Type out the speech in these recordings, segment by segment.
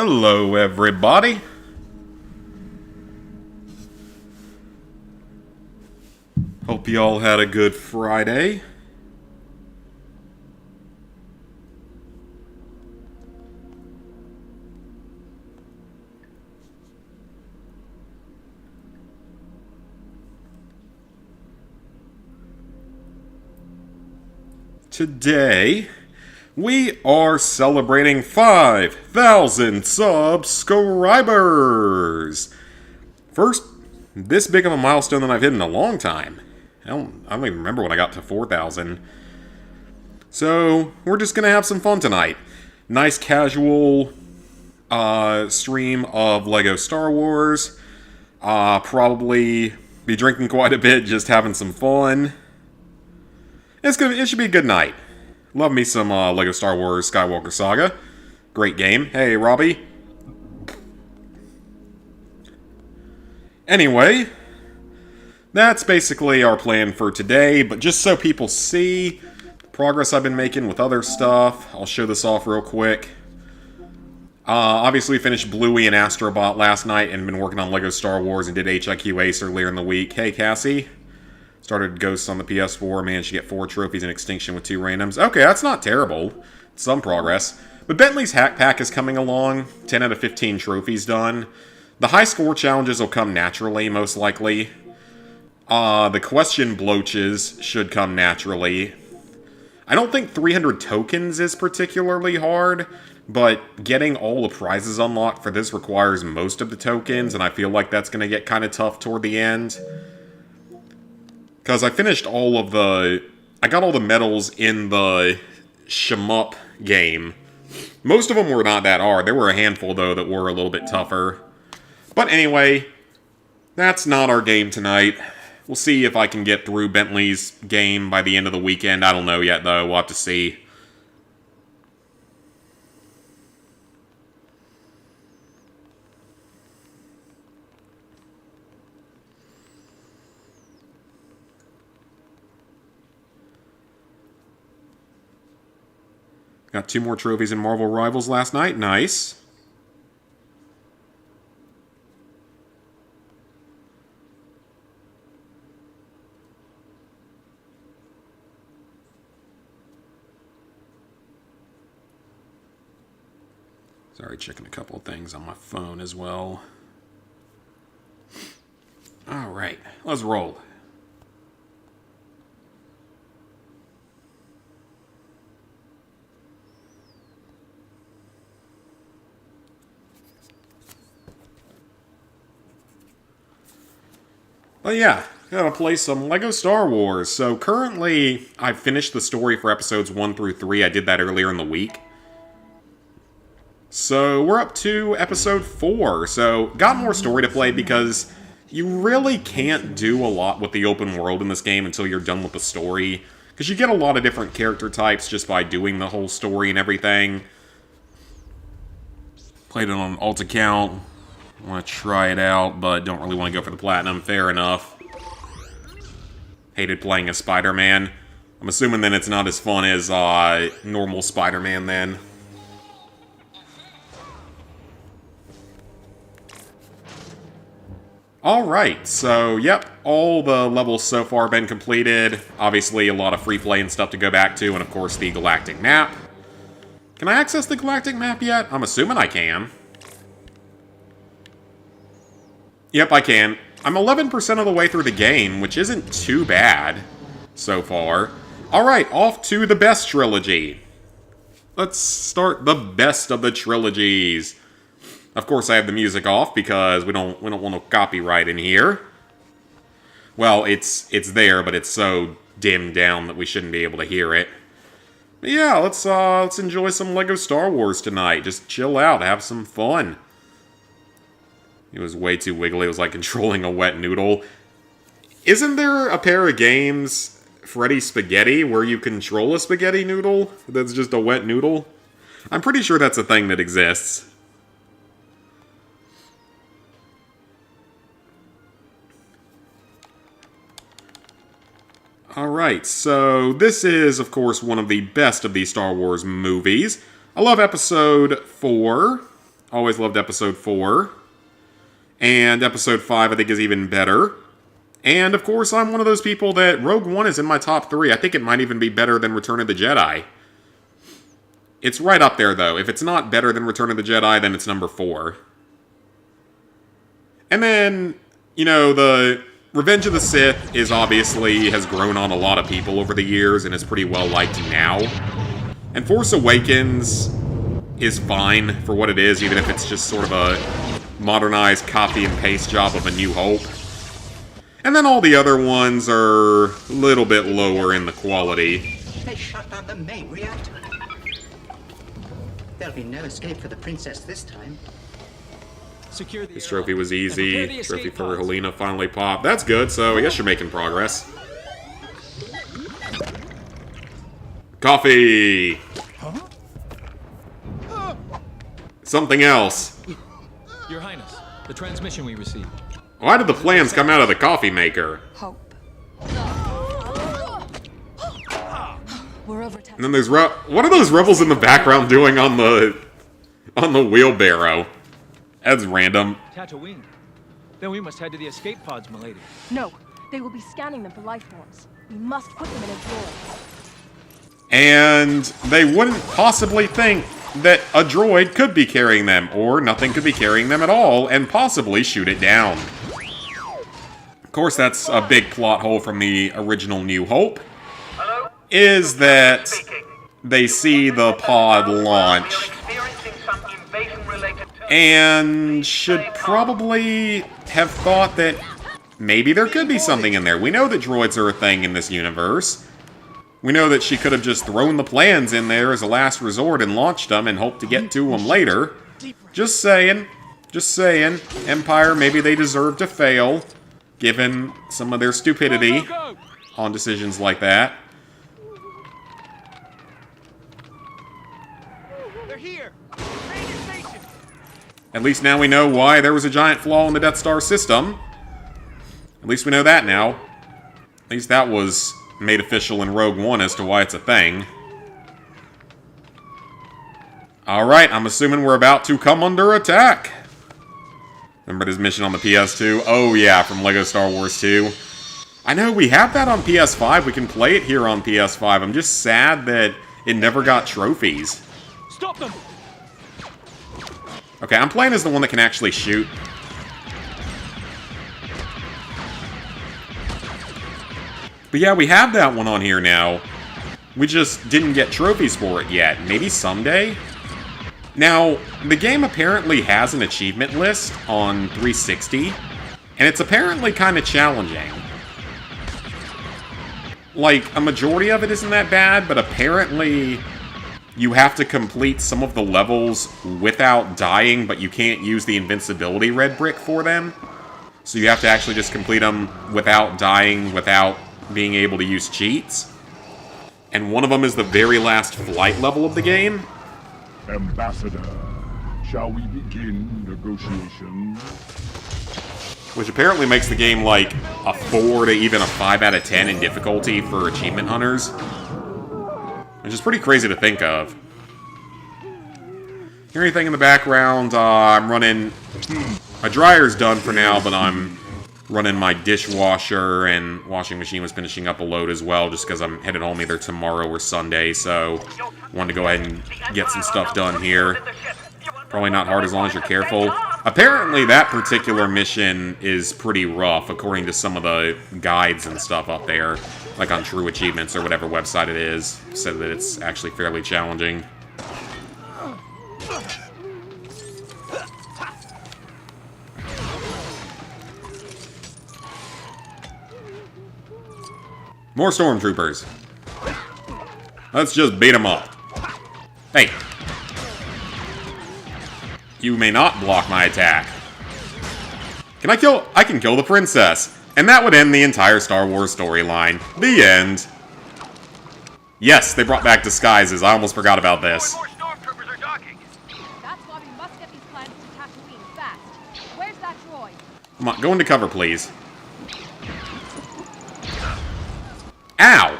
Hello, everybody. Hope you all had a good Friday. Today, we are celebrating 5,000 subscribers! First, this big of a milestone that I've hit in a long time. I don't even remember when I got to 4,000. So, we're just gonna have some fun tonight. Nice casual stream of LEGO Star Wars. Probably be drinking quite a bit, just having some fun. It should be a good night. Love me some LEGO Star Wars Skywalker Saga. Great game. Hey, Robbie. Anyway, that's basically our plan for today, but just so people see the progress I've been making with other stuff, I'll show this off real quick. Obviously, we finished Bluey and Astrobot last night and been working on LEGO Star Wars and did HIQ Ace earlier in the week. Hey, Cassie. Started Ghosts on the PS4, managed to get 4 trophies in Extinction with 2 randoms. Okay, that's not terrible. Some progress. But Bentley's Hack Pack is coming along. 10 out of 15 trophies done. The high score challenges will come naturally, most likely. The question bloaches should come naturally. I don't think 300 tokens is particularly hard, but getting all the prizes unlocked for this requires most of the tokens, and I feel like that's going to get kind of tough toward the end. Because I finished all of the... I got all the medals in the shmup game. Most of them were not that hard. There were a handful, though, that were a little bit tougher. But anyway, that's not our game tonight. We'll see if I can get through Bentley's game by the end of the weekend. I don't know yet, though. We'll have to see. Got 2 more trophies in Marvel Rivals last night. Nice. Sorry, checking a couple of things on my phone as well. Alright, let's roll. But yeah, gotta play some LEGO Star Wars. So currently, I've finished the story for episodes 1 through 3. I did that earlier in the week. So we're up to episode 4. So got more story to play because you really can't do a lot with the open world in this game until you're done with the story. Because you get a lot of different character types just by doing the whole story and everything. Played it on alt account. Want to try it out, but don't really want to go for the platinum. Fair enough. Hated playing as Spider-Man. I'm assuming then it's not as fun as normal Spider-Man then. Alright, so yep, all the levels so far been completed. Obviously a lot of free play and stuff to go back to, and of course the galactic map. Can I access the galactic map yet? I'm assuming I can. Yep, I can. I'm 11% of the way through the game, which isn't too bad so far. Alright, off to the best trilogy. Let's start the best of the trilogies. Of course, I have the music off because we don't want no copyright in here. Well, it's there, but it's so dimmed down that we shouldn't be able to hear it. But yeah, let's enjoy some LEGO Star Wars tonight. Just chill out, have some fun. It was way too wiggly. It was like controlling a wet noodle. Isn't there a pair of games, Freddy Spaghetti, where you control a spaghetti noodle that's just a wet noodle? I'm pretty sure that's a thing that exists. Alright, so this is, of course, one of the best of these Star Wars movies. I love Episode 4. Always loved episode 4. And episode 5 I think is even better. And of course I'm one of those people that Rogue One is in my top 3. I think it might even be better than Return of the Jedi. It's right up there though. If it's not better than Return of the Jedi, then it's number 4. And then, you know, the Revenge of the Sith is obviously has grown on a lot of people over the years and is pretty well liked now. And Force Awakens is fine for what it is, even if it's just sort of a modernized copy and paste job of A New Hope. And then all the other ones are a little bit lower in the quality. They shut down the main reactor. There'll be no escape for the princess this time. Secure the This trophy was easy. Trophy for Helena finally popped. That's good, so I guess you're making progress. Coffee! Huh? Something else. Your Highness, the transmission we received. Why did the plans come out of the coffee maker? Hope. We're over. And then there's what are those rebels in the background doing on the wheelbarrow? That's random. Tatooine. Then we must head to the escape pods, milady. No, they will be scanning them for life forms. We must put them in a droid. And they wouldn't possibly think that a droid could be carrying them, or nothing could be carrying them at all, and possibly shoot it down. Of course, that's a big plot hole from the original New Hope, is that they see the pod launch and should probably have thought that maybe there could be something in there. We know that droids are a thing in this universe. We know that she could have just thrown the plans in there as a last resort and launched them and hoped to get to them later. Just saying. Just saying. Empire, maybe they deserve to fail, given some of their stupidity on decisions like that. They're here. At least now we know why there was a giant flaw in the Death Star system. At least we know that now. At least that was made official in Rogue One as to why it's a thing. Alright, I'm assuming we're about to come under attack. Remember this mission on the PS2? Oh yeah, from LEGO Star Wars 2. I know, we have that on PS5. We can play it here on PS5. I'm just sad that it never got trophies. Stop them! Okay, I'm playing as the one that can actually shoot. But yeah, we have that one on here now. We just didn't get trophies for it yet. Maybe someday? Now, the game apparently has an achievement list on 360, and it's apparently kind of challenging. Like, a majority of it isn't that bad, but apparently you have to complete some of the levels without dying, but you can't use the invincibility red brick for them. So you have to actually just complete them without dying, without being able to use cheats. And one of them is the very last flight level of the game. Ambassador, shall we begin negotiations? Which apparently makes the game like a 4 to even a 5 out of 10 in difficulty for achievement hunters. Which is pretty crazy to think of. Hear anything in the background? I'm running... My dryer's done for now, but I'm running my dishwasher, and washing machine was finishing up a load as well, just because I'm headed home either tomorrow or Sunday, so wanted to go ahead and get some stuff done here. Probably not hard as long as you're careful. Apparently that particular mission is pretty rough, according to some of the guides and stuff up there, like on True Achievements or whatever website it is, said that it's actually fairly challenging. More stormtroopers. Let's just beat them up. Hey. You may not block my attack. I can kill the princess. And that would end the entire Star Wars storyline. The end. Yes, they brought back disguises. I almost forgot about this. More stormtroopers are docking. That's why we must get these plans to Tatooine fast. Where's that droid? Come on, go into cover, please. Ow!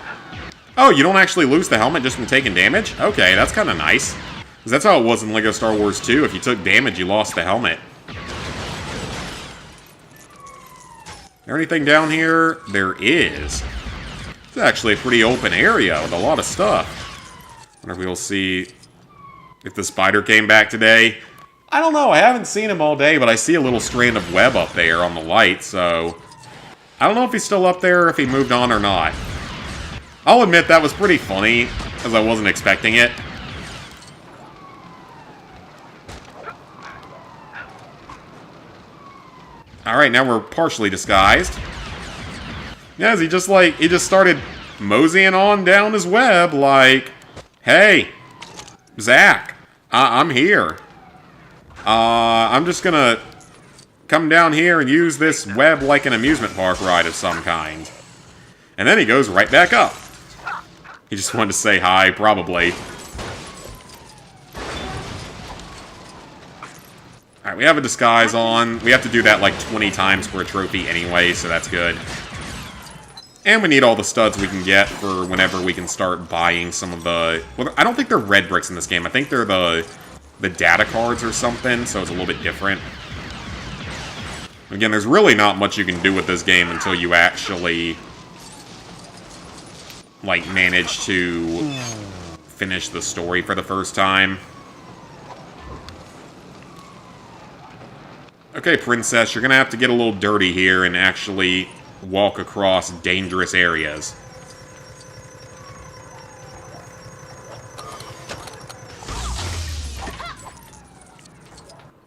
Oh, you don't actually lose the helmet just from taking damage? Okay, that's kind of nice. Because that's how it was in LEGO Star Wars 2. If you took damage, you lost the helmet. Is there anything down here? There is. It's actually a pretty open area with a lot of stuff. Wonder if we'll see if the spider came back today. I don't know. I haven't seen him all day, but I see a little strand of web up there on the light, so I don't know if he's still up there or if he moved on or not. I'll admit that was pretty funny, because I wasn't expecting it. Alright, now we're partially disguised. Yeah, he just started moseying on down his web like, hey, Zach, I'm here. I'm just gonna come down here and use this web like an amusement park ride of some kind. And then he goes right back up. He just wanted to say hi, probably. Alright, we have a disguise on. We have to do that like 20 times for a trophy anyway, so that's good. And we need all the studs we can get for whenever we can start buying some of the... Well, I don't think they're red bricks in this game. I think they're the data cards or something, so it's a little bit different. Again, there's really not much you can do with this game until you actually, like, manage to finish the story for the first time. Okay, Princess, you're gonna have to get a little dirty here and actually walk across dangerous areas.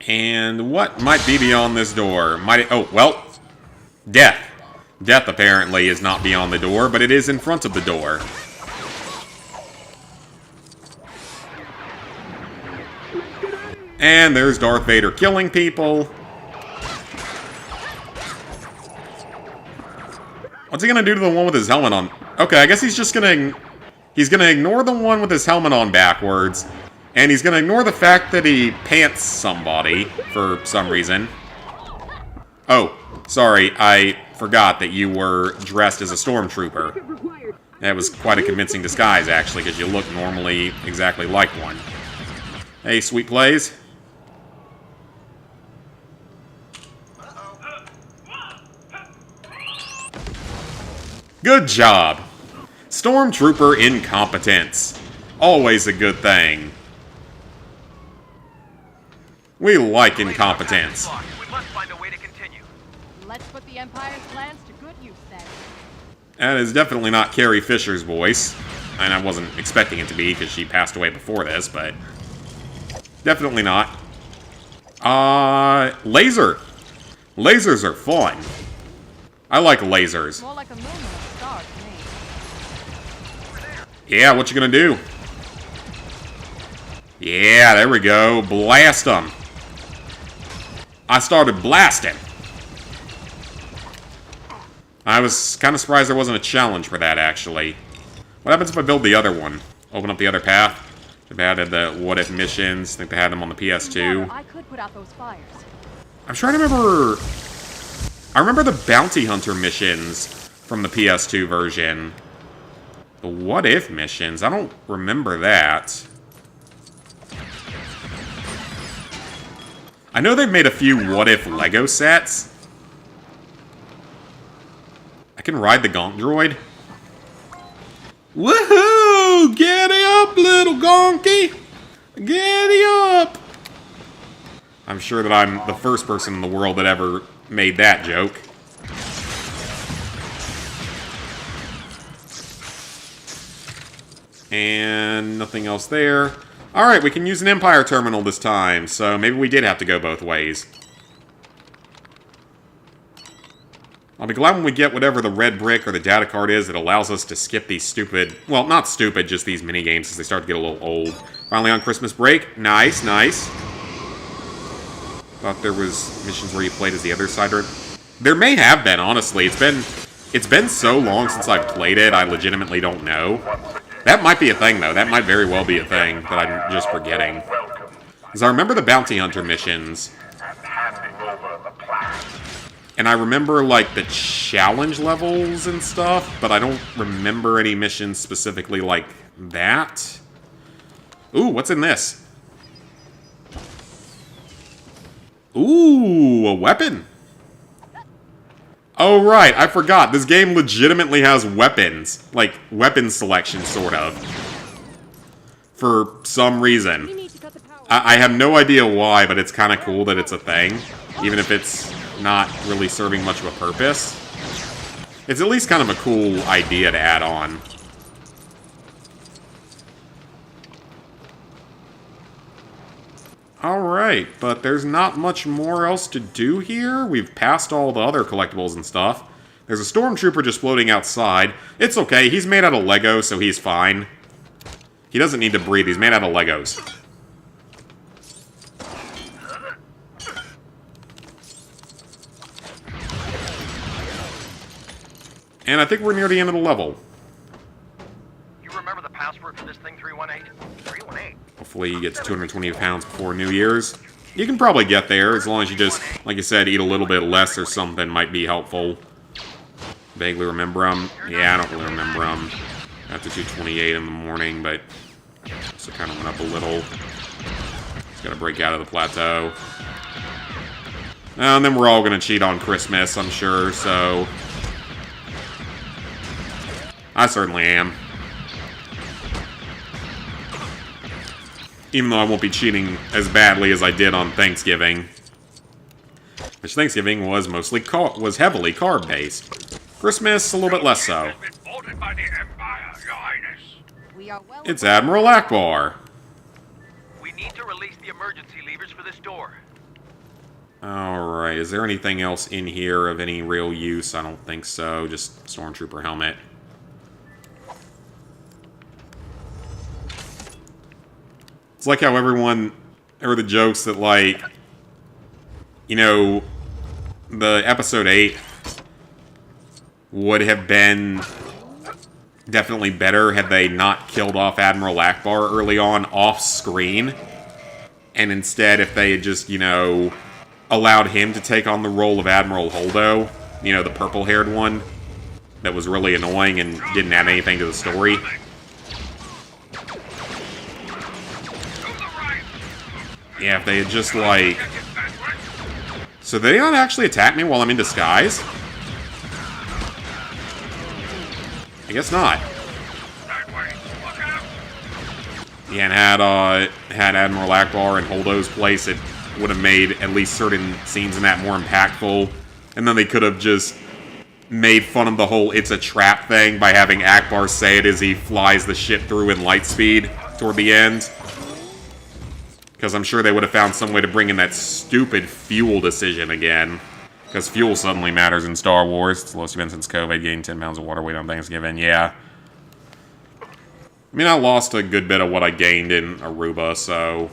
And what might be beyond this door? Oh, well, death. Death, apparently, is not beyond the door, but it is in front of the door. And there's Darth Vader killing people. What's he gonna do to the one with his helmet on? Okay, I guess he's just gonna... He's gonna ignore the one with his helmet on backwards. And he's gonna ignore the fact that he pants somebody for some reason. Oh, sorry, I forgot that you were dressed as a stormtrooper. That was quite a convincing disguise, actually, because you look normally exactly like one. Hey, sweet plays. Good job. Stormtrooper incompetence. Always a good thing. We like incompetence. We must find a way to continue. Let's put the Empire's plans to good use then. That is definitely not Carrie Fisher's voice. And I wasn't expecting it to be because she passed away before this, but definitely not. Laser. Lasers are fun. I like lasers. More like a moon than a star to me. Yeah, what you gonna do? Yeah, there we go. Blast them. I started blasting. I was kind of surprised there wasn't a challenge for that, actually. What happens if I build the other one? Open up the other path? If they added the what if missions, I think they had them on the PS2. I could put out those fires. I'm trying to remember... I remember the bounty hunter missions from the PS2 version. The what if missions? I don't remember that. I know they've made a few what if Lego sets. I can ride the Gonk droid. Woohoo! Giddy up, little Gonky! Giddy up! I'm sure that I'm the first person in the world that ever made that joke. And nothing else there. Alright, we can use an Empire terminal this time, so maybe we did have to go both ways. I'll be glad when we get whatever the red brick or the data card is that allows us to skip these stupid... Well, not stupid, just these mini-games as they start to get a little old. Finally on Christmas break. Nice, nice. Thought there was missions where you played as the other side. There may have been, honestly. It's been so long since I've played it, I legitimately don't know. That might be a thing, though. That might very well be a thing that I'm just forgetting. Because I remember the bounty hunter missions. And I remember, like, the challenge levels and stuff, but I don't remember any missions specifically like that. Ooh, what's in this? Ooh, a weapon. Oh, right, I forgot. This game legitimately has weapons. Like, weapon selection, sort of. For some reason. We need to cut the power. I have no idea why, but it's kind of cool that it's a thing. Even if it's not really serving much of a purpose. It's at least kind of a cool idea to add on. Alright, but there's not much more else to do here. We've passed all the other collectibles and stuff. There's a stormtrooper just floating outside. It's okay, he's made out of Lego, so he's fine. He doesn't need to breathe, he's made out of Legos. And I think we're near the end of the level. You remember the password for this thing, 318? 318? Hopefully he gets 220 pounds before New Year's. You can probably get there, as long as you just, like you said, eat a little bit less or something might be helpful. Vaguely remember them. Yeah, I don't really remember them. After 228 in the morning, but also kind of went up a little. Just gotta break out of the plateau. And then we're all gonna cheat on Christmas, I'm sure, so... I certainly am. Even though I won't be cheating as badly as I did on Thanksgiving. Which Thanksgiving was mostly heavily carb-based. Christmas, a little bit less so. We are well. It's Admiral Akbar. We need to release the emergency levers for this door. Alright, is there anything else in here of any real use? I don't think so. Just Stormtrooper helmet. It's like how everyone, or the jokes that, like, you know, the episode 8 would have been definitely better had they not killed off Admiral Akbar early on off-screen. And instead, if they had just, you know, allowed him to take on the role of Admiral Holdo, you know, the purple-haired one, that was really annoying and didn't add anything to the story. Yeah, if they had just, like... So they don't actually attack me while I'm in disguise? I guess not. Yeah, and had Admiral Akbar in Holdo's place, it would have made at least certain scenes in that more impactful. And then they could have just made fun of the whole "it's a trap" thing by having Akbar say it as he flies the ship through in light speed toward the end. Because I'm sure they would have found some way to bring in that stupid fuel decision again. Because fuel suddenly matters in Star Wars. It's the lowest you've been since COVID. Gained 10 pounds of water weight on Thanksgiving. Yeah. I mean, I lost a good bit of what I gained in Aruba, so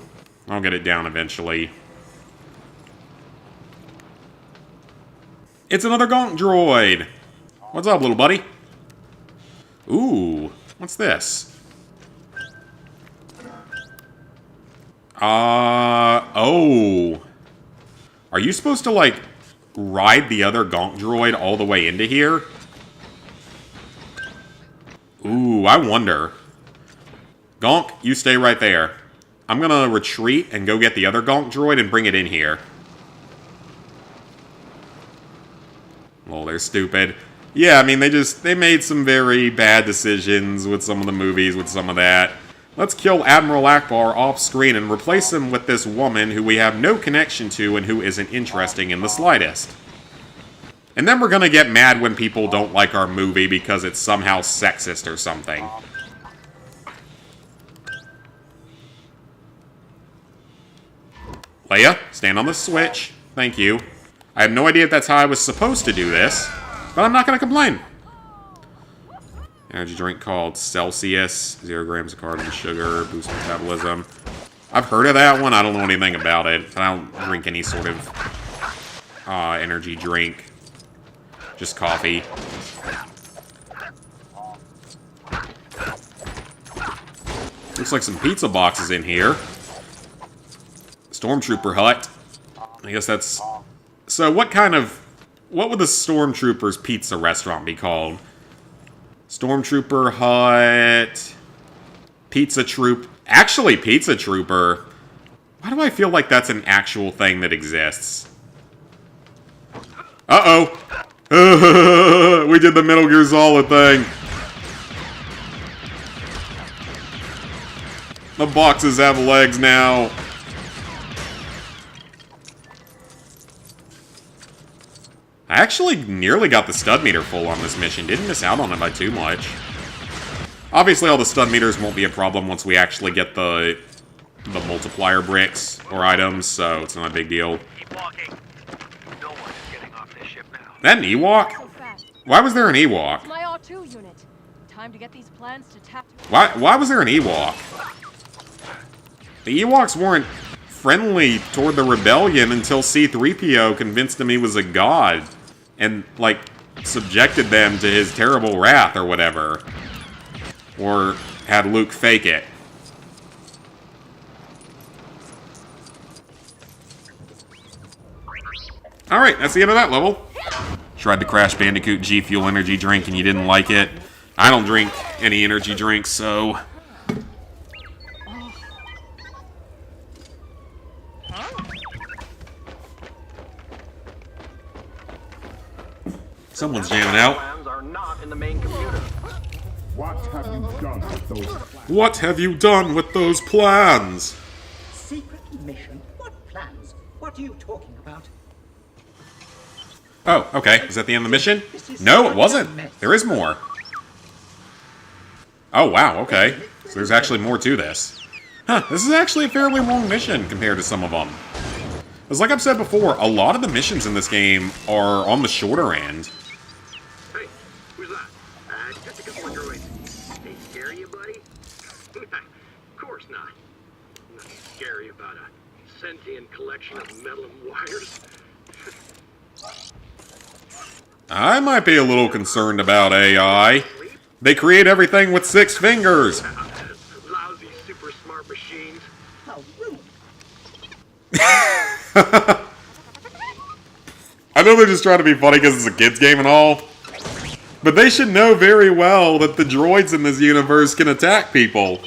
I'll get it down eventually. It's another Gonk droid! What's up, little buddy? Ooh, what's this? Oh. Are you supposed to, like, ride the other Gonk droid all the way into here? Ooh, I wonder. Gonk, you stay right there. I'm gonna retreat and go get the other Gonk droid and bring it in here. Oh, they're stupid. Yeah, I mean, they made some very bad decisions with some of the movies, with some of that. Let's kill Admiral Akbar off-screen and replace him with this woman who we have no connection to and who isn't interesting in the slightest. And then we're gonna get mad when people don't like our movie because it's somehow sexist or something. Leia, stand on the switch. Thank you. I have no idea if that's how I was supposed to do this, but I'm not gonna complain. Energy drink called Celsius. 0 grams of carbon sugar, boosts metabolism. I've heard of that one. I don't know anything about it. I don't drink any sort of energy drink. Just coffee. Looks like some pizza boxes in here. Stormtrooper hut. I guess that's... So what would the Stormtroopers pizza restaurant be called? Stormtrooper hut... Pizza Troop... Actually, Pizza Trooper Why do I feel like that's an actual thing that exists? Uh-oh. We did the Metal Gear Solid thing. The boxes have legs now. I actually nearly got the stud meter full on this mission. Didn't miss out on it by too much. Obviously, all the stud meters won't be a problem once we actually get the multiplier bricks or items, so it's not a big deal. Keep walking. No one is getting off this ship now. That an Ewok? So fast. Why was there an Ewok? My R2 unit. Time to get these plans to tap. Why was there an Ewok? The Ewoks weren't friendly toward the rebellion until C-3PO convinced him he was a god and, like, subjected them to his terrible wrath or whatever. Or had Luke fake it. Alright, that's the end of that level. Tried the Crash Bandicoot G Fuel energy drink and you didn't like it. I don't drink any energy drinks, so... Someone's jamming out. Plans are not in the main computer. What have you done with those plans? What have you done with those plans? Secret mission? What plans? What are you talking about? Oh, okay. Is that the end of the mission? No, it wasn't. There is more. Oh, wow, okay. So there's actually more to this. Huh, this is actually a fairly long mission compared to some of them. Because like I've said before, a lot of the missions in this game are on the shorter end. Hey, who's that? Just a couple of droids. They scare you, buddy? Of course not. Nothing scary about a sentient collection of metal and wires. I might be a little concerned about AI. They create everything with 6 fingers. Lousy, super smart machines. How rude. I know they're just trying to be funny because it's a kid's game and all. But they should know very well that the droids in this universe can attack people.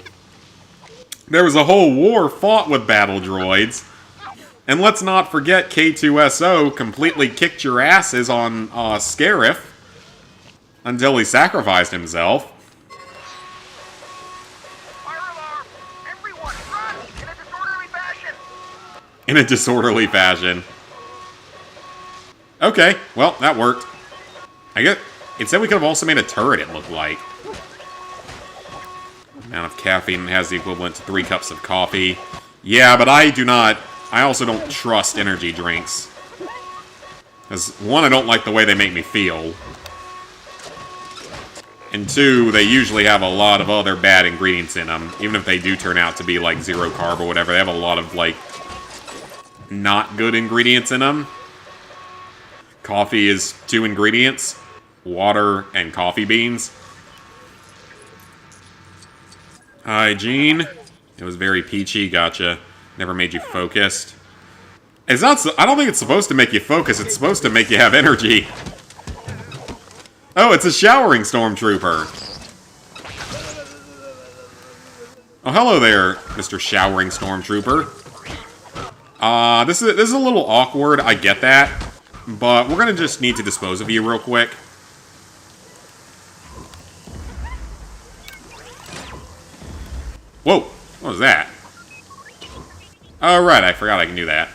There was a whole war fought with battle droids. And let's not forget K2SO completely kicked your asses on Scarif until he sacrificed himself. Fire alarm! Everyone, run! In a disorderly fashion! In a disorderly fashion. Okay, well, that worked. I guess it said we could have also made a turret, it looked like. Amount of caffeine has the equivalent to 3 cups of coffee. Yeah, but I also don't trust energy drinks. Because, 1, I don't like the way they make me feel. And 2, they usually have a lot of other bad ingredients in them. Even if they do turn out to be, like, 0 carb or whatever, they have a lot of, like, not good ingredients in them. Coffee is 2 ingredients. Water and coffee beans. Hi, Gene. It was very peachy, gotcha. Never made you focused. It's not. I don't think it's supposed to make you focus. It's supposed to make you have energy. Oh, it's a showering stormtrooper. Oh, hello there, Mr. Showering Stormtrooper. This is a little awkward. I get that, but we're gonna just need to dispose of you real quick. Whoa! What was that? Oh, right, I forgot I can do that.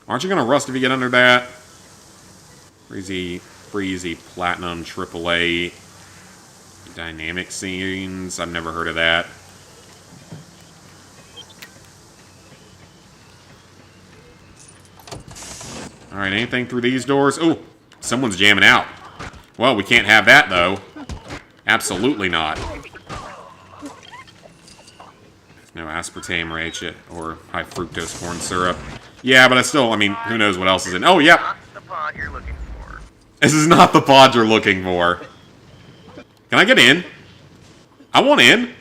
Aren't you gonna rust if you get under that? Freezy, Platinum, AAA, Dynamic Scenes. I've never heard of that. Alright, anything through these doors? Oh, someone's jamming out. Well, we can't have that, though. Absolutely not. No aspartame or high fructose corn syrup. Yeah, but I mean, who knows what else is in. Oh, yep. Not the pod you're looking for. This is not the pod you're looking for. Can I get in? I want in.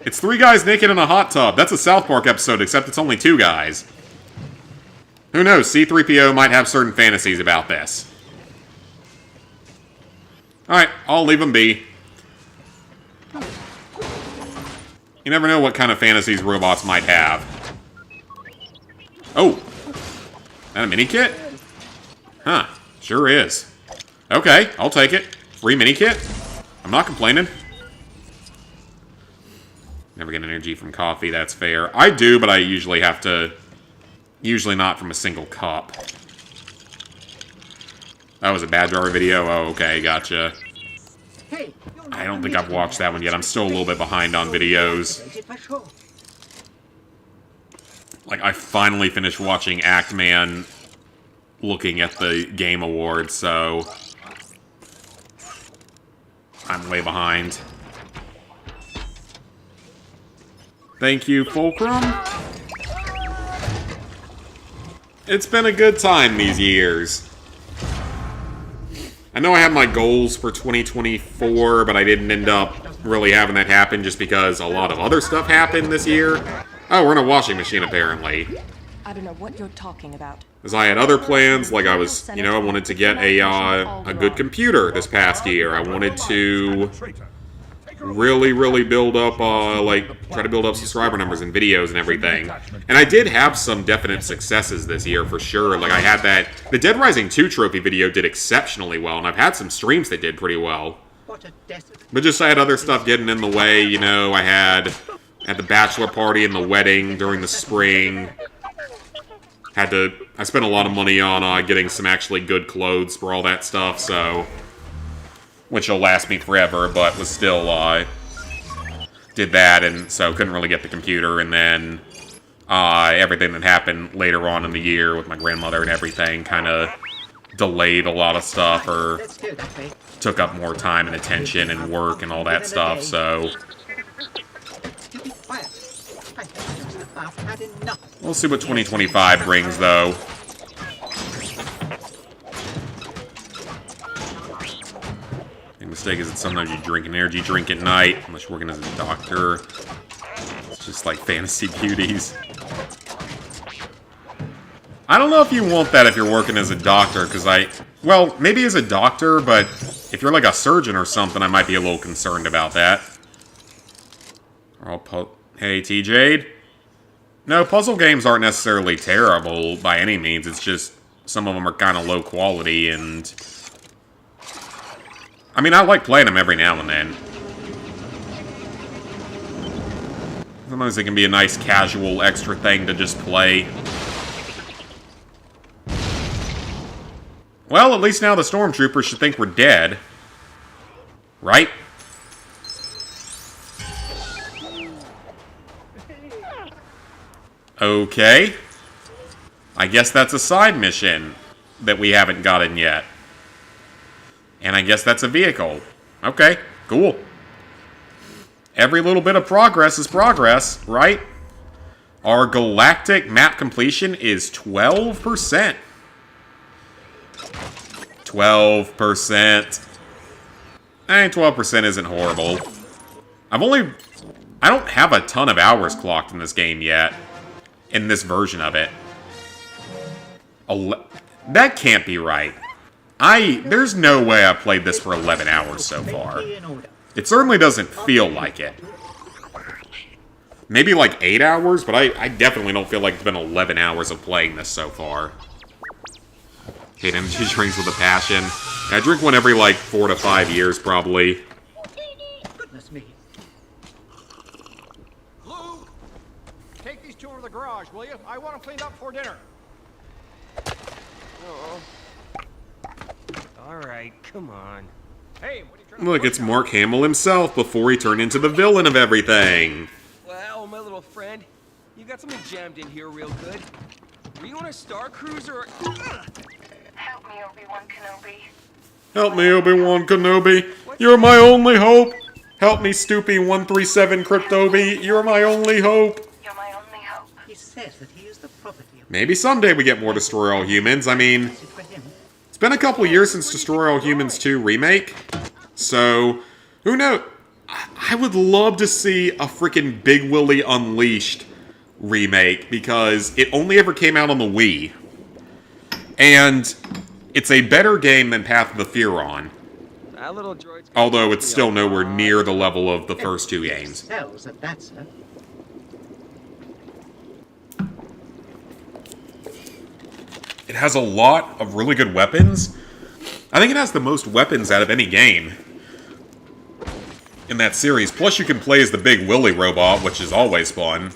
It's 3 guys naked in a hot tub. That's a South Park episode, except it's only 2 guys. Who knows? C-3PO might have certain fantasies about this. Alright, I'll leave them be. You never know what kind of fantasies robots might have. Oh! That a mini kit? Huh. Sure is. Okay, I'll take it. Free mini kit? I'm not complaining. Never get energy from coffee, that's fair. I do, but I usually have to... Usually not from a single cup. That was a bad jar video? Oh, okay, gotcha. Hey, I don't think I've watched that one yet. I'm still a little bit behind on videos. Like, I finally finished watching Act Man looking at the Game Awards, so... I'm way behind. Thank you, Fulcrum. It's been a good time these years. I know I had my goals for 2024, but I didn't end up really having that happen just because a lot of other stuff happened this year. Oh, we're in a washing machine, apparently. I don't know what you're talking about. Because I had other plans, like I wanted to get a good computer this past year. I wanted to really build up, try to build up subscriber numbers and videos and everything. And I did have some definite successes this year, for sure. Like, I had the Dead Rising 2 trophy video did exceptionally well, and I've had some streams that did pretty well. But just I had other stuff getting in the way, you know, I had the bachelor party and the wedding during the spring. I spent a lot of money on getting some actually good clothes for all that stuff, so... Which will last me forever, but was still, did that, and so couldn't really get the computer, and then, everything that happened later on in the year with my grandmother and everything kind of delayed a lot of stuff, or took up more time and attention and work and all that stuff, so... We'll see what 2025 brings, though. The mistake is that sometimes you drink an energy drink at night, unless you're working as a doctor. It's just like fantasy beauties. I don't know if you want that if you're working as a doctor, because well, maybe as a doctor, but if you're like a surgeon or something, I might be a little concerned about that. Hey, T-Jade? No, puzzle games aren't necessarily terrible by any means. It's just some of them are kind of low quality, and... I mean, I like playing them every now and then. Sometimes they can be a nice casual extra thing to just play. Well, at least now the stormtroopers should think we're dead. Right? Okay. I guess that's a side mission that we haven't gotten yet. And I guess that's a vehicle. Okay, cool. Every little bit of progress is progress, right? Our galactic map completion is 12%. 12%. I mean, 12% isn't horrible. I don't have a ton of hours clocked in this game yet. In this version of it. That can't be right. There's no way I've played this for 11 hours so far. It certainly doesn't feel like it. Maybe like 8 hours, but I definitely don't feel like it's been 11 hours of playing this so far. Hate energy drinks with a passion. I drink one every like 4 to 5 years, probably. Goodness me. Luke, take these two to the garage, will you? I want them cleaned up for dinner. All right, come on. Hey, what are you trying to Look, it's Mark Hamill himself before he turned into the villain of everything. Well, my little friend, you got something jammed in here real good. Were you on a Star Cruiser? Help me, Obi-Wan Kenobi. Help me, Obi-Wan Kenobi. You're my only hope. Help me, Stoopy 137 Cryptobi. You're my only hope. You're my only hope. He says that he is the property of... Maybe someday we get more Destroy All Humans. I mean, For him. it's been a couple years since Destroy All Humans 2 Remake. So, who knows? I would love to see a freaking Big Willy Unleashed remake, because it only ever came out on the Wii. And it's a better game than Path of the Furon. That little droid's Although it's still nowhere near the level of the first two games. Cells at that, sir. It has a lot of really good weapons. I think it has the most weapons out of any game in that series. Plus, you can play as the Big Willy robot, which is always fun.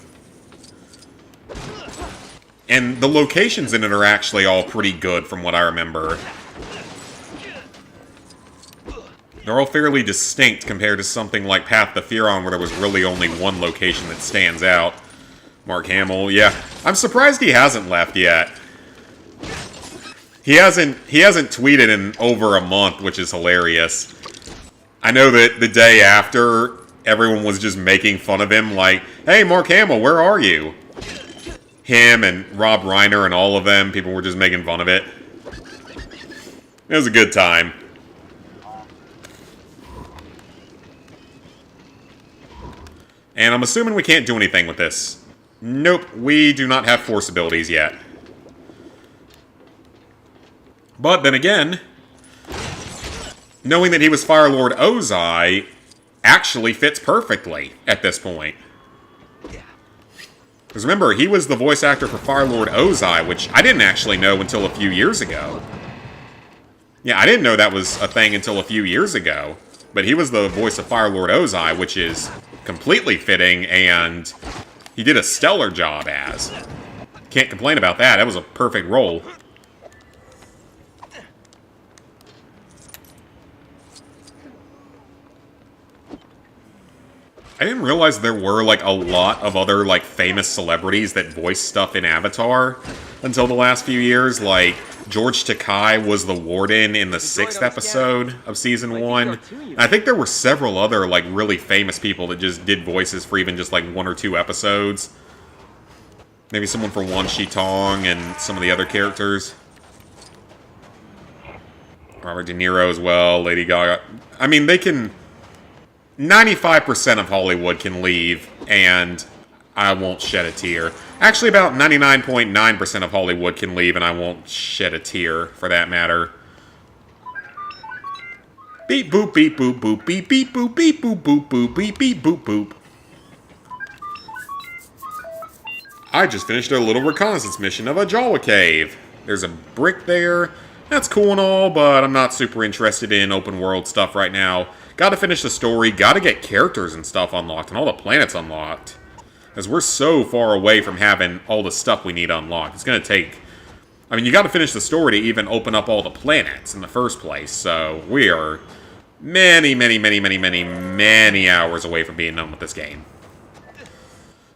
And the locations in it are actually all pretty good from what I remember. They're all fairly distinct compared to something like Path to Furon, where there was really only one location that stands out. Mark Hamill, yeah. I'm surprised he hasn't left yet. He hasn't tweeted in over a month, which is hilarious. I know that the day after, everyone was just making fun of him, like, hey, Mark Hamill, where are you? Him and Rob Reiner and all of them, people were just making fun of it. It was a good time. And I'm assuming we can't do anything with this. Nope, we do not have force abilities yet. But then again, knowing that he was Fire Lord Ozai actually fits perfectly at this point. Because remember, he was the voice actor for Fire Lord Ozai, which I didn't actually know until a few years ago. Yeah, I didn't know that was a thing until a few years ago. But he was the voice of Fire Lord Ozai, which is completely fitting, and he did a stellar job as. Can't complain about that. That was a perfect role. I didn't realize there were, like, a lot of other, like, famous celebrities that voiced stuff in Avatar until the last few years. Like, George Takei was the warden in the 6th episode of Season 1. I think there were several other, like, really famous people that just did voices for even just, like, 1 or 2 episodes. Maybe someone for Wan Shi Tong and some of the other characters. Robert De Niro as well, Lady Gaga. I mean, they can... 95% of Hollywood can leave, and I won't shed a tear. Actually, about 99.9% of Hollywood can leave, and I won't shed a tear, for that matter. Beep boop beep boop boop beep beep boop beep boop boop boop beep beep boop boop. I just finished a little reconnaissance mission of a Jawa cave. There's a brick there. That's cool and all, but I'm not super interested in open world stuff right now. Gotta finish the story, gotta get characters and stuff unlocked, and all the planets unlocked. As we're so far away from having all the stuff we need unlocked. It's gonna take... I mean, you gotta finish the story to even open up all the planets in the first place, so we are many hours away from being done with this game.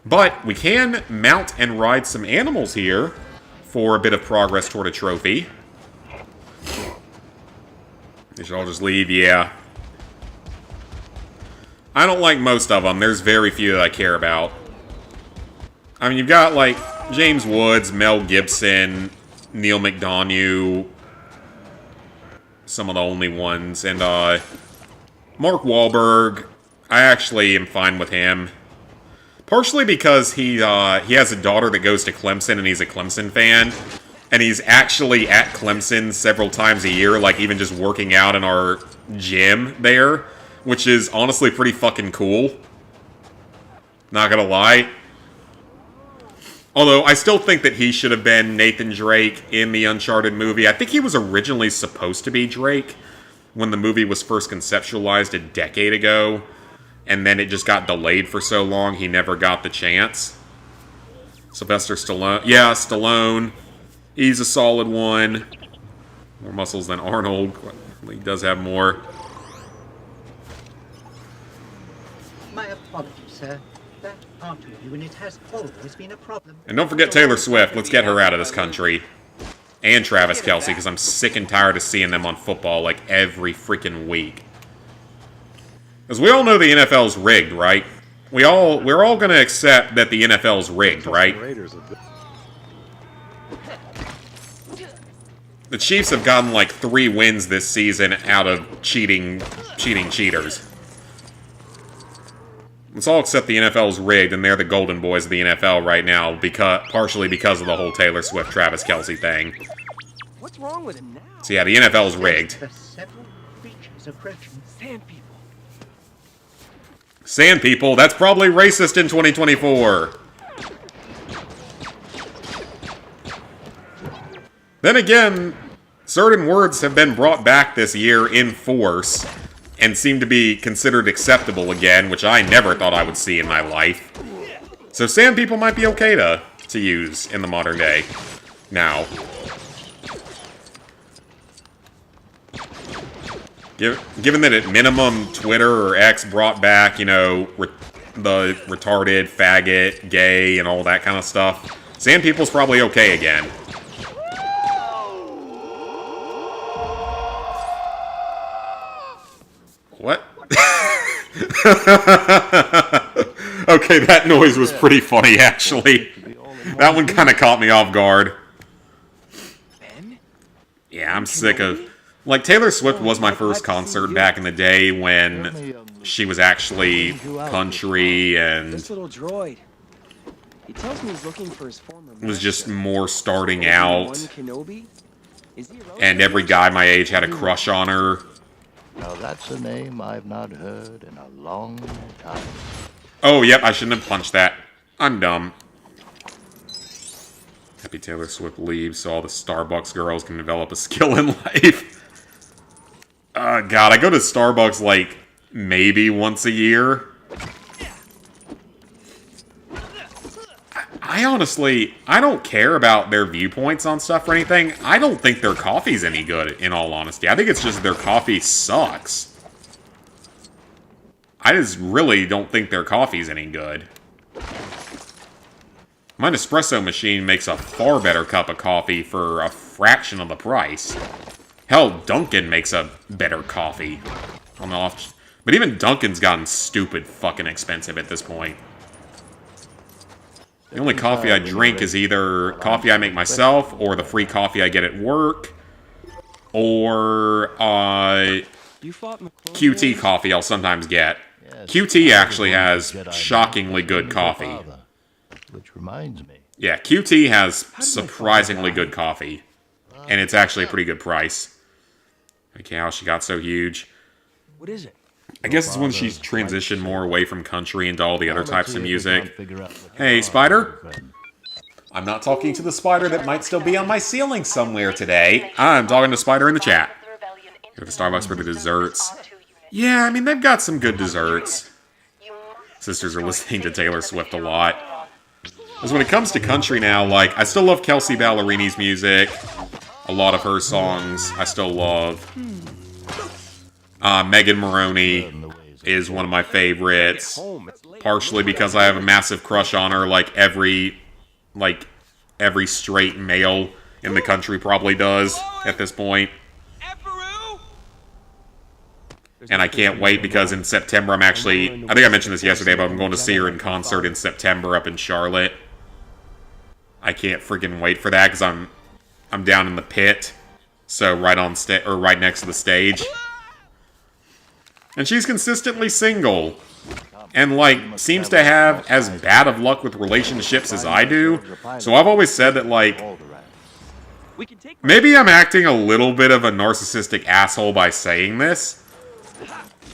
But we can mount and ride some animals here for a bit of progress toward a trophy. They should all just leave, yeah. I don't like most of them. There's very few that I care about. I mean, you've got, like, James Woods, Mel Gibson, Neil McDonough, some of the only ones, and, Mark Wahlberg. I actually am fine with him. Partially because he has a daughter that goes to Clemson, and he's a Clemson fan. And he's actually at Clemson several times a year, like, even just working out in our gym there. Which is honestly pretty fucking cool. Not gonna lie. Although, I still think that he should have been Nathan Drake in the Uncharted movie. I think he was originally supposed to be Drake when the movie was first conceptualized a decade ago. And then it just got delayed for so long, he never got the chance. Sylvester Stallone. Yeah, Stallone. He's a solid one. More muscles than Arnold. He does have more. My apologies, sir. That R2 unit has always been a problem. And don't forget Taylor Swift. Let's get her out of this country. And Travis Kelce, because I'm sick and tired of seeing them on football like every freaking week. Because we all know the NFL's rigged, right? We're all going to accept that the NFL's rigged, right? The Chiefs have gotten like 3 wins this season out of cheating cheaters. Let's all accept the NFL's rigged, and they're the golden boys of the NFL right now, partially because of the whole Taylor Swift, Travis Kelce thing. What's wrong with him now? So yeah, the NFL's rigged. The several creatures is approaching. Sand people. Sand people, that's probably racist in 2024. Then again, certain words have been brought back this year in force and seem to be considered acceptable again, which I never thought I would see in my life. So sand people might be okay to use in the modern day now. Given that at minimum Twitter or X brought back, you know, the retarded, faggot, gay, and all that kind of stuff, sand people's probably okay again. What? Okay, that noise was pretty funny, actually. That one kind of caught me off guard. Yeah, I'm sick of... Like, Taylor Swift was my first concert back in the day when she was actually country and... This little droid. He tells me he's looking for his former was just more starting out. Kenobi? Is he And every guy my age had a crush on her. Now that's a name I've not heard in a long time. Oh, yep, I shouldn't have punched that. I'm dumb. Happy Taylor Swift leaves so all the Starbucks girls can develop a skill in life. God, I go to Starbucks, like, maybe once a year. I honestly, I don't care about their viewpoints on stuff or anything. I don't think their coffee's any good, in all honesty. I think it's just their coffee sucks. I just really don't think their coffee's any good. My Nespresso machine makes a far better cup of coffee for a fraction of the price. Hell, Dunkin' makes a better coffee. On the off, but even Dunkin's gotten stupid fucking expensive at this point. The only coffee I drink is either coffee I make myself, or the free coffee I get at work, or QT coffee I'll sometimes get. QT actually has shockingly good coffee. Which reminds me. Yeah, QT has surprisingly good coffee. And it's actually a pretty good price. Okay, how she got so huge. What is it? I guess it's when she's transitioned more away from country into all the other types of music. Hey, spider? I'm not talking to the spider that might still be on my ceiling somewhere today. I'm talking to spider in the chat. Go to Starbucks for the desserts. Yeah, I mean, they've got some good desserts. Sisters are listening to Taylor Swift a lot. Because when it comes to country now, like, I still love Kelsey Ballerini's music. A lot of her songs I still love. Megan Maroney is one of my favorites. Partially because I have a massive crush on her, like every straight male in the country probably does at this point. And I can't wait because in September I'm actually... I think I mentioned this yesterday, but I'm going to see her in concert in September up in Charlotte. I can't freaking wait for that because I'm down in the pit, so right next to the stage. And she's consistently single, and like seems to have as bad of luck with relationships as I do. So I've always said that like maybe I'm acting a little bit of a narcissistic asshole by saying this,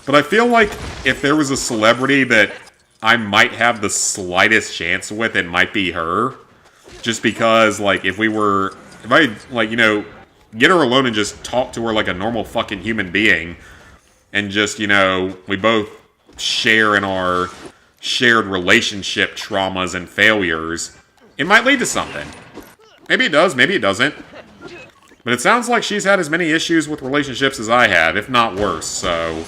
but I feel like if there was a celebrity that I might have the slightest chance with, it might be her. Just because like if I, like, you know, get her alone and just talk to her like a normal fucking human being, and just, you know, we both share in our shared relationship traumas and failures, it might lead to something. Maybe it does, maybe it doesn't. But it sounds like she's had as many issues with relationships as I have, if not worse, so...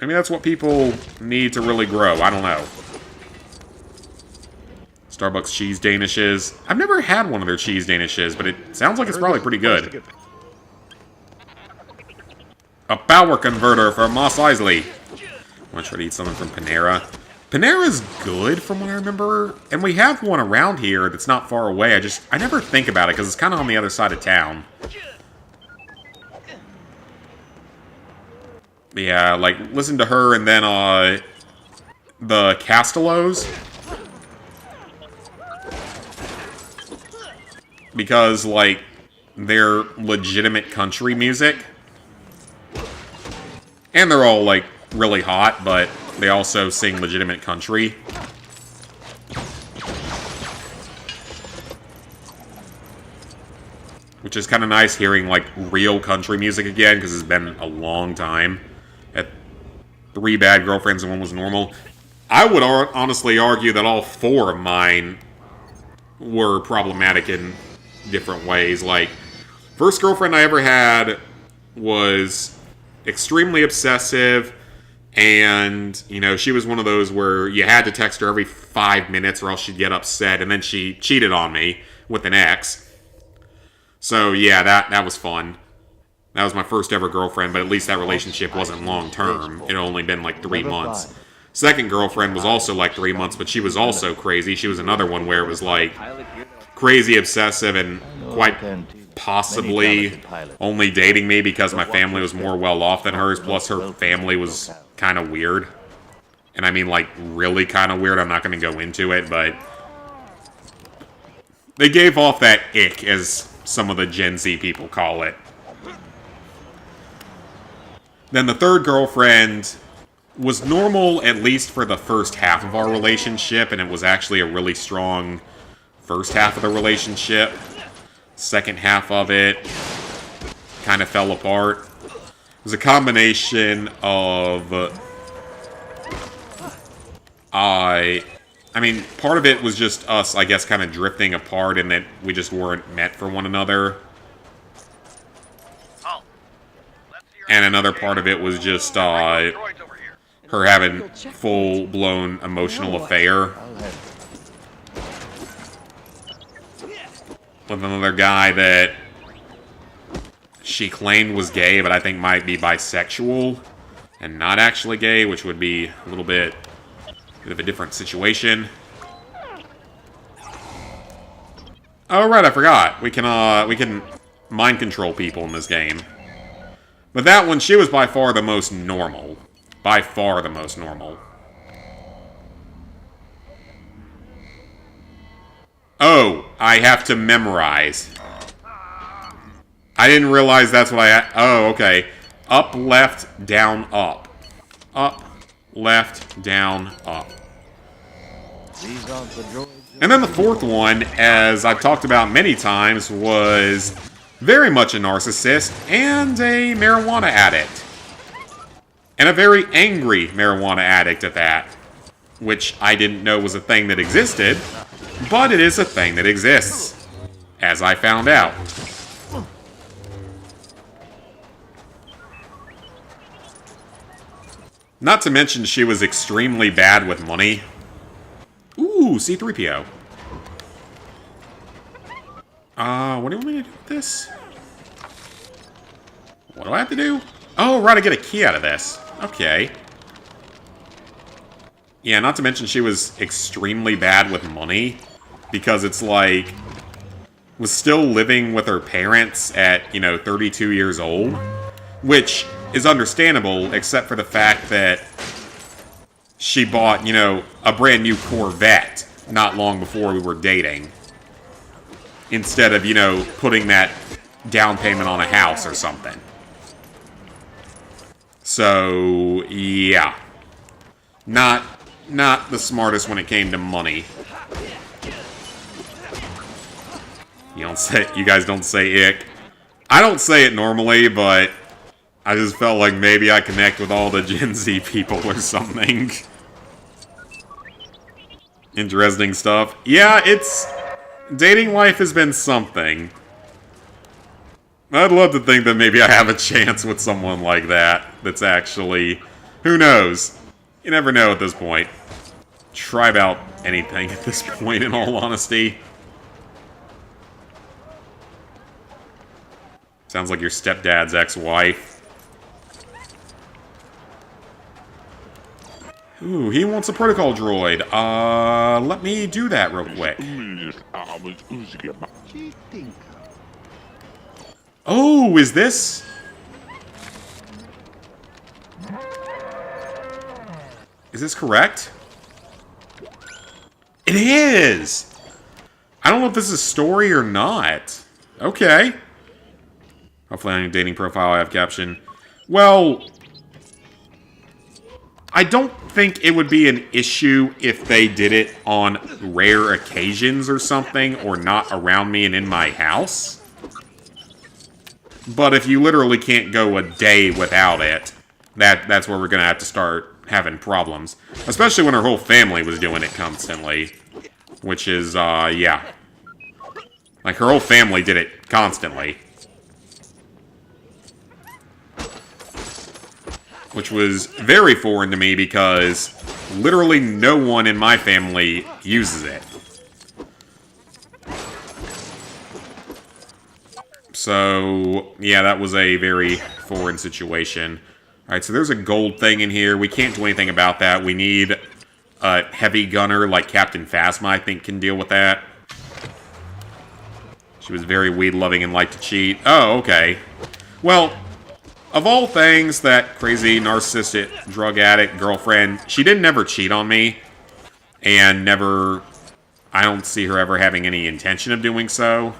maybe that's what people need to really grow, I don't know. Starbucks cheese danishes. I've never had one of their cheese danishes, but it sounds like it's probably pretty good. A power converter for Mos Eisley. I'm gonna try to eat something from Panera. Panera's good from what I remember, and we have one around here that's not far away. I never think about it because it's kind of on the other side of town. Yeah, like, listen to her and then, the Castellos. Because, like, their legitimate country music. And they're all, like, really hot, but they also sing legitimate country. Which is kind of nice hearing, like, real country music again, because it's been a long time. At 3 bad girlfriends and 1 was normal. I would honestly argue that all 4 of mine were problematic in different ways. Like, first girlfriend I ever had was extremely obsessive, and, you know, she was one of those where you had to text her every 5 minutes or else she'd get upset, and then she cheated on me with an ex. So, yeah, that was fun. That was my first ever girlfriend, but at least that relationship wasn't long-term. It had only been like 3 months. Second girlfriend was also like 3 months, but she was also crazy. She was another one where it was like crazy obsessive and quite possibly only dating me because my family was more well-off than hers, plus her family was kind of weird. And I mean, like, really kind of weird. I'm not going to go into it, but they gave off that ick, as some of the Gen Z people call it. Then the third girlfriend was normal, at least for the first half of our relationship, and it was actually a really strong first half of the relationship. Second half of it kind of fell apart. It was a combination of... I mean, part of it was just us, I guess, kind of drifting apart and that we just weren't meant for one another. And another part of it was just her having full-blown emotional affair with another guy that she claimed was gay, but I think might be bisexual and not actually gay, which would be a little bit of a different situation. Oh, right, I forgot. We can mind control people in this game. But that one, she was by far the most normal. By far the most normal. Oh, I have to memorize. I didn't realize that's what I had. Oh, okay. Up, left, down, up. Up, left, down, up. And then the fourth one, as I've talked about many times, was very much a narcissist and a marijuana addict. And a very angry marijuana addict at that. Which I didn't know was a thing that existed, but it is a thing that exists. As I found out. Not to mention she was extremely bad with money. Ooh, C-3PO. What do you want me to do with this? What do I have to do? Oh, right, I get a key out of this. Okay. Yeah, not to mention she was extremely bad with money. Because it's like... was still living with her parents at, 32 years old. Which is understandable, except for the fact that she bought, a brand new Corvette not long before we were dating. Instead of, putting that down payment on a house or something. So, yeah. Not the smartest when it came to money. You guys don't say ick. I don't say it normally, but I just felt like maybe I connect with all the Gen Z people or something. Interesting stuff. Yeah, dating life has been something. I'd love to think that maybe I have a chance with someone like that. That's actually... who knows? You never know at this point. Try about anything at this point, in all honesty. Sounds like your stepdad's ex-wife. Ooh, he wants a protocol droid. Let me do that real quick. Oh, is this... is this correct? It is! I don't know if this is story or not. Okay. Hopefully on your dating profile I have caption. Well, I don't think it would be an issue if they did it on rare occasions or something, or not around me and in my house. But if you literally can't go a day without it, that's where we're gonna have to start having problems. Especially when her whole family was doing it constantly. Which is, yeah. Like, her whole family did it constantly. Which was very foreign to me because literally no one in my family uses it. So, yeah, that was a very foreign situation. Alright, so there's a gold thing in here. We can't do anything about that. We need a heavy gunner like Captain Phasma, I think, can deal with that. She was very weed-loving and liked to cheat. Oh, okay. Well, of all things, that crazy, narcissistic, drug addict girlfriend, she didn't ever cheat on me. And never... I don't see her ever having any intention of doing so.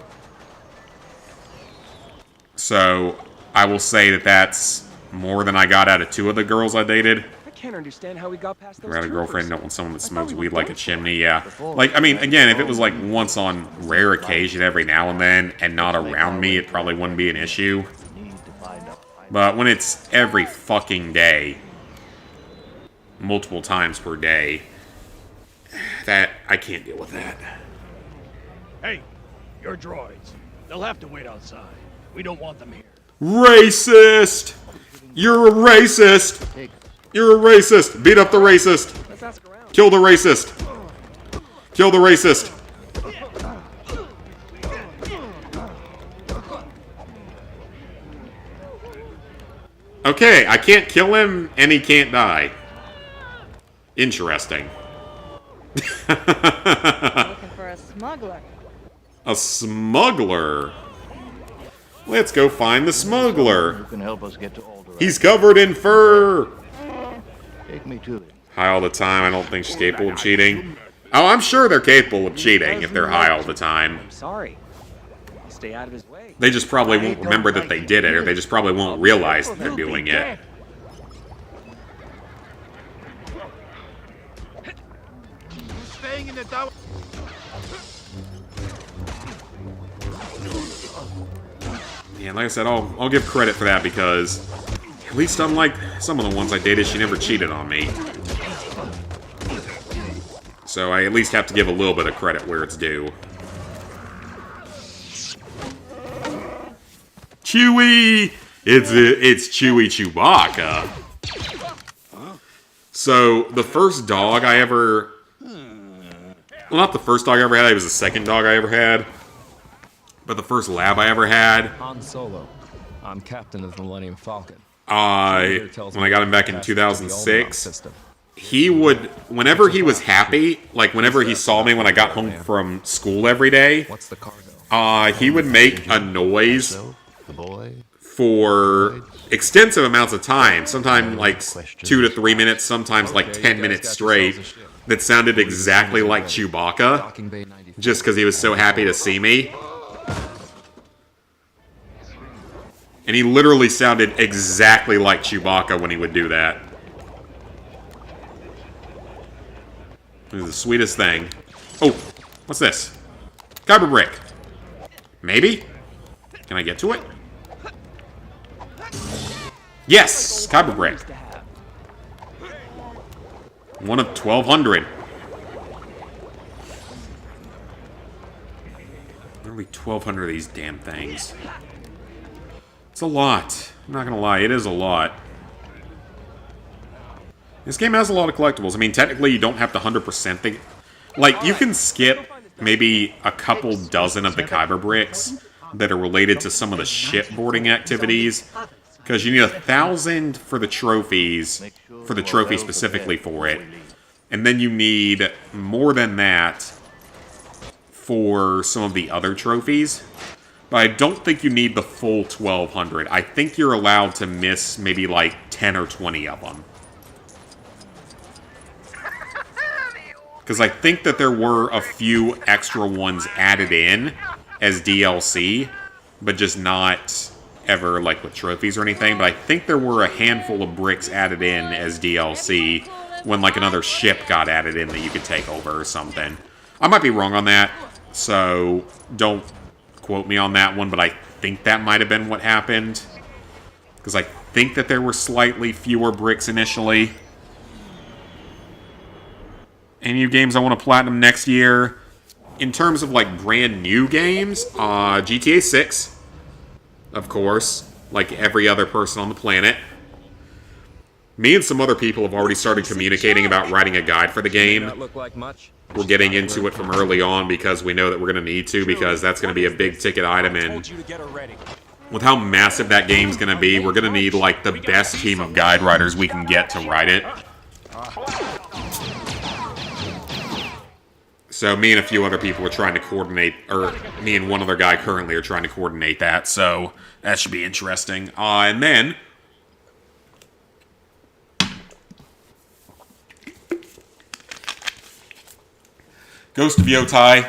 So, I will say that that's more than I got out of 2 of the girls I dated. I can't understand how we got past those I had a girlfriend, don't want someone that smokes weed like a chimney, yeah. Before, Like, I mean, again, if it was like once on rare occasion every now and then, and not around me, it probably wouldn't be an issue. But when it's every fucking day, multiple times per day, that, I can't deal with that. Hey, your droids. They'll have to wait outside. We don't want them here. Racist! You're a racist! You're a racist! Beat up the racist! Let's ask around. Kill the racist! Kill the racist! Okay, I can't kill him, and he can't die. Interesting. Looking for a smuggler. A smuggler? Let's go find the smuggler. Who can help us get to Alderaan? He's covered in fur! Take me to him. High all the time, I don't think she's capable of cheating. Oh, I'm sure they're capable of cheating if they're high all the time. I'm sorry. I'll stay out of his way. They just probably won't remember that they did it, or they just probably won't realize that they're doing it. Staying in the tower. Yeah, like I said, I'll give credit for that because at least unlike some of the ones I dated, she never cheated on me. So I at least have to give a little bit of credit where it's due. Chewie! It's Chewie Chewbacca. So, the first dog I ever... Well, not the first dog I ever had, it was the second dog I ever had. But the first lab I ever had... Han Solo. I'm captain of the Millennium Falcon. When I got him back in 2006, he would... Whenever he was happy, like whenever he saw me when I got home from school every day... What's the cargo? He would make a noise The boy. for extensive amounts of time. Sometimes like 2 to 3 minutes, sometimes like 10 minutes straight. That sounded exactly like Chewbacca. Just because he was so happy to see me. And he literally sounded exactly like Chewbacca when he would do that. It was the sweetest thing. Oh, what's this? Kyber brick. Maybe? Can I get to it? Yes! Kyber brick. One of 1,200. There'll be 1,200 of these damn things. It's a lot. I'm not gonna lie, it is a lot. This game has a lot of collectibles. I mean, technically, you don't have to 100% the... Like, you can skip maybe a couple dozen of the Kyber bricks that are related to some of the shipboarding activities. Because you need 1,000 for the trophies, for the trophy specifically for it. And then you need more than that for some of the other trophies. But I don't think you need the full 1,200. I think you're allowed to miss maybe like 10 or 20 of them. Because I think that there were a few extra ones added in as DLC, but just not ever, like, with trophies or anything, but I think there were a handful of bricks added in as DLC when, like, another ship got added in that you could take over or something. I might be wrong on that, so don't quote me on that one, but I think that might have been what happened. Because I think that there were slightly fewer bricks initially. Any new games I want to platinum next year? In terms of, like, brand new games, GTA 6, of course, like every other person on the planet. Me and some other people have already started communicating about writing a guide for the game. We're getting into it from early on because we know that we're going to need to, because that's going to be a big ticket item, and with how massive that game's going to be, we're going to need, like, the best team of guide writers we can get to write it. So me and a few other people are trying to coordinate, or me and one other guy currently are trying to coordinate that, so that should be interesting. And then Ghost of Yotai,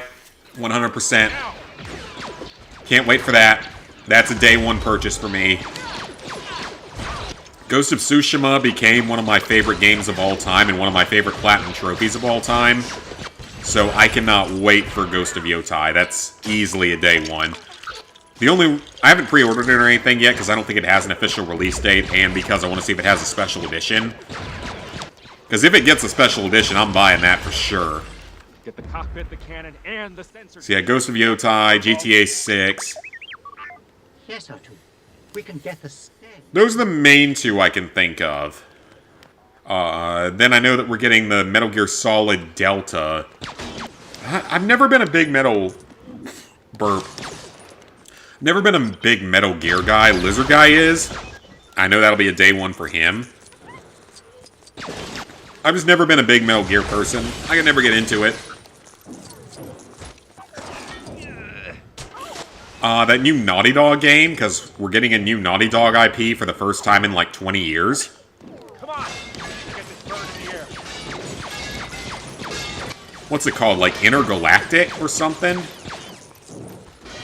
100%. Can't wait for that. That's a day one purchase for me. Ghost of Tsushima became one of my favorite games of all time and one of my favorite platinum trophies of all time. So I cannot wait for Ghost of Yotai. That's easily a day one. I haven't pre-ordered it or anything yet because I don't think it has an official release date, and because I want to see if it has a special edition. Because if it gets a special edition, I'm buying that for sure. Get the cockpit, the cannon, and the sensor. So yeah, Ghost of Yotai, GTA 6. Yes, R2. We can get the stand. Those are the main two I can think of. Then I know that we're getting the Metal Gear Solid Delta. I've never been a big Metal Gear guy. Lizard Guy is. I know that'll be a day one for him. I've just never been a big Metal Gear person. I can never get into it. That new Naughty Dog game, because we're getting a new Naughty Dog IP for the first time in like 20 years. Come on, get this bird in the air. What's it called? Like Intergalactic or something?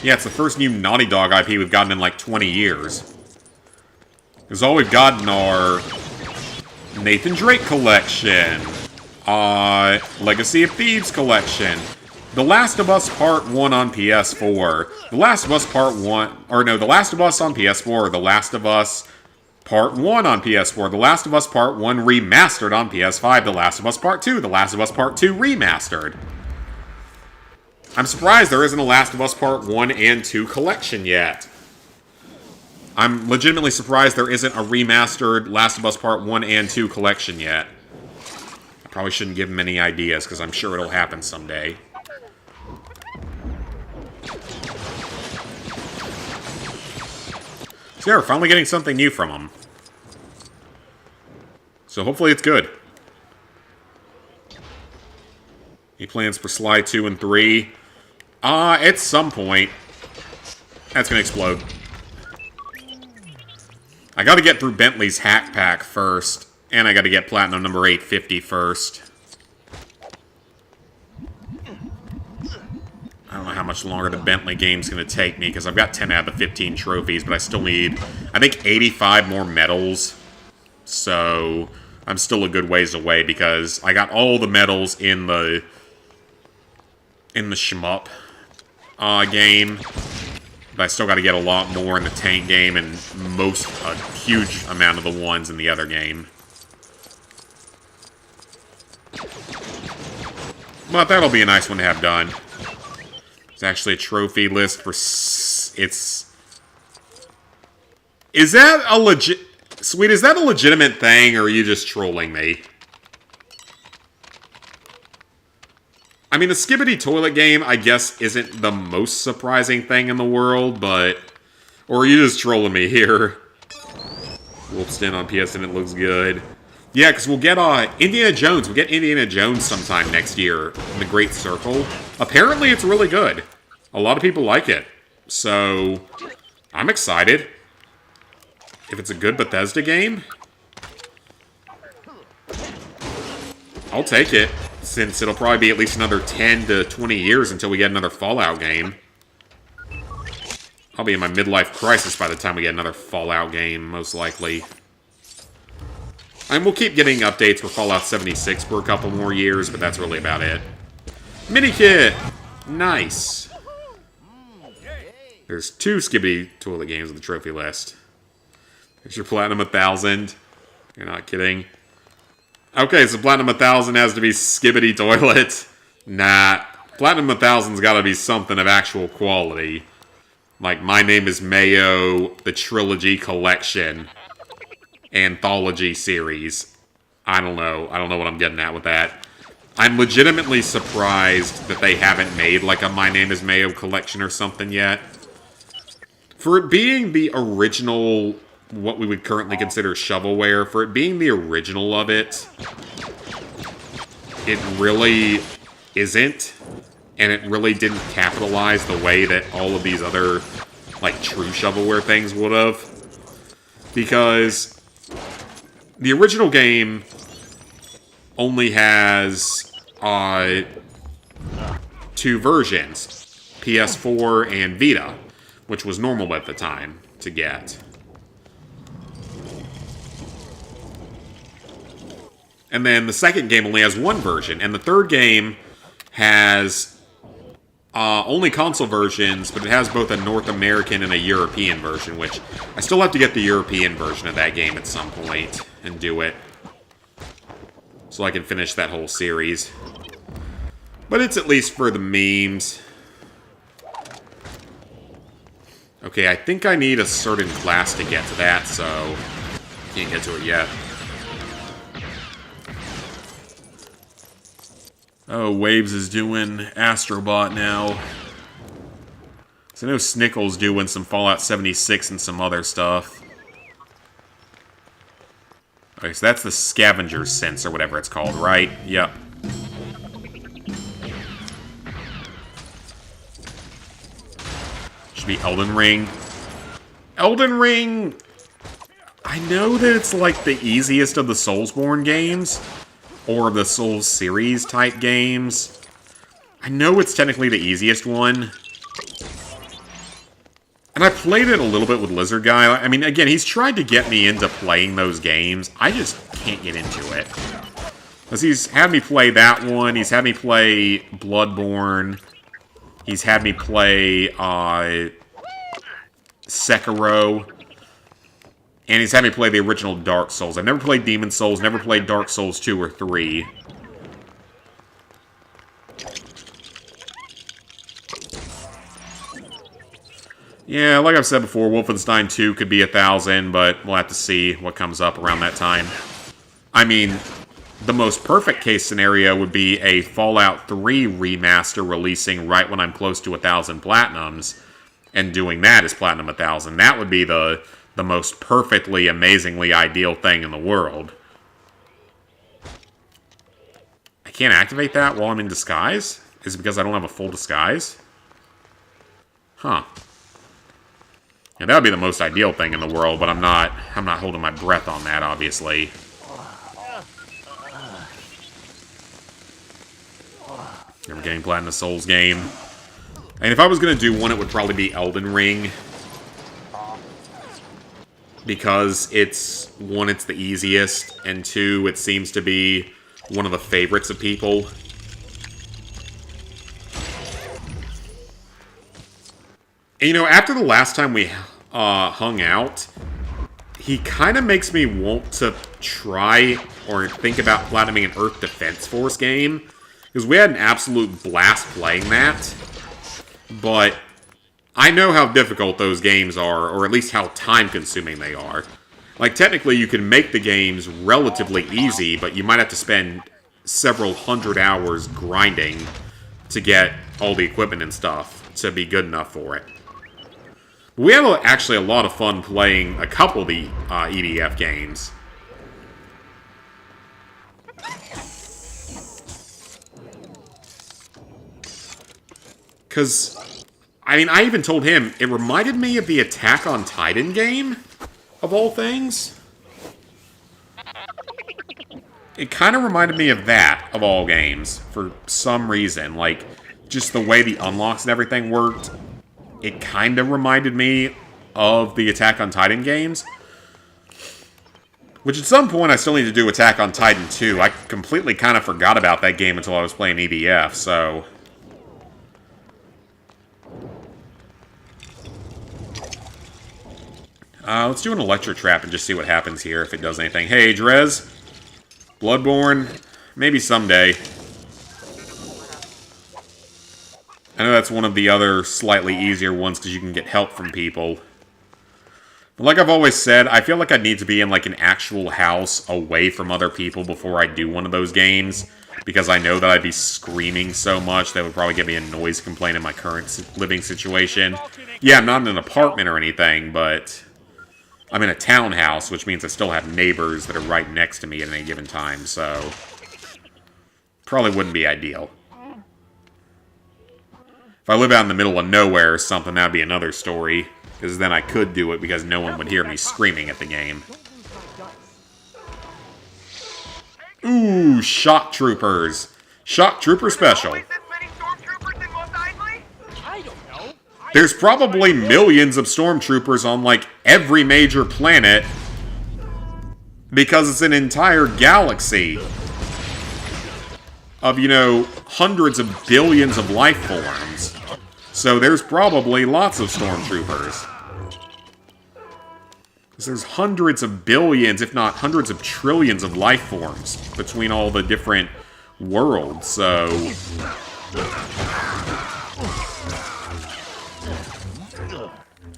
Yeah, it's the first new Naughty Dog IP we've gotten in like 20 years. Because all we've gotten are Nathan Drake Collection, Legacy of Thieves Collection, The Last of Us Part 1 on PS4, The Last of Us Part 1, or no, The Last of Us on PS4, The Last of Us Part 1 on PS4, The Last of Us Part 1 Remastered on PS5, The Last of Us Part 2, The Last of Us Part 2 Remastered. I'm surprised there isn't a Last of Us Part 1 and 2 collection yet. I'm legitimately surprised there isn't a remastered Last of Us Part 1 and 2 collection yet. I probably shouldn't give him any ideas, because I'm sure it'll happen someday. So yeah, we're finally getting something new from him. So hopefully it's good. Any plans for Sly 2 and 3? At some point. That's gonna explode. I gotta get through Bentley's Hack Pack first, and I gotta get Platinum number 850 first. I don't know how much longer the Bentley game's gonna take me, because I've got 10 out of the 15 trophies, but I still need, I think, 85 more medals. So I'm still a good ways away, because I got all the medals in the shmup game. But I still got to get a lot more in the tank game and a huge amount of the ones in the other game. But that'll be a nice one to have done. It's actually a trophy list for... Is that a legit... Sweet, is that a legitimate thing, or are you just trolling me? I mean, the Skibbity Toilet game, I guess, isn't the most surprising thing in the world, but... Or are you just trolling me here? Wolf's on PSN, it looks good. Yeah, because we'll get Indiana Jones. We'll get Indiana Jones sometime next year in the Great Circle. Apparently, it's really good. A lot of people like it. So, I'm excited. If it's a good Bethesda game, I'll take it. Since it'll probably be at least another 10 to 20 years until we get another Fallout game. I'll be in my midlife crisis by the time we get another Fallout game, most likely. And we'll keep getting updates for Fallout 76 for a couple more years, but that's really about it. Mini kit! Nice. There's 2 Skibidi Toilet games on the trophy list. There's your Platinum 1000. You're not kidding. Okay, so Platinum 1000 has to be Skibidi Toilet. Nah. Platinum 1000's gotta be something of actual quality. Like, My Name is Mayo, the Trilogy Collection, Anthology Series. I don't know. I don't know what I'm getting at with that. I'm legitimately surprised that they haven't made, like, a My Name is Mayo collection or something yet. For it being the original, what we would currently consider shovelware, for it being the original of it, it really isn't. And it really didn't capitalize the way that all of these other, like, true shovelware things would have. Because the original game only has 2 versions, PS4 and Vita, which was normal at the time to get. And then the second game only has 1 version, and the third game has only console versions, but it has both a North American and a European version, which I still have to get the European version of that game at some point and do it. So I can finish that whole series. But it's at least for the memes. Okay, I think I need a certain class to get to that, so can't get to it yet. Oh, Waves is doing Astrobot now. So I know Snickle's doing some Fallout 76 and some other stuff. Okay, so that's the Scavenger Sense or whatever it's called, right? Yep. Should be Elden Ring. Elden Ring... I know that it's like the easiest of the Soulsborne games. Or the Souls series type games. I know it's technically the easiest one. And I played it a little bit with Lizard Guy. I mean, again, he's tried to get me into playing those games. I just can't get into it. Because he's had me play that one. He's had me play Bloodborne. He's had me play Sekiro. And he's had me play the original Dark Souls. I've never played Demon Souls, never played Dark Souls 2 or 3. Yeah, like I've said before, Wolfenstein 2 could be 1,000, but we'll have to see what comes up around that time. I mean, the most perfect case scenario would be a Fallout 3 remaster releasing right when I'm close to 1,000 Platinums, and doing that as Platinum 1,000. That would be the most perfectly, amazingly ideal thing in the world. I can't activate that while I'm in disguise? Is it because I don't have a full disguise? Huh. Yeah, that would be the most ideal thing in the world, but I'm not holding my breath on that, obviously. Never getting Platinum Souls game. And if I was going to do one, it would probably be Elden Ring. Because it's, 1, it's the easiest, and 2, it seems to be one of the favorites of people. And, you know, after the last time we hung out, he kind of makes me want to try or think about platinuming an Earth Defense Force game. Because we had an absolute blast playing that. But I know how difficult those games are, or at least how time-consuming they are. Like, technically, you can make the games relatively easy, but you might have to spend several hundred hours grinding to get all the equipment and stuff to be good enough for it. We had actually a lot of fun playing a couple of the EDF games. Because, I mean, I even told him, it reminded me of the Attack on Titan game, of all things. It kind of reminded me of that, of all games, for some reason. Like, just the way the unlocks and everything worked. it kind of reminded me of the Attack on Titan games. Which at some point I still need to do Attack on Titan 2. I completely kind of forgot about that game until I was playing EDF, so... let's do an Electro Trap and just see what happens here, if it does anything. Hey, Drez. Bloodborne. Maybe someday. I know that's one of the other slightly easier ones because you can get help from people. But like I've always said, I feel like I need to be in like an actual house away from other people before I do one of those games. Because I know that I'd be screaming so much that would probably get me a noise complaint in my current living situation. Yeah, I'm not in an apartment or anything, but I'm in a townhouse, which means I still have neighbors that are right next to me at any given time, so probably wouldn't be ideal. If I live out in the middle of nowhere or something, that'd be another story. Because then I could do it because no one would hear me screaming at the game. Ooh, Shock Troopers. Shock Trooper Special. There's probably millions of stormtroopers on, like, every major planet. Because it's an entire galaxy of, you know, hundreds of billions of life forms. So there's probably lots of stormtroopers. Because there's hundreds of billions, if not hundreds of trillions of life forms between all the different worlds, so...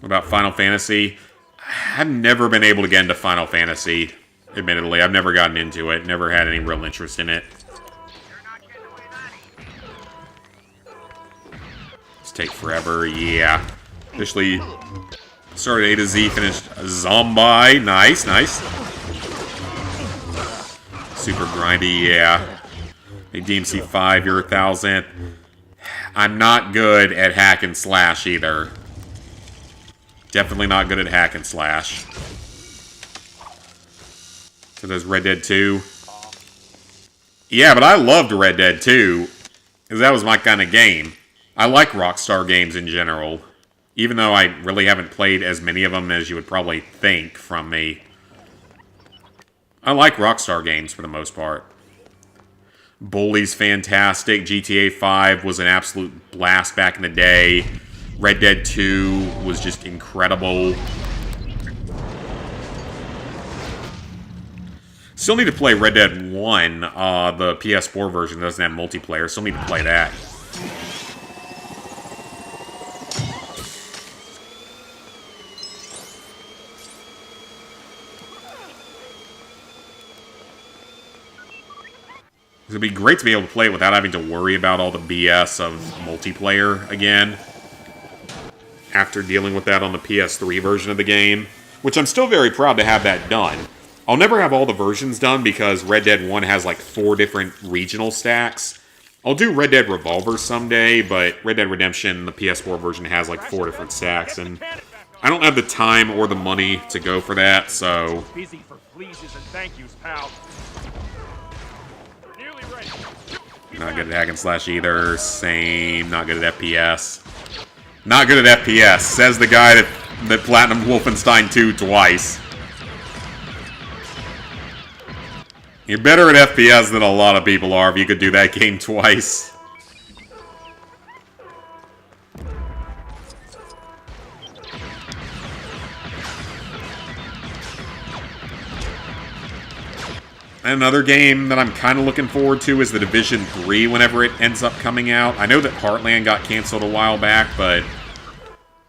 What about Final Fantasy? I've never been able to get into Final Fantasy, admittedly. I've never gotten into it, never had any real interest in it. Take forever, yeah. Officially started A to Z, finished Zombie. Nice, nice. Super grindy, yeah. Hey, DMC5, you're 1,000th. I'm not good at hack and slash either. Definitely not good at hack and slash. So there's Red Dead 2. Yeah, but I loved Red Dead 2, because that was my kind of game. I like Rockstar games in general, even though I really haven't played as many of them as you would probably think from me. I like Rockstar games for the most part. Bully's fantastic. GTA 5 was an absolute blast back in the day. Red Dead 2 was just incredible. Still need to play Red Dead 1. The PS4 version doesn't have multiplayer. Still need to play that. It'd be great to be able to play it without having to worry about all the BS of multiplayer again. After dealing with that on the PS3 version of the game. Which I'm still very proud to have that done. I'll never have all the versions done because Red Dead 1 has like 4 different regional stacks. I'll do Red Dead Revolver someday, but Red Dead Redemption, the PS4 version, has like 4 different stacks, and I don't have the time or the money to go for that, so... Busy for pleases and thank yous, pal. Nearly ready. Not good at hack and slash either. Same. Not good at FPS. Not good at FPS, says the guy that Platinum Wolfenstein 2 twice. You're better at FPS than a lot of people are if you could do that game twice. Another game that I'm kind of looking forward to is The Division 3 whenever it ends up coming out. I know that Heartland got canceled a while back, but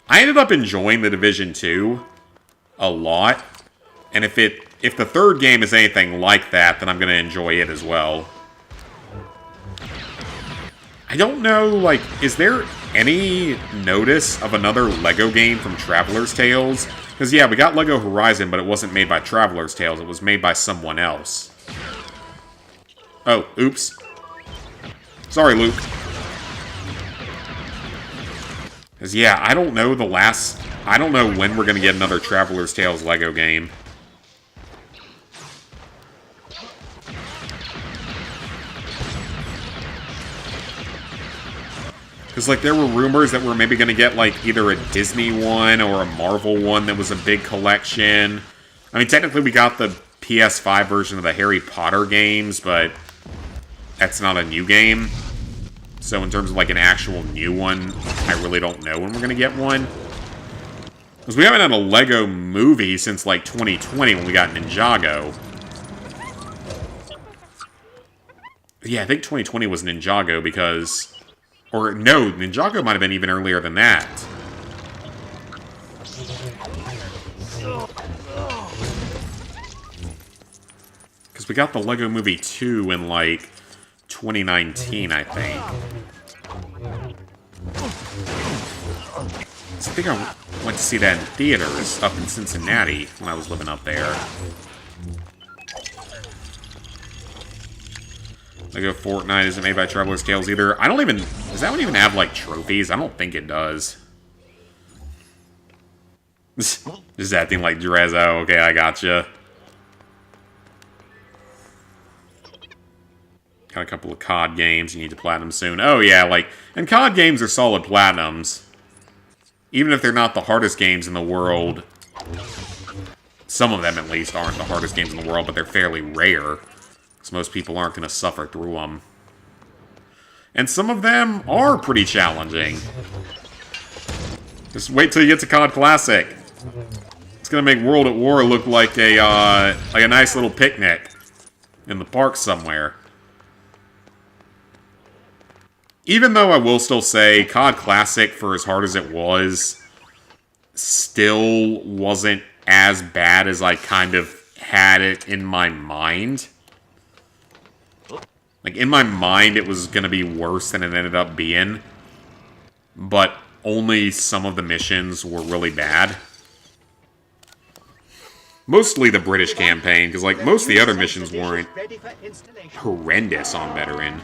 I ended up enjoying The Division 2 a lot. And if the third game is anything like that, then I'm going to enjoy it as well. I don't know, like, is there any notice of another LEGO game from Traveler's Tales? Because, yeah, we got LEGO Horizon, but it wasn't made by Traveler's Tales. It was made by someone else. Oh, oops. Sorry, Luke. Because, yeah, I don't know I don't know when we're going to get another Traveler's Tales LEGO game. Because, like, there were rumors that we're maybe going to get, like, either a Disney one or a Marvel one that was a big collection. I mean, technically we got the PS5 version of the Harry Potter games, but that's not a new game. So in terms of, like, an actual new one, I really don't know when we're going to get one. Because we haven't had a Lego movie since, like, 2020 when we got Ninjago. Yeah, I think 2020 was Ninjago because... Or, no, Ninjago might have been even earlier than that. Because we got the Lego Movie 2 in, like, 2019, I think. So I think I went to see that in theaters up in Cincinnati when I was living up there. Lego Fortnite isn't made by Traveler's Tales either. I don't even... Does that one even have, like, trophies? I don't think it does. Just acting like Drezzo. Okay, I gotcha. Got a couple of COD games you need to platinum soon. Oh, yeah, like... And COD games are solid platinums. Even if they're not the hardest games in the world. Some of them, at least, aren't the hardest games in the world, but they're fairly rare. Because most people aren't going to suffer through them. And some of them are pretty challenging. Just wait till you get to COD Classic. It's going to make World at War look like a nice little picnic in the park somewhere. Even though I will still say COD Classic, for as hard as it was, still wasn't as bad as I kind of had it in my mind. Like, in my mind, it was going to be worse than it ended up being. But only some of the missions were really bad. Mostly the British campaign, because, like, most of the other missions weren't horrendous on Veteran.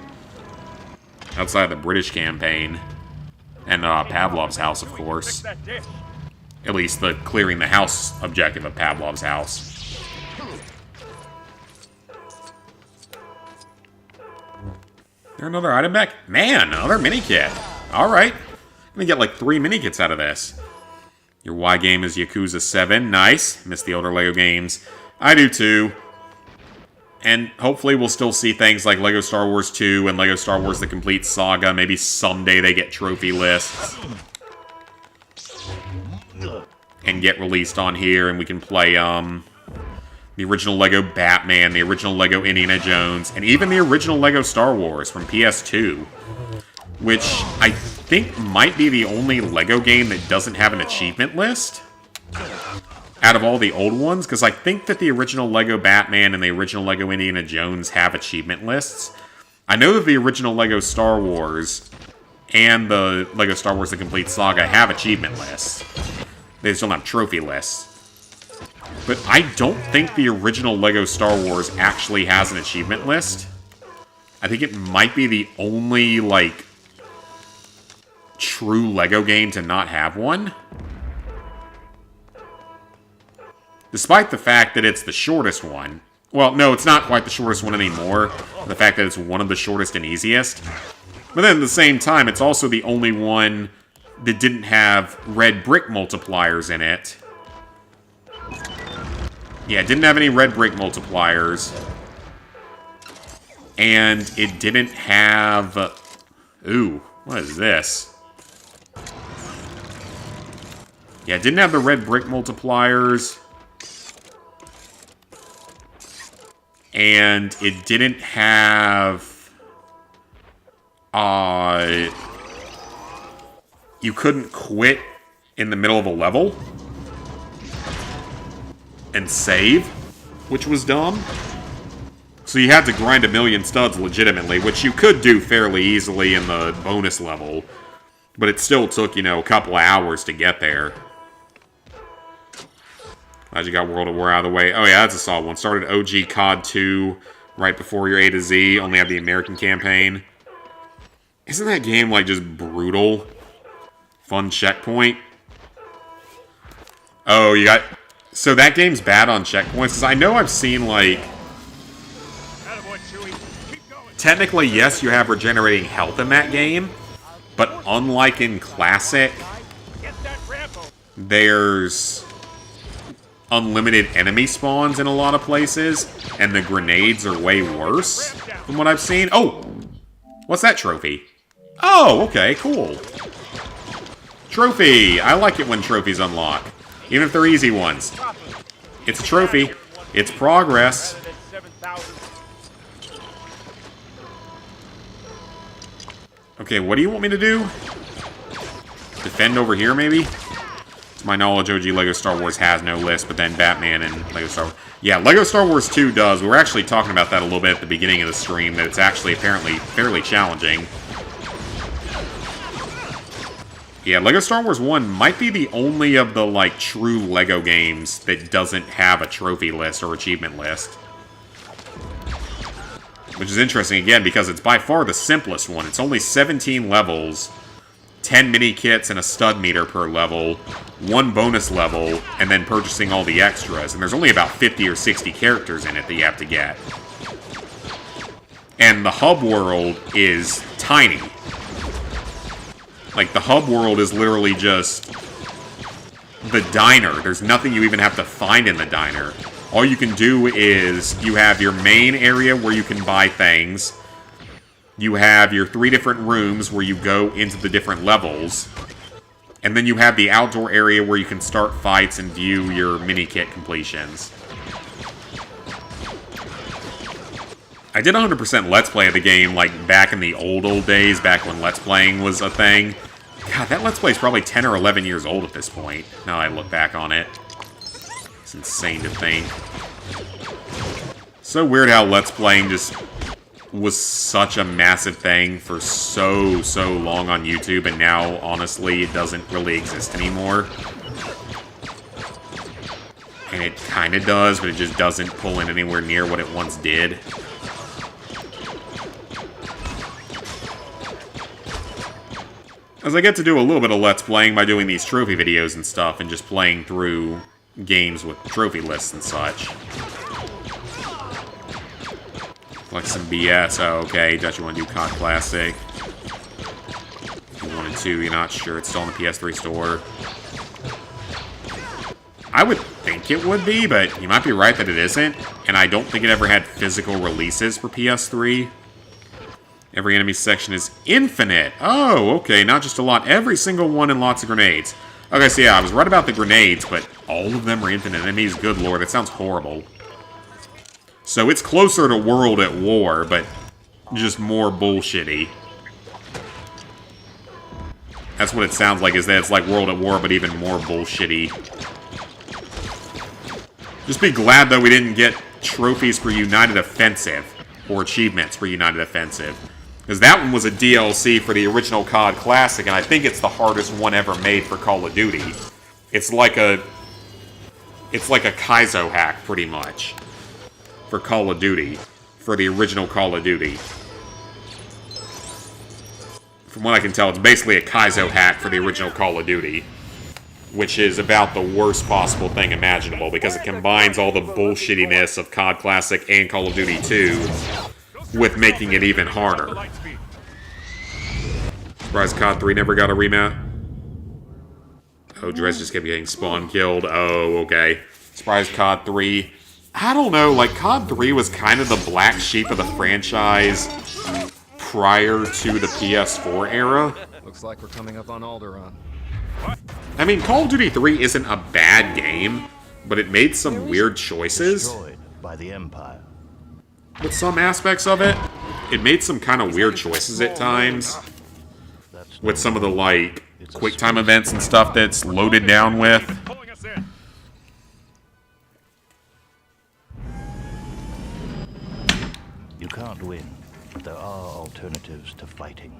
Outside of the British campaign. And Pavlov's house, of course. At least the clearing the house objective of Pavlov's house. There another item back? Man, another mini-kit. Alright. I'm gonna get like 3 mini-kits out of this. Your Y game is Yakuza 7. Nice. Miss the older LEGO games. I do too. And hopefully we'll still see things like LEGO Star Wars 2 and LEGO Star Wars The Complete Saga. Maybe someday they get trophy lists. And get released on here and we can play, the original LEGO Batman, the original LEGO Indiana Jones, and even the original LEGO Star Wars from PS2. Which I think might be the only LEGO game that doesn't have an achievement list. Out of all the old ones, because I think that the original LEGO Batman and the original LEGO Indiana Jones have achievement lists. I know that the original LEGO Star Wars and the LEGO Star Wars The Complete Saga have achievement lists. They just don't have trophy lists. But I don't think the original LEGO Star Wars actually has an achievement list. I think it might be the only, like, true LEGO game to not have one. Despite the fact that it's the shortest one. Well, no, it's not quite the shortest one anymore. The fact that it's one of the shortest and easiest. But then at the same time, it's also the only one that didn't have red brick multipliers in it. Yeah, it didn't have any red brick multipliers. And it didn't have... Ooh, what is this? Yeah, it didn't have the red brick multipliers. And it didn't have... You couldn't quit in the middle of a level and save, which was dumb. So you had to grind a million studs legitimately, which you could do fairly easily in the bonus level. But it still took, you know, a couple of hours to get there. Glad you got World at War out of the way. Oh yeah, that's a solid one. Started OG COD 2 right before your A to Z. Only have the American campaign. Isn't that game, like, just brutal? Fun checkpoint. Oh, you got... So that game's bad on checkpoints? Because I know I've seen, like... Technically, yes, you have regenerating health in that game. But unlike in Classic, there's unlimited enemy spawns in a lot of places, and the grenades are way worse from what I've seen. Oh! What's that trophy? Oh, okay, cool. Trophy! I like it when trophies unlock. Even if they're easy ones. It's a trophy. It's progress. Okay, what do you want me to do? Defend over here, maybe? To my knowledge, OG LEGO Star Wars has no list, but then Batman and LEGO Star Wars... Yeah, LEGO Star Wars 2 does. We were actually talking about that a little bit at the beginning of the stream, that it's actually apparently fairly challenging. Yeah, LEGO Star Wars 1 might be the only of the, like, true LEGO games that doesn't have a trophy list or achievement list. Which is interesting, again, because it's by far the simplest one. It's only 17 levels, 10 mini-kits and a stud meter per level, 1 bonus level, and then purchasing all the extras. And there's only about 50 or 60 characters in it that you have to get. And the hub world is tiny. Like, the hub world is literally just the diner. There's nothing you even have to find in the diner. All you can do is, you have your main area where you can buy things. You have your 3 different rooms where you go into the different levels. And then you have the outdoor area where you can start fights and view your mini-kit completions. I did 100% Let's Play of the game, like, back in the old days, back when Let's Playing was a thing. God, that Let's Play is probably 10 or 11 years old at this point, now that I look back on it. It's insane to think. So weird how Let's Playing just was such a massive thing for so long on YouTube, and now, honestly, it doesn't really exist anymore. And it kind of does, but it just doesn't pull in anywhere near what it once did. As I get to do a little bit of Let's Playing by doing these trophy videos and stuff, and just playing through games with trophy lists and such. Like some BS. Oh, okay. Don't you want to do COD Classic? If you wanted to, you're not sure. It's still on the PS3 store. I would think it would be, but you might be right that it isn't. And I don't think it ever had physical releases for PS3. Every enemy section is infinite. Oh, okay. Not just a lot. Every single one and lots of grenades. Okay, so yeah, I was right about the grenades, but all of them are infinite enemies? Good lord, that sounds horrible. So it's closer to World at War, but just more bullshitty. That's what it sounds like, is that it's like World at War, but even more bullshitty. Just be glad, though, we didn't get trophies for United Offensive, or achievements for United Offensive. Because that one was a DLC for the original COD Classic, and I think it's the hardest one ever made for Call of Duty. It's like a Kaizo hack, pretty much, for Call of Duty, for the original Call of Duty. From what I can tell, it's basically a Kaizo hack for the original Call of Duty, which is about the worst possible thing imaginable, because it combines all the bullshittiness of COD Classic and Call of Duty 2 with making it even harder. Surprised COD 3 never got a remap? Oh, Drez just kept getting spawn killed. Oh, okay. Surprised COD 3. I don't know, like, COD 3 was kind of the black sheep of the franchise prior to the PS4 era. Looks like we're coming up on Alderaan. I mean, Call of Duty 3 isn't a bad game, but it made some weird choices. Destroyed by the Empire. With some aspects of it, it made some kind of weird choices at times. With some of the, like, quick-time events and stuff that's loaded down with. You can't win, but there are alternatives to fighting.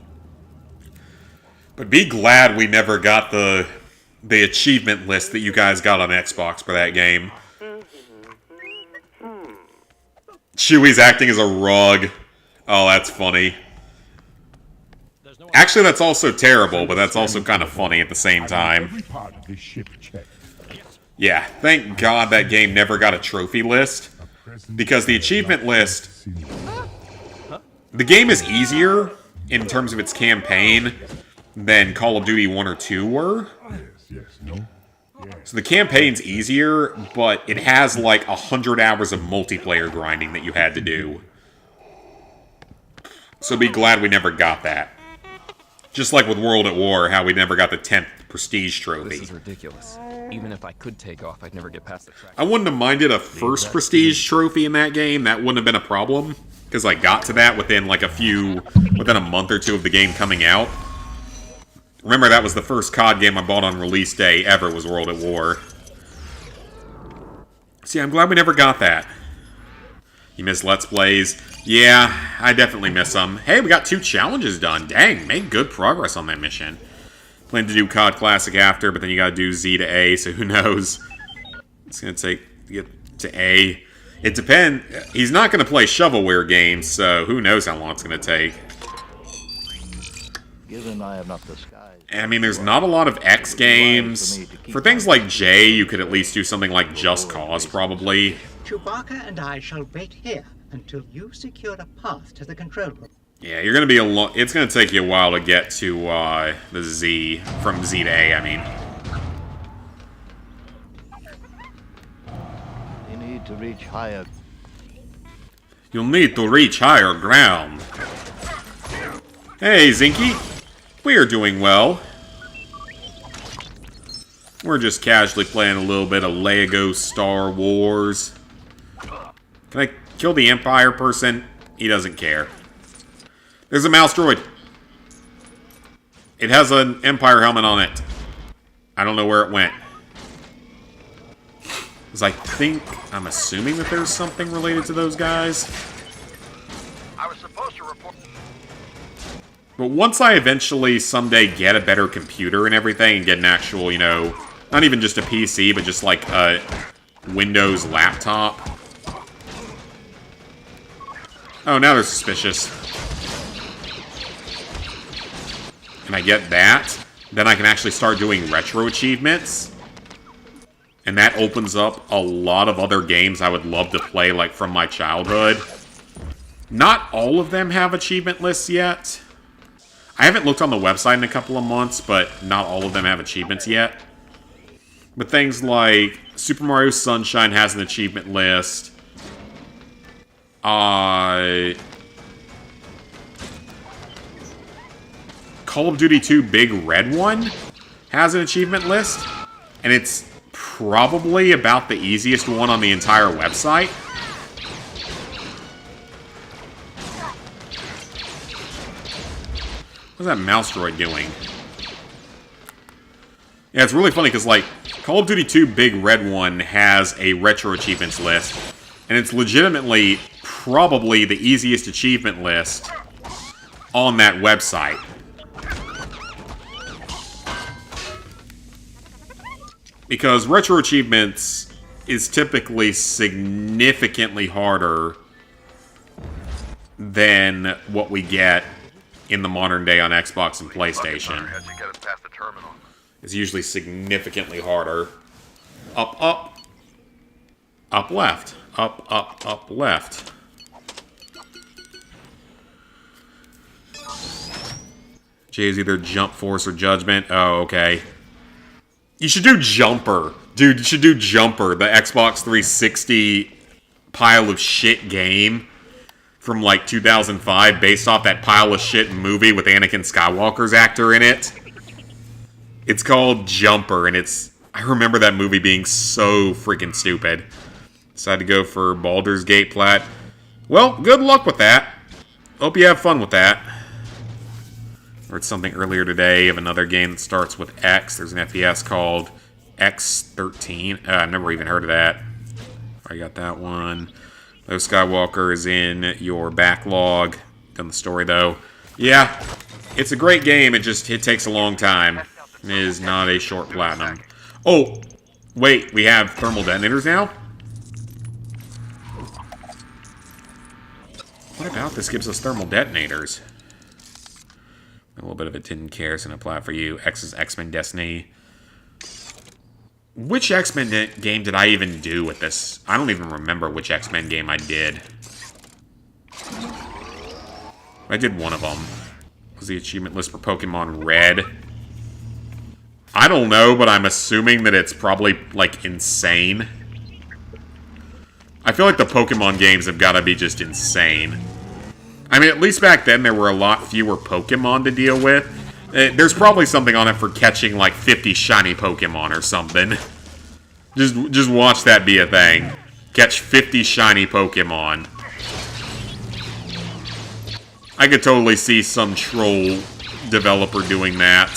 But be glad we never got the achievement list that you guys got on Xbox for that game. Chewie's acting as a rug. Oh, that's funny. Actually, that's also terrible, but that's also kind of funny at the same time. Yeah, thank God that game never got a trophy list. Because the achievement list... The game is easier in terms of its campaign than Call of Duty 1 or 2 were. So the campaign's easier, but it has like 100 hours of multiplayer grinding that you had to do. So be glad we never got that. Just like with World at War, how we never got the 10th prestige trophy. This is ridiculous. Even if I could take off, I'd never get past the track. I wouldn't have minded a first prestige trophy in that game. That wouldn't have been a problem. Because I got to that within like within a month or two of the game coming out. Remember, that was the first COD game I bought on release day ever, was World at War. See, I'm glad we never got that. You miss Let's Plays? Yeah, I definitely miss them. Hey, we got 2 challenges done. Dang, made good progress on that mission. Plan to do COD Classic after, but then you gotta do Z to A, so who knows? It's gonna take to get to A. It depends. He's not gonna play shovelware games, so who knows how long it's gonna take. Given I have not the skies. I mean, there's not a lot of X games. For things like J, you could at least do something like Just Cause, probably. Chewbacca and I shall wait here until you secure a path to the control room. Yeah, you're gonna be it's gonna take you a while to get to the Z, from Z to A, I mean. You need to reach higher. You'll need to reach higher ground. Hey, Zinky. We are doing well. We're just casually playing a little bit of Lego Star Wars. Can I kill the Empire person? He doesn't care. There's a mouse droid. It has an Empire helmet on it. I don't know where it went. Because I'm assuming that there's something related to those guys. I was supposed to report. But once I eventually someday get a better computer and everything, and get an actual, you know, not even just a PC, but just like a Windows laptop. Oh, now they're suspicious. And I get that, then I can actually start doing retro achievements. And that opens up a lot of other games I would love to play, like from my childhood. Not all of them have achievement lists yet. I haven't looked on the website in a couple of months, but not all of them have achievements yet. But things like Super Mario Sunshine has an achievement list. Call of Duty 2 Big Red One has an achievement list. And it's probably about the easiest one on the entire website. What's that mouse droid doing? Yeah, it's really funny because, like, Call of Duty 2 Big Red One has a retro achievements list, and it's legitimately probably the easiest achievement list on that website. Because retro achievements is typically significantly harder than what we get in the modern day on Xbox and PlayStation. It's usually significantly harder. Up, up. Up, left. Up, up, up, left. J is either Jump Force or Judgment. Oh, okay. You should do Jumper. Dude, you should do Jumper, the Xbox 360 pile of shit game from like 2005, based off that pile of shit movie with Anakin Skywalker's actor in it. It's called Jumper, and I remember that movie being so freaking stupid. Decided to go for Baldur's Gate Plat. Well, good luck with that. Hope you have fun with that. I read something earlier today of another game that starts with X. There's an FPS called X13. I've never even heard of that. I got that one. No Skywalker is in your backlog. Done the story, though. Yeah, it's a great game. It takes a long time. It is not a short platinum. Oh, wait. We have thermal detonators now? What about this gives us thermal detonators? A little bit of it didn't care, so I'm gonna apply it for you. X is X-Men Destiny. Which X-Men game did I even do with this? I don't even remember which X-Men game I did. I did one of them. Was the achievement list for Pokemon Red? I don't know, but I'm assuming that it's probably, like, insane. I feel like the Pokemon games have got to be just insane. I mean, at least back then there were a lot fewer Pokemon to deal with. There's probably something on it for catching, like, 50 shiny Pokemon or something. Just watch that be a thing. Catch 50 shiny Pokemon. I could totally see some troll developer doing that.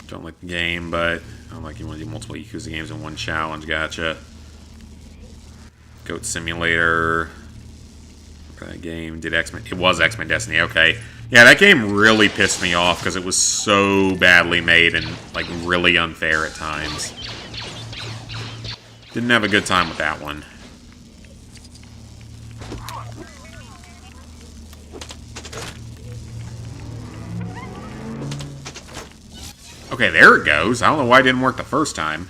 Don't like the game, but I don't like you want to do multiple Yakuza games in one challenge. Gotcha. Goat Simulator. That game did X-Men. It was X-Men Destiny. Okay. Yeah, that game really pissed me off because it was so badly made and like really unfair at times. Didn't have a good time with that one. Okay, there it goes. I don't know why it didn't work the first time.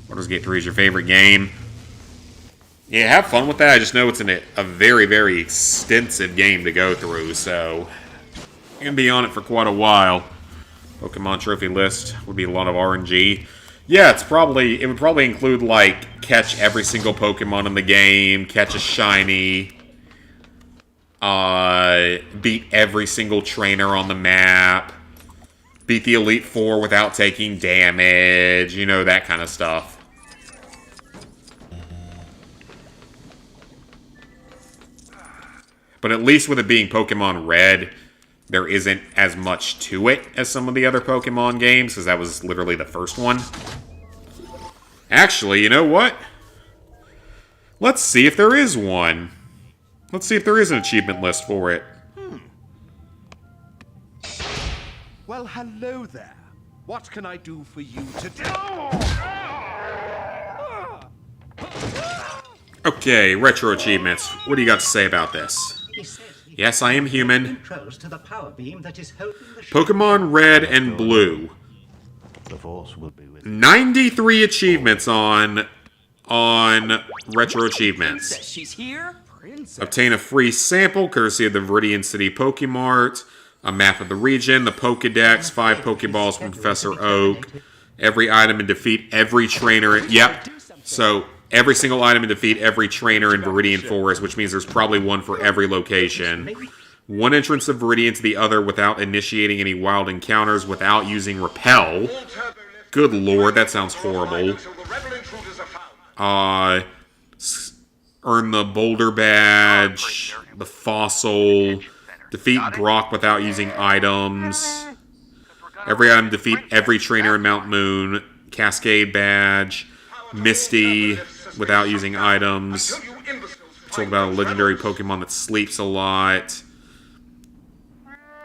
Baldur's Gate 3 is your favorite game. Yeah, have fun with that. I just know it's a very, very extensive game to go through, so you're going to be on it for quite a while. Pokemon trophy list would be a lot of RNG. Yeah, it would probably include, like, catch every single Pokemon in the game, catch a shiny, beat every single trainer on the map, beat the Elite Four without taking damage, you know, that kind of stuff. But at least with it being Pokemon Red, there isn't as much to it as some of the other Pokemon games, because that was literally the first one. Actually, you know what? Let's see if there is one. Let's see if there is an achievement list for it. Well, hello there. What can I do for you today? Okay, retro achievements. What do you got to say about this? Yes, I am human. Pokemon Red and Blue. 93 achievements on retro achievements. She's here? Obtain a free sample courtesy of the Viridian City Pokemart. A map of the region, the Pokedex, 5 Pokeballs from Professor Oak. Every item and defeat every trainer. Yep. So every single item and defeat every trainer in Viridian Forest, which means there's probably one for every location. One entrance of Viridian to the other without initiating any wild encounters, without using Repel. Good lord, that sounds horrible. Earn the Boulder Badge, the Fossil, defeat Brock without using items. Every item defeat every trainer in Mount Moon. Cascade Badge, Misty without using items. Talk about a legendary Pokemon that sleeps a lot.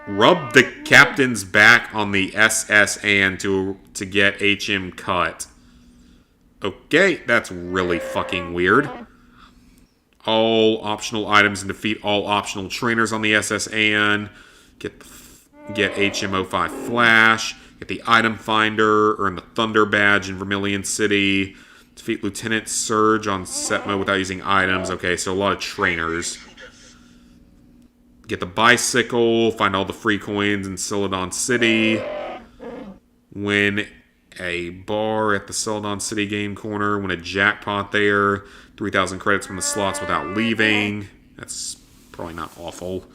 Rub the captain's back on the SS and to get HM cut. Okay, that's really fucking weird. All optional items and defeat all optional trainers on the SS and get HM05 Flash. Get the item finder. Earn the Thunder Badge in Vermilion City. Defeat Lieutenant Surge on set mode without using items. Okay, so a lot of trainers. Get the bicycle. Find all the free coins in Celadon City. Win a bar at the Celadon City Game Corner. Win a jackpot there. 3,000 credits from the slots without leaving. That's probably not awful.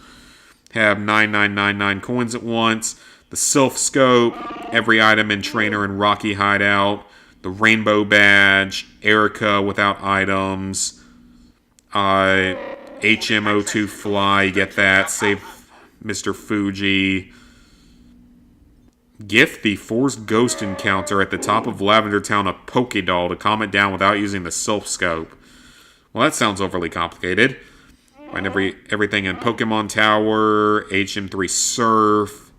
Have 9999 coins at once. The Sylph Scope. Every item in Trainer and Rocky Hideout. The Rainbow Badge. Erica without items. HM02 Fly. You get that. Save Mr. Fuji. Gift the Forced Ghost Encounter at the top of Lavender Town a Pokédoll to calm it down without using the Sylph Scope. Well, that sounds overly complicated. Find everything in Pokemon Tower, HM3 Surf,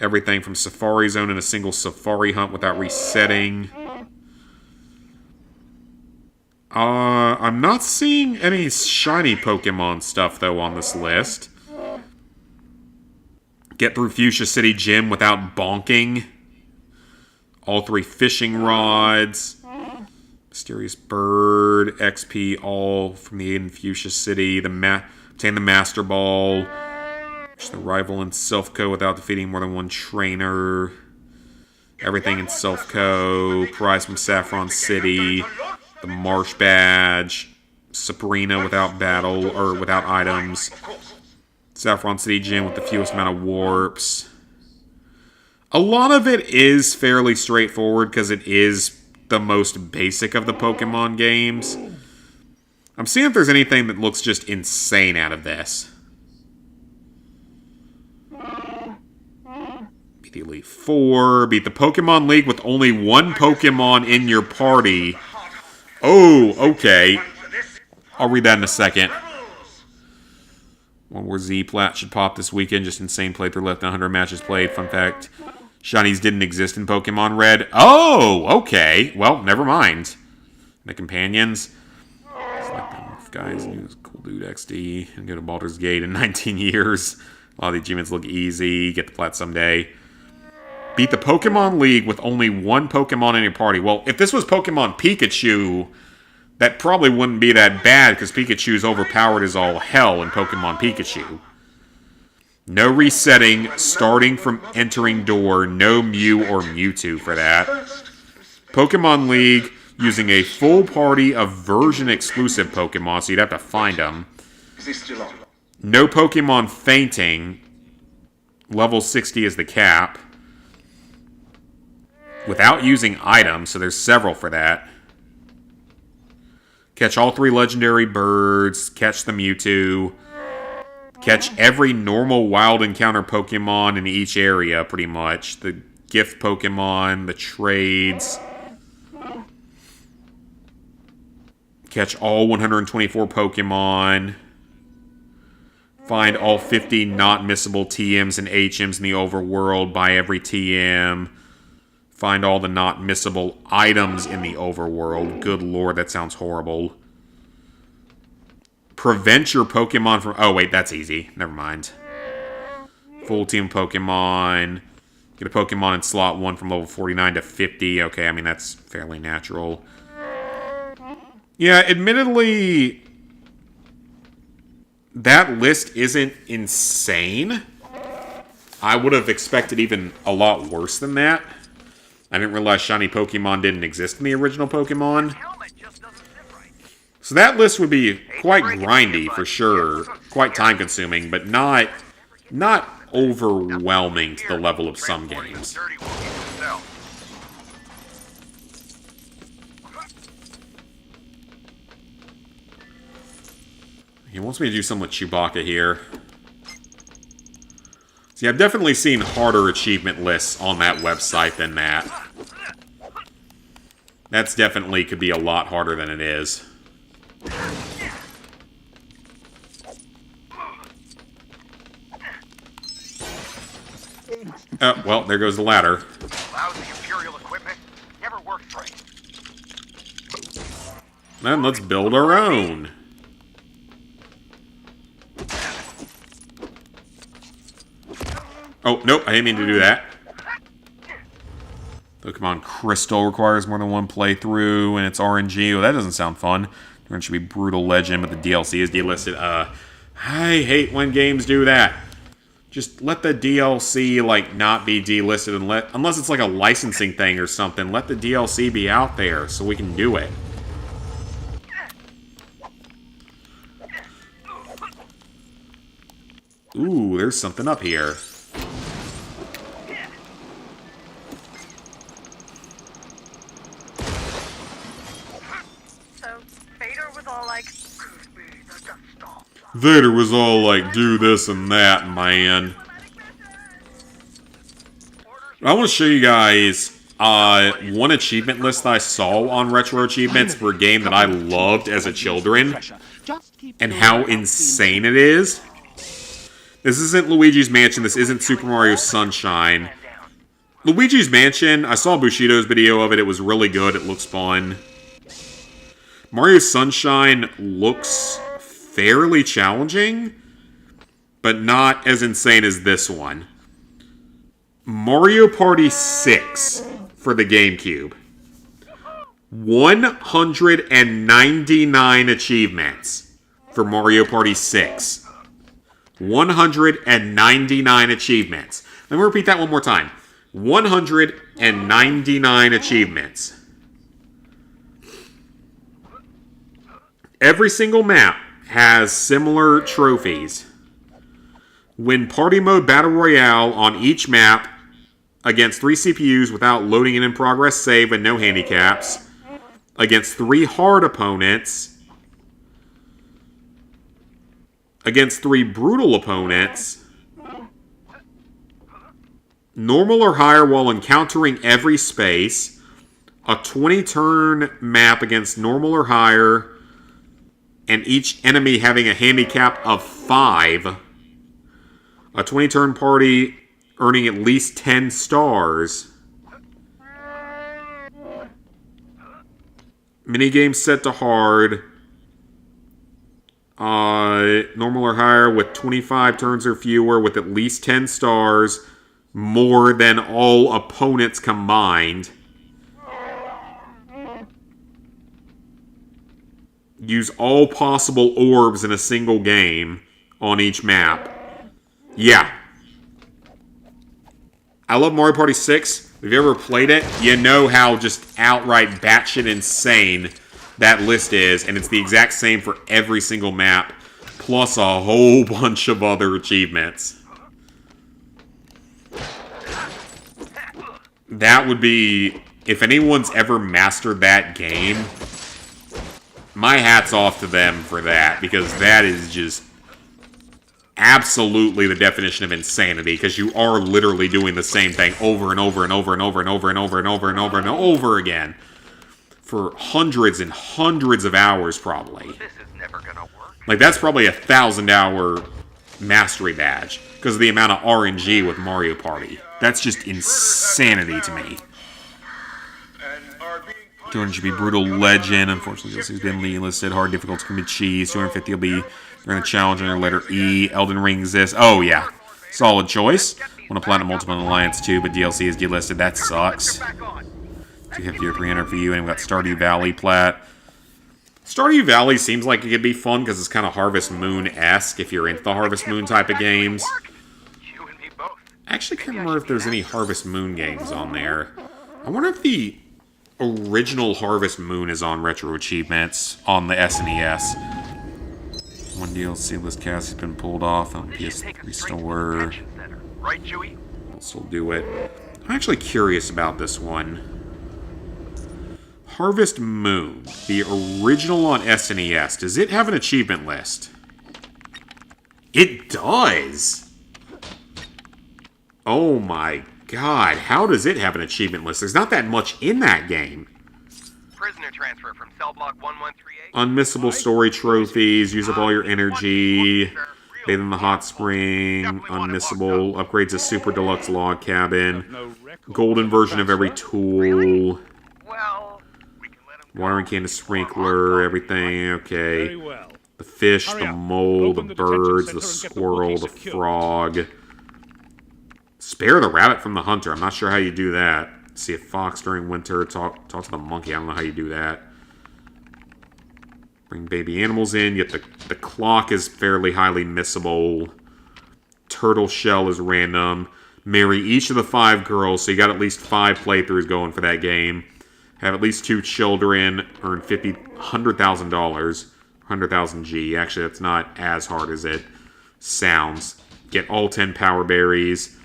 everything from Safari Zone in a single Safari Hunt without resetting. I'm not seeing any shiny Pokemon stuff, though, on this list. Get through Fuchsia City Gym without bonking. All 3 fishing rods. Mysterious Bird, XP, all from the Aiden Fuchsia City. Obtain the Master Ball. The rival in Self-Co without defeating more than one trainer. Everything in Self-Co. Prize from Saffron City. The Marsh Badge. Sabrina without battle, or without items. Saffron City Gym with the fewest amount of warps. A lot of it is fairly straightforward because it is the most basic of the Pokemon games. I'm seeing if there's anything that looks just insane out of this. Beat the Elite Four. Beat the Pokemon League with only one Pokemon in your party. Oh, okay. I'll read that in a second. One more Z-Plat should pop this weekend. Just insane playthrough left, 100 matches played. Fun fact. Shinies didn't exist in Pokemon Red. Oh, okay. Well, never mind. The companions. Select them guys. Use Cool Dude XD and go to Baldur's Gate in 19 years. A lot of the achievements look easy. Get the plat someday. Beat the Pokemon League with only one Pokemon in your party. Well, if this was Pokemon Pikachu, that probably wouldn't be that bad because Pikachu's overpowered as all hell in Pokemon Pikachu. No resetting, starting from entering door, no Mew or Mewtwo for that. Pokemon League using a full party of version-exclusive Pokemon, so you'd have to find them. No Pokemon fainting. Level 60 is the cap. Without using items, so there's several for that. Catch all 3 legendary birds. Catch the Mewtwo. Catch every normal wild encounter Pokemon in each area, pretty much. The gift Pokemon, the trades. Catch all 124 Pokemon. Find all 50 not missable TMs and HMs in the overworld. Buy every TM. Find all the not missable items in the overworld. Good lord, that sounds horrible. Prevent your Pokemon from... Oh, wait, that's easy. Never mind. Full team Pokemon. Get a Pokemon in slot 1 from level 49 to 50. Okay, I mean, that's fairly natural. Yeah, admittedly, that list isn't insane. I would have expected even a lot worse than that. I didn't realize shiny Pokemon didn't exist in the original Pokemon. So that list would be quite grindy, for sure. Quite time-consuming, but not overwhelming to the level of some games. He wants me to do something with Chewbacca here. See, I've definitely seen harder achievement lists on that website than that. That's definitely could be a lot harder than it is. Oh, well, there goes the ladder. Lousy Imperial equipment never worked right. Then let's build our own. Oh, nope, I didn't mean to do that. Pokemon Crystal requires more than one playthrough, and it's RNG. Oh, that doesn't sound fun. It should be Brutal Legend, but the DLC is delisted. I hate when games do that. Just let the DLC, like, not be delisted, and unless it's like a licensing thing or something, let the DLC be out there so we can do it. Ooh, there's something up here. Vader was all like, do this and that, man. I want to show you guys one achievement list that I saw on Retro Achievements for a game that I loved as a children, and how insane it is. This isn't Luigi's Mansion, this isn't Super Mario Sunshine. Luigi's Mansion, I saw Bushido's video of it, it was really good, it looks fun. Mario Sunshine looks fairly challenging, but not as insane as this one. Mario Party 6 for the GameCube. 199 achievements for Mario Party 6. 199 achievements. Let me repeat that one more time. 199 achievements. Every single map has similar trophies. Win Party Mode Battle Royale on each map against 3 CPUs without loading an in-progress save and no handicaps. Against 3 hard opponents. Against 3 brutal opponents. Normal or higher while encountering every space. A 20-turn map against normal or higher. And each enemy having a handicap of 5. A 20-turn party earning at least 10 stars. Minigame set to hard. Normal or higher with 25 turns or fewer with at least 10 stars. More than all opponents combined. Use all possible orbs in a single game on each map. Yeah. I love Mario Party 6. If you ever played it, you know how just outright batshit insane that list is. And it's the exact same for every single map. Plus a whole bunch of other achievements. That would be... If anyone's ever mastered that game... My hat's off to them for that, because that is just absolutely the definition of insanity, because you are literally doing the same thing over and over and over and over and over and over and over and over and over again for hundreds and hundreds of hours, probably. This is never gonna work. Like, that's probably a 1,000-hour mastery badge, because of the amount of RNG with Mario Party. That's just insanity to me. 200 should be Brutal Legend. Unfortunately, this has been listed. Hard difficulty can be cheese. 250 will be during the challenge under letter E. Elden Ring exists. Oh, yeah. Solid choice. Want to Platinum Ultimate Alliance too, but DLC is delisted. That sucks. 250 or 300 for you. And we've got Stardew Valley Plat. Stardew Valley seems like it could be fun because it's kind of Harvest Moon-esque if you're into the Harvest Moon type of games. I actually can't remember if there's any Harvest Moon games on there. I wonder if the original Harvest Moon is on Retro Achievements on the SNES. One DLC list cast has been pulled off on PS3 store. I'll still do it. I'm actually curious about this one. Harvest Moon, the original on SNES. Does it have an achievement list? It does! Oh my god, how does it have an achievement list? There's not that much in that game. Prisoner transfer from cell block 1138. Unmissable story trophies, use up all your energy, bathe in the hot spring, unmissable, upgrades a super deluxe log cabin, golden version of every tool, watering can to sprinkler, everything, okay. The fish, the mole, the birds, the squirrel, the frog. Spare the rabbit from the hunter. I'm not sure how you do that. See a fox during winter. Talk to the monkey. I don't know how you do that. Bring baby animals in. Yet the clock is fairly highly missable. Turtle shell is random. Marry each of the 5 girls. So you got at least 5 playthroughs going for that game. Have at least 2 children. Earn $100,000. 100,000 G. Actually, that's not as hard as it sounds. Get all 10 power berries.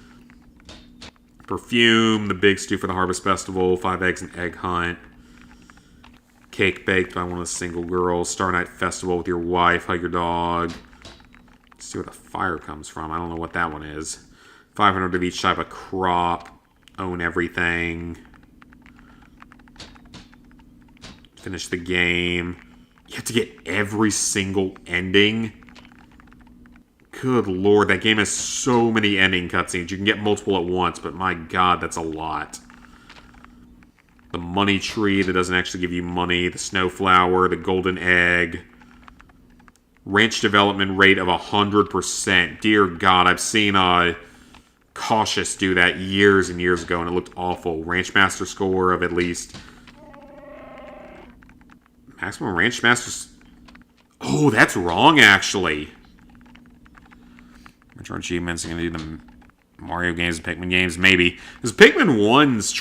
Perfume, the big stew for the Harvest Festival, 5 eggs and egg hunt. Cake baked by one of the single girls. Star Night Festival with your wife, hug your dog. Let's see where the fire comes from. I don't know what that one is. 500 of each type of crop. Own everything. Finish the game. You have to get every single ending. Good lord, that game has so many ending cutscenes. You can get multiple at once, but my god, that's a lot. The money tree that doesn't actually give you money. The snowflower, the golden egg. Ranch development rate of 100%. Dear god, I've seen Cautious do that years and years ago, and it looked awful. Ranch master score of at least Maximum Ranch Masters. Oh, that's wrong, actually. Metro achievements are going to do the Mario games and Pikmin games, maybe. Because Pikmin 1's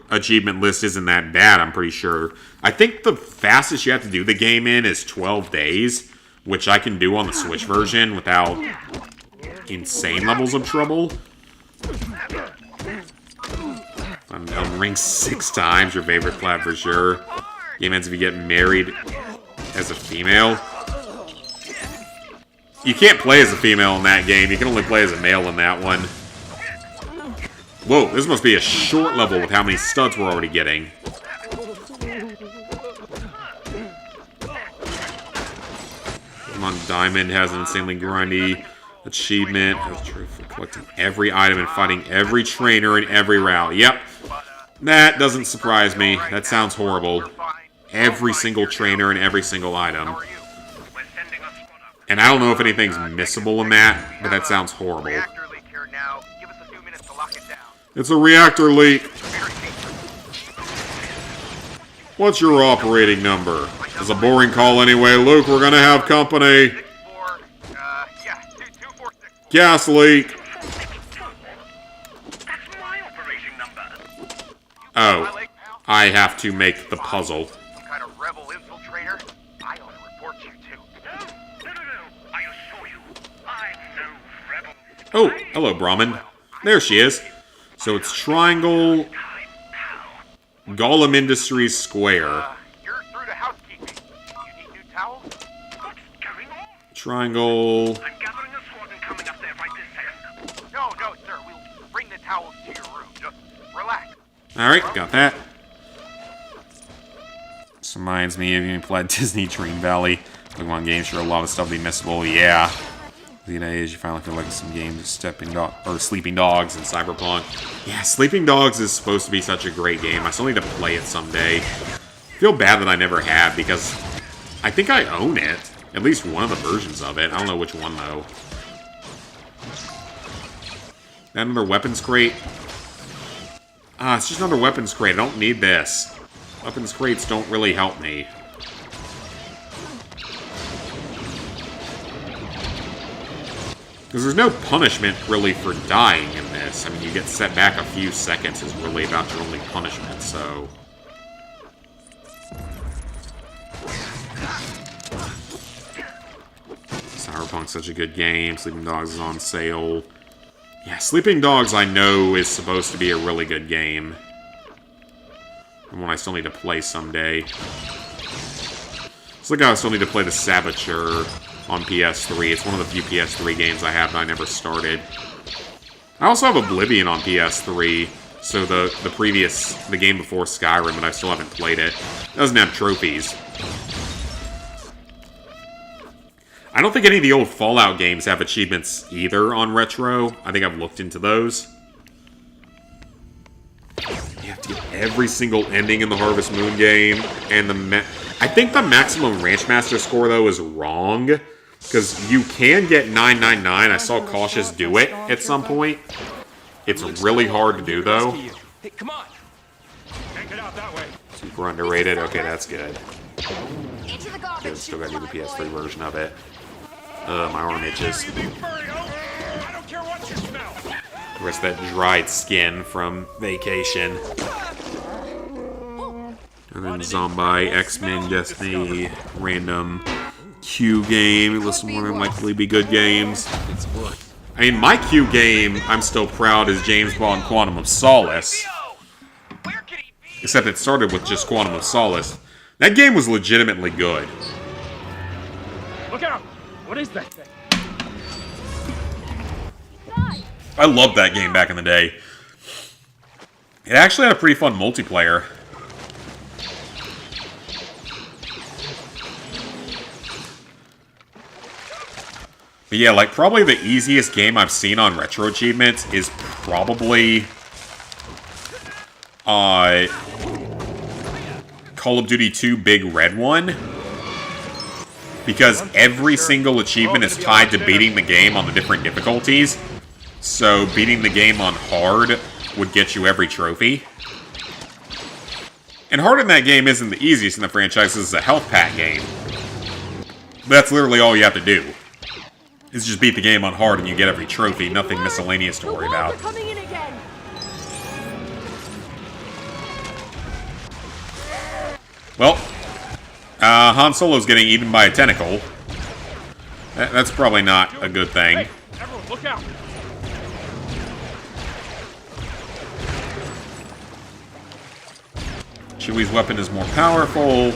achievement list isn't that bad, I'm pretty sure. I think the fastest you have to do the game in is 12 days, which I can do on the Switch version without insane levels of trouble. Elden Ring 6 times, your favorite plat for sure. Game ends if you get married as a female. You can't play as a female in that game. You can only play as a male in that one. Whoa, this must be a short level with how many studs we're already getting. Pokemon Diamond has an insanely grindy achievement. Has true for collecting every item and fighting every trainer in every route. Yep. That doesn't surprise me. That sounds horrible. Every single trainer and every single item. And I don't know if anything's missable in that, but that sounds horrible. It's a reactor leak. What's your operating number? It's a boring call anyway. Luke, we're gonna have company. Gas leak. Oh, I have to make the puzzle. Oh, hello, Brahmin. There she is. So it's Triangle, Golem Industries Square. Triangle. I'm gathering a squad and coming up there right this second. No, sir. We'll bring the towels to your room. Just relax. Alright, got that. This reminds me of you played Disney Dream Valley. Pokemon games sure a lot of stuff be missable, yeah. These days, you finally feel like some games of Sleeping Dogs and Cyberpunk. Yeah, Sleeping Dogs is supposed to be such a great game. I still need to play it someday. I feel bad that I never have because I think I own it. At least one of the versions of it. I don't know which one, though. Another weapons crate? Ah, it's just another weapons crate. I don't need this. Weapons crates don't really help me. Because there's no punishment, really, for dying in this. I mean, you get set back a few seconds is really about your only punishment, so... Cyberpunk's such a good game. Sleeping Dogs is on sale. Yeah, Sleeping Dogs I know is supposed to be a really good game. And one I still need to play someday. It's like I still need to play the Saboteur on PS3. It's one of the few PS3 games I have that I never started. I also have Oblivion on PS3, so the game before Skyrim, but I still haven't played it. It doesn't have trophies. I don't think any of the old Fallout games have achievements either on Retro. I think I've looked into those. You have to get every single ending in the Harvest Moon game, and I think the maximum Ranch Master score, though, is wrong. Because you can get 999. I saw Cautious do it at some point. It's really hard to do, though. Hey, come on. Can't get out that way. Super underrated. Okay, that's good. Good, still gotta do the PS3 version of it. My arm itches. The rest of that dried skin from vacation. And then Zombie, X-Men, Destiny, random Q game. It lists more than likely be good games. I mean, my Q game, I'm still proud, is James Bond Quantum of Solace. Except it started with just Quantum of Solace. That game was legitimately good. Look out! What is that thing? I loved that game back in the day. It actually had a pretty fun multiplayer. But yeah, like, probably the easiest game I've seen on Retro Achievements is probably... Call of Duty 2 Big Red One. Because every single achievement is tied to beating the game on the different difficulties. So beating the game on hard would get you every trophy. And hard in that game isn't the easiest in the franchise. This is a health pack game. That's literally all you have to do. Is just beat the game on hard and you get every trophy. Nothing miscellaneous to worry about. Coming in again. Well, Han Solo's getting eaten by a tentacle. That's probably not a good thing. Hey, everyone, look out! Chewie's weapon is more powerful.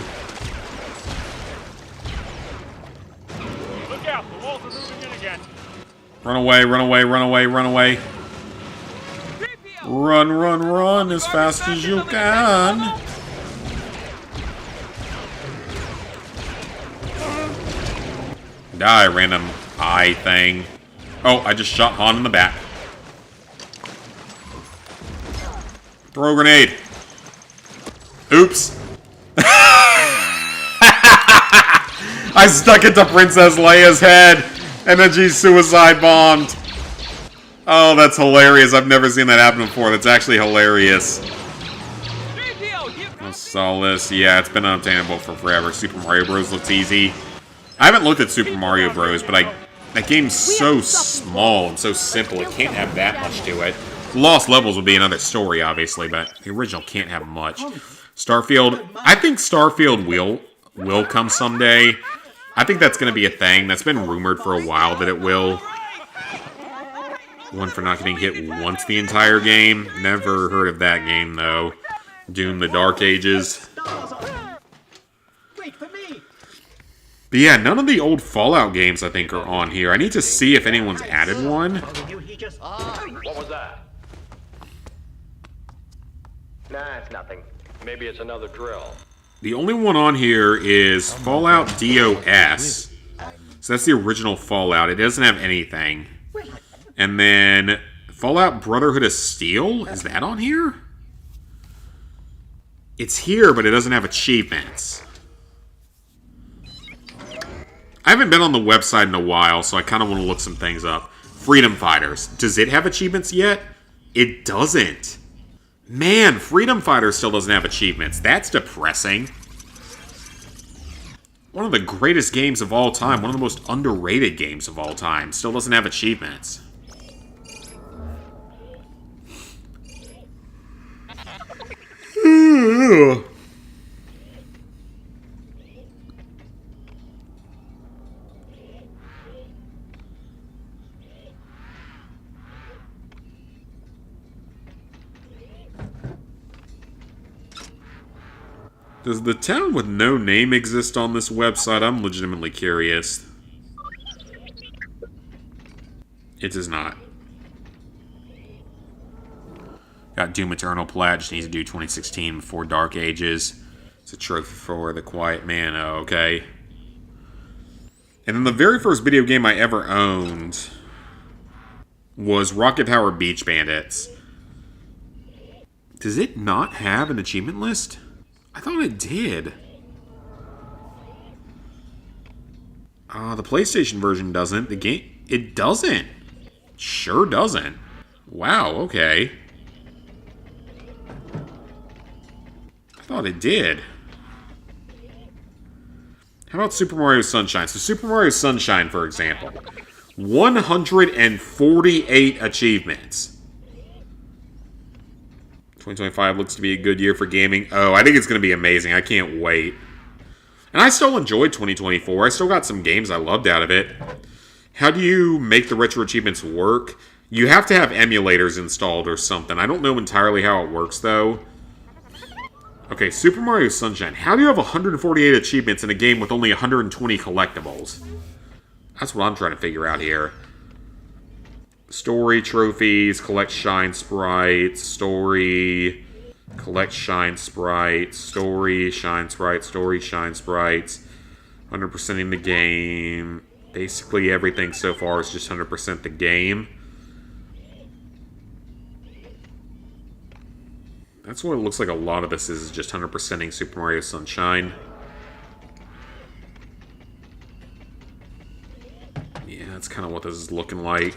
Look out! The walls are moving in again. Run away, run away, run away, run away. Run, run, run as fast as you can. Die, random eye thing. Oh, I just shot Han in the back. Throw a grenade. Oops. I stuck it to Princess Leia's head, and then she suicide bombed. Oh, that's hilarious. I've never seen that happen before. That's actually hilarious. I saw this. Yeah, it's been unobtainable for forever. Super Mario Bros. Looks easy. I haven't looked at Super Mario Bros., but that game's so small and so simple, it can't have that much to it. Lost Levels would be another story, obviously, but the original can't have much. Starfield, I think Starfield will come someday. I think that's going to be a thing. That's been rumored for a while that it will. One for not getting hit once the entire game. Never heard of that game, though. Doom the Dark Ages. But yeah, none of the old Fallout games, I think, are on here. I need to see if anyone's added one. What was that? Nah, it's nothing. Maybe it's another drill. The only one on here is Fallout DOS. So that's the original Fallout. It doesn't have anything. And then Fallout Brotherhood of Steel? Is that on here? It's here, but it doesn't have achievements. I haven't been on the website in a while, so I kind of want to look some things up. Freedom Fighters. Does it have achievements yet? It doesn't. Man, Freedom Fighter still doesn't have achievements. That's depressing. One of the greatest games of all time. One of the most underrated games of all time. Still doesn't have achievements. Does the town with no name exist on this website? I'm legitimately curious. It does not. Got Doom Eternal Plat, just needs to do 2016 before Dark Ages. It's a trophy for the Quiet Man, oh, okay. And then the very first video game I ever owned was Rocket Power Beach Bandits. Does it not have an achievement list? I thought it did. The PlayStation version doesn't. The game... It doesn't. Sure doesn't. Wow, okay. I thought it did. How about Super Mario Sunshine? So Super Mario Sunshine, for example. 148 achievements. 2025 looks to be a good year for gaming. Oh, I think it's going to be amazing. I can't wait. And I still enjoyed 2024. I still got some games I loved out of it. How do you make the retro achievements work? You have to have emulators installed or something. I don't know entirely how it works, though. Okay, Super Mario Sunshine. How do you have 148 achievements in a game with only 120 collectibles? That's what I'm trying to figure out here. Story, trophies, collect shine sprites, story, collect shine sprites, story, shine sprites, story, shine sprites, 100%ing the game. Basically everything so far is just 100% the game. That's what it looks like a lot of this is just 100%ing Super Mario Sunshine. Yeah, that's kind of what this is looking like.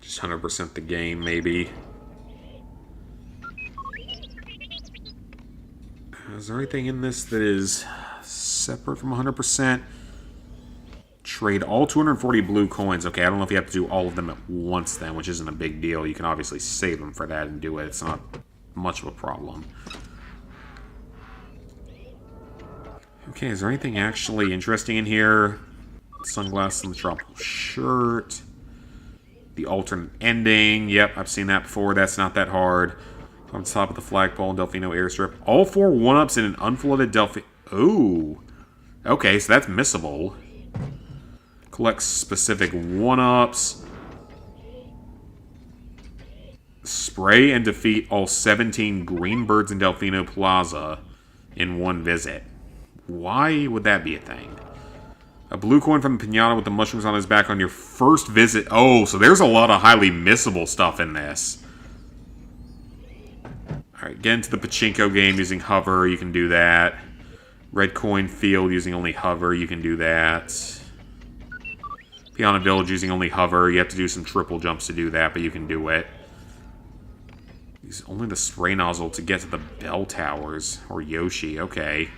Just 100% the game, maybe. Is there anything in this that is separate from 100%? Trade all 240 blue coins. Okay, I don't know if you have to do all of them at once then, which isn't a big deal. You can obviously save them for that and do it. It's not much of a problem. Okay, is there anything actually interesting in here? Sunglasses and the tropical shirt. The alternate ending. Yep, I've seen that before. That's not that hard. On top of the flagpole and Delfino airstrip. All 4 1-ups in an unflooded Delphi... Ooh. Okay, so that's missable. Collect specific 1-ups. Spray and defeat all 17 green birds in Delfino Plaza in one visit. Why would that be a thing? A blue coin from the pinata with the mushrooms on his back on your first visit. Oh, so there's a lot of highly missable stuff in this. Alright, get into the pachinko game using hover. You can do that. Red coin field using only hover. You can do that. Piana Village using only hover. You have to do some triple jumps to do that, but you can do it. Use only the spray nozzle to get to the bell towers. Or Yoshi, okay.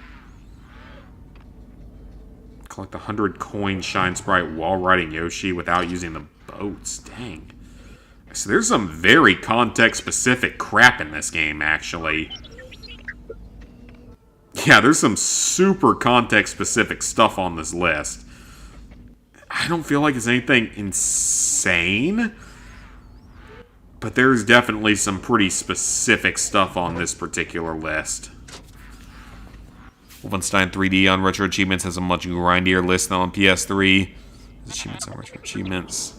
Collect 100 coin shine sprite while riding Yoshi without using the boats. Dang. So there's some very context-specific crap in this game, actually. Yeah, there's some super context-specific stuff on this list. I don't feel like it's anything insane, but there's definitely some pretty specific stuff on this particular list. Wolfenstein 3D on Retro Achievements has a much grindier list than on PS3. Achievements on Retro Achievements.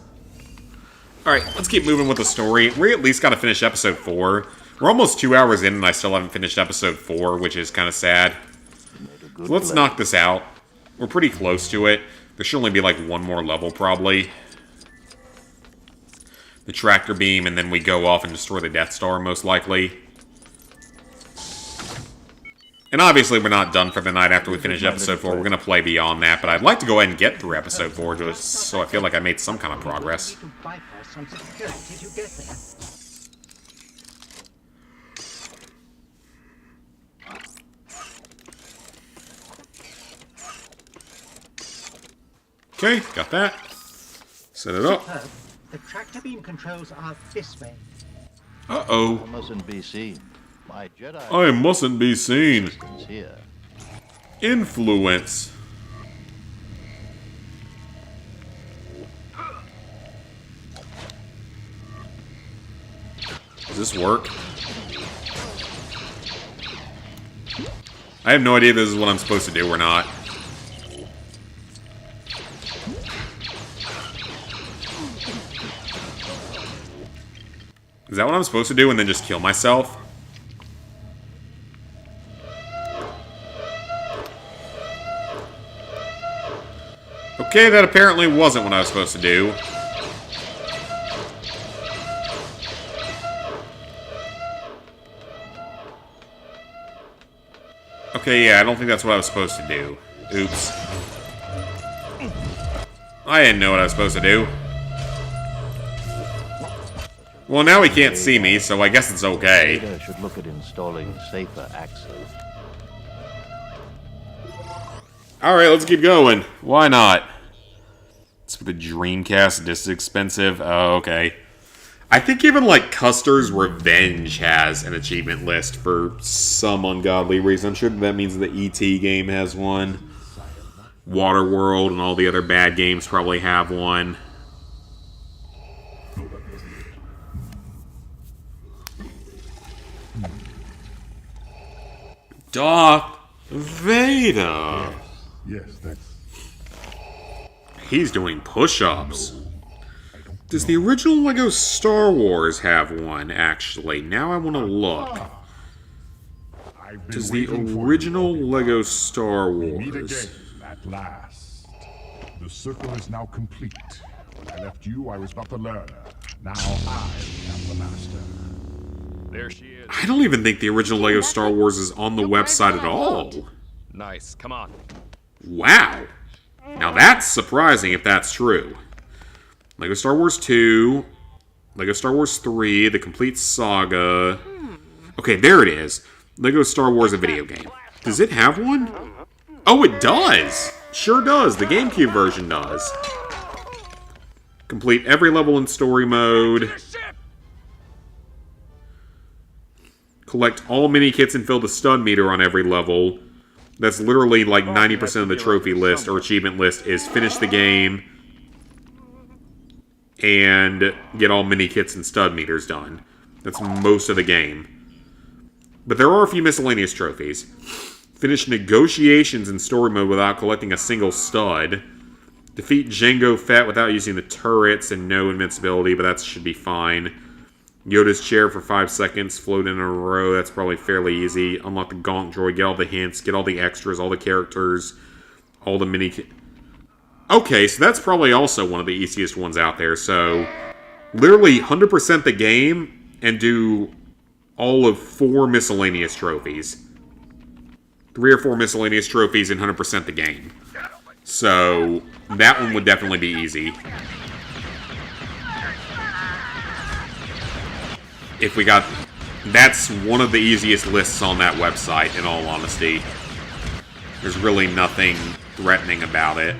Alright, let's keep moving with the story. We at least got to finish episode 4. We're almost 2 hours in and I still haven't finished episode 4, which is kind of sad. So let's knock this out. We're pretty close to it. There should only be like one more level, probably. The tractor beam, and then we go off and destroy the Death Star, most likely. And obviously we're not done for the night after we finish episode 4. We're going to play beyond that, but I'd like to go ahead and get through episode 4 just so I feel like I made some kind of progress. Okay, got that. Set it up. The tractor beam controls are this way. Uh-oh. I mustn't be seen. My Jedi... I mustn't be seen. Here. Influence. Does this work? I have no idea if this is what I'm supposed to do or not. Is that what I'm supposed to do and then just kill myself? Okay, that apparently wasn't what I was supposed to do. Okay, yeah, I don't think that's what I was supposed to do. Oops. I didn't know what I was supposed to do. Well, now he can't see me, so I guess it's okay. I should look at installing safer access. Alright, let's keep going. Why not? It's for the Dreamcast. This is expensive. Oh, okay. I think even, like, Custer's Revenge has an achievement list for some ungodly reason. I'm sure that means the E.T. game has one. Waterworld and all the other bad games probably have one. Darth Vader. Yes, that's... He's doing push-ups. Does the original Lego Star Wars have one, actually? Now I want to look. Does the original Lego Star We meet Wars... again, at last. The circle is now complete. When I left you, I was but the learner. Now I am the master. There she is. I don't even think the original Lego Star Wars is on the website at all. Nice, come on. Wow. Now that's surprising if that's true. Lego Star Wars 2, Lego Star Wars 3, The Complete Saga. Okay, there it is. Lego Star Wars, a video game. Does it have one? Oh, it does! Sure does. The GameCube version does. Complete every level in story mode. Collect all mini-kits and fill the stun meter on every level. That's literally like 90% of the trophy list or achievement list is finish the game and get all mini-kits and stud meters done. That's most of the game. But there are a few miscellaneous trophies. Finish negotiations in story mode without collecting a single stud. Defeat Jango Fett without using the turrets and no invincibility, but that should be fine. Yoda's chair for 5 seconds, float in a row, that's probably fairly easy. Unlock the Gonk droid, get all the hints, get all the extras, all the characters, all the mini... Okay, so that's probably also one of the easiest ones out there. So, literally 100% the game and do all of 4 miscellaneous trophies. 3 or 4 miscellaneous trophies and 100% the game. So, that one would definitely be easy. If we got... That's one of the easiest lists on that website, in all honesty. There's really nothing threatening about it.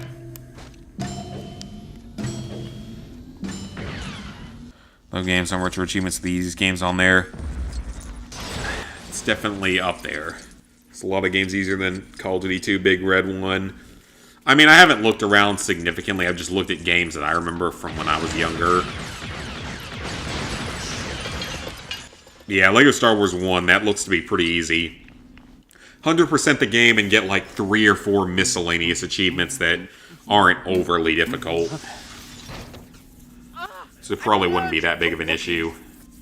Low games, some retro achievements, the easiest games on there. It's definitely up there. It's a lot of games easier than Call of Duty 2 Big Red One. I mean, I haven't looked around significantly. I've just looked at games that I remember from when I was younger. Yeah, Lego Star Wars 1, that looks to be pretty easy. 100% the game and get like 3 or 4 miscellaneous achievements that aren't overly difficult. So it probably wouldn't be that big of an issue.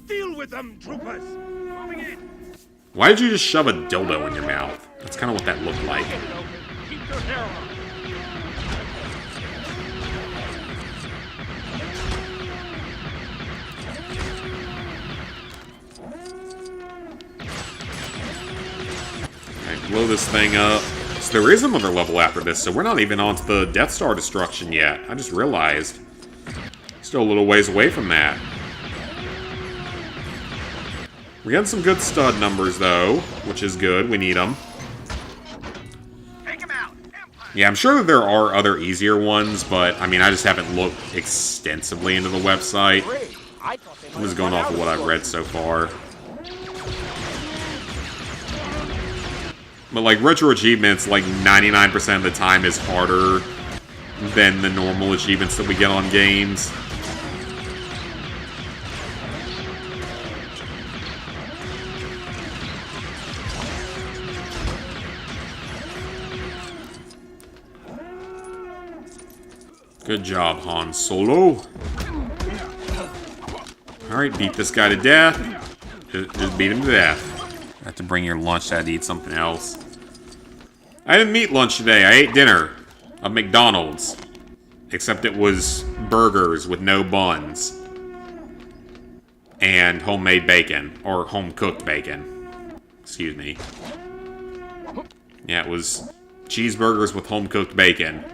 Deal with them, troopers. Moving in. Why did you just shove a dildo in your mouth? That's kind of what that looked like. Keep your hair on. Alright, blow this thing up. So there is another level after this, so we're not even on to the Death Star destruction yet. I just realized. Still a little ways away from that. We got some good stud numbers, though, which is good. We need them. Yeah, I'm sure that there are other easier ones, but, I mean, I just haven't looked extensively into the website. I'm just going off of what I've read so far. But, like, retro achievements, like, 99% of the time is harder than the normal achievements that we get on games. Good job, Han Solo. Alright, beat this guy to death. Just beat him to death. I have to bring your lunch. I had to eat something else. I didn't eat lunch today. I ate dinner at McDonald's. Except it was burgers with no buns. And homemade bacon. Or home-cooked bacon. Excuse me. Yeah, it was cheeseburgers with home-cooked bacon.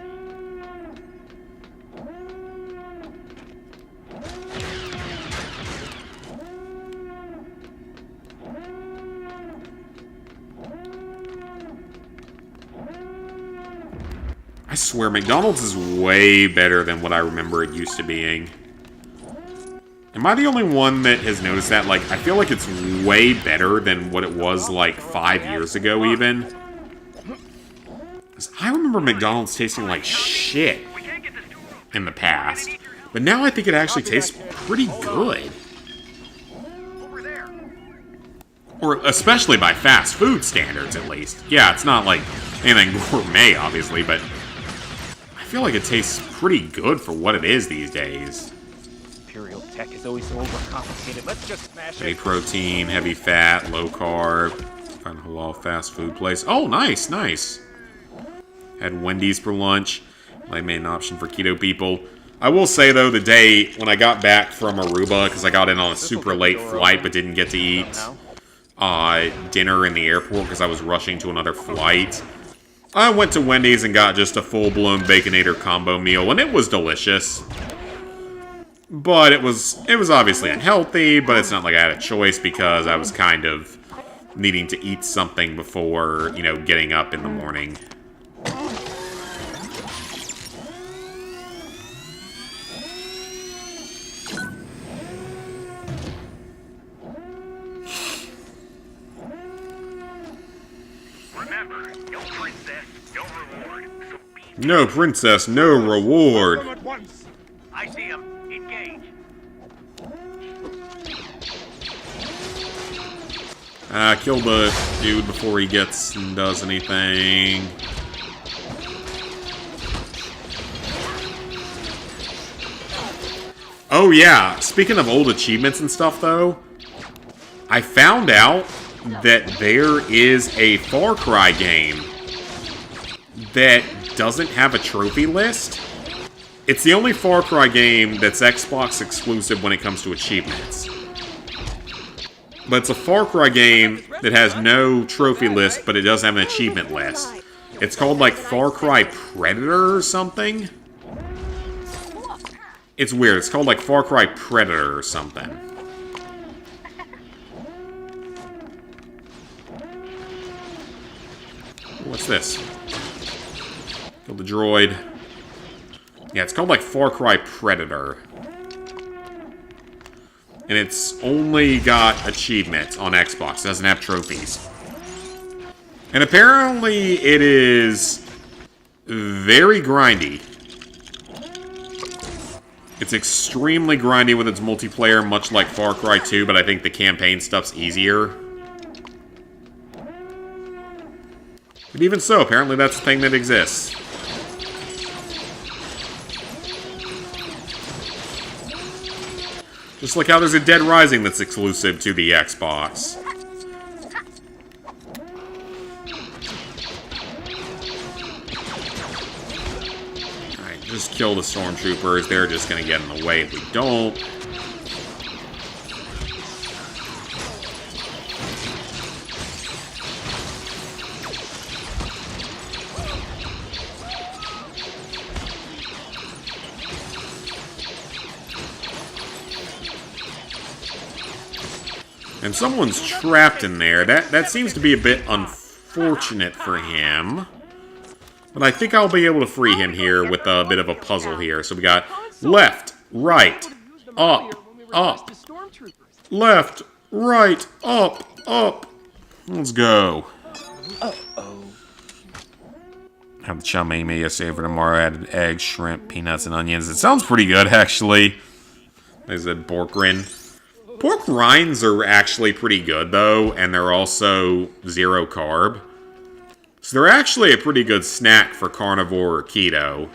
I swear, McDonald's is way better than what I remember it used to being. Am I the only one that has noticed that? Like, I feel like it's way better than what it was, like, 5 years ago, even. 'Cause I remember McDonald's tasting like shit in the past. But now I think it actually tastes pretty good. Or especially by fast food standards, at least. Yeah, it's not like anything gourmet, obviously, but I feel like it tastes pretty good for what it is these days. Imperial tech is always so overcomplicated. Let's just smash Heavy it. protein, heavy fat, low carb. Find a halal fast food place. Oh, nice, nice. Had Wendy's for lunch. I made an option for keto people. I will say, though, the day when I got back from Aruba, because I got in on a super late flight but didn't get to eat dinner in the airport because I was rushing to another flight, I went to Wendy's and got just a full-blown Baconator combo meal, and it was delicious. But it was obviously unhealthy, but it's not like I had a choice because I was kind of needing to eat something before, you know, getting up in the morning. Remember, no princess, no reward. So be No princess, no reward. Come at once. I see him. Engage. Kill the dude before he gets and does anything. Oh yeah, speaking of old achievements and stuff though, I found out that there is a Far Cry game that doesn't have a trophy list. It's the only Far Cry game that's Xbox exclusive when it comes to achievements. But it's a Far Cry game that has no trophy list, but it does have an achievement list. It's called like Far Cry Predator or something. It's weird. It's called like Far Cry Predator or something. What's this? Kill the droid. Yeah, it's called like Far Cry Predator. And it's only got achievements on Xbox. It doesn't have trophies. And apparently it is very grindy. It's extremely grindy with its multiplayer, much like Far Cry 2, but I think the campaign stuff's easier. But even so, apparently that's a thing that exists. Just like how there's a Dead Rising that's exclusive to the Xbox. Alright, just kill the stormtroopers. They're just gonna get in the way if we don't. And someone's trapped in there. That seems to be a bit unfortunate for him. But I think I'll be able to free him here with a bit of a puzzle here. So we got left, right, up, up. Left, right, up, up. Let's go. Have the chow mein maybe savor tomorrow. Added eggs, shrimp, peanuts, and onions. It sounds pretty good, actually. There's a Borkrin. Pork rinds are actually pretty good, though, and they're also 0 carb. So they're actually a pretty good snack for carnivore or keto.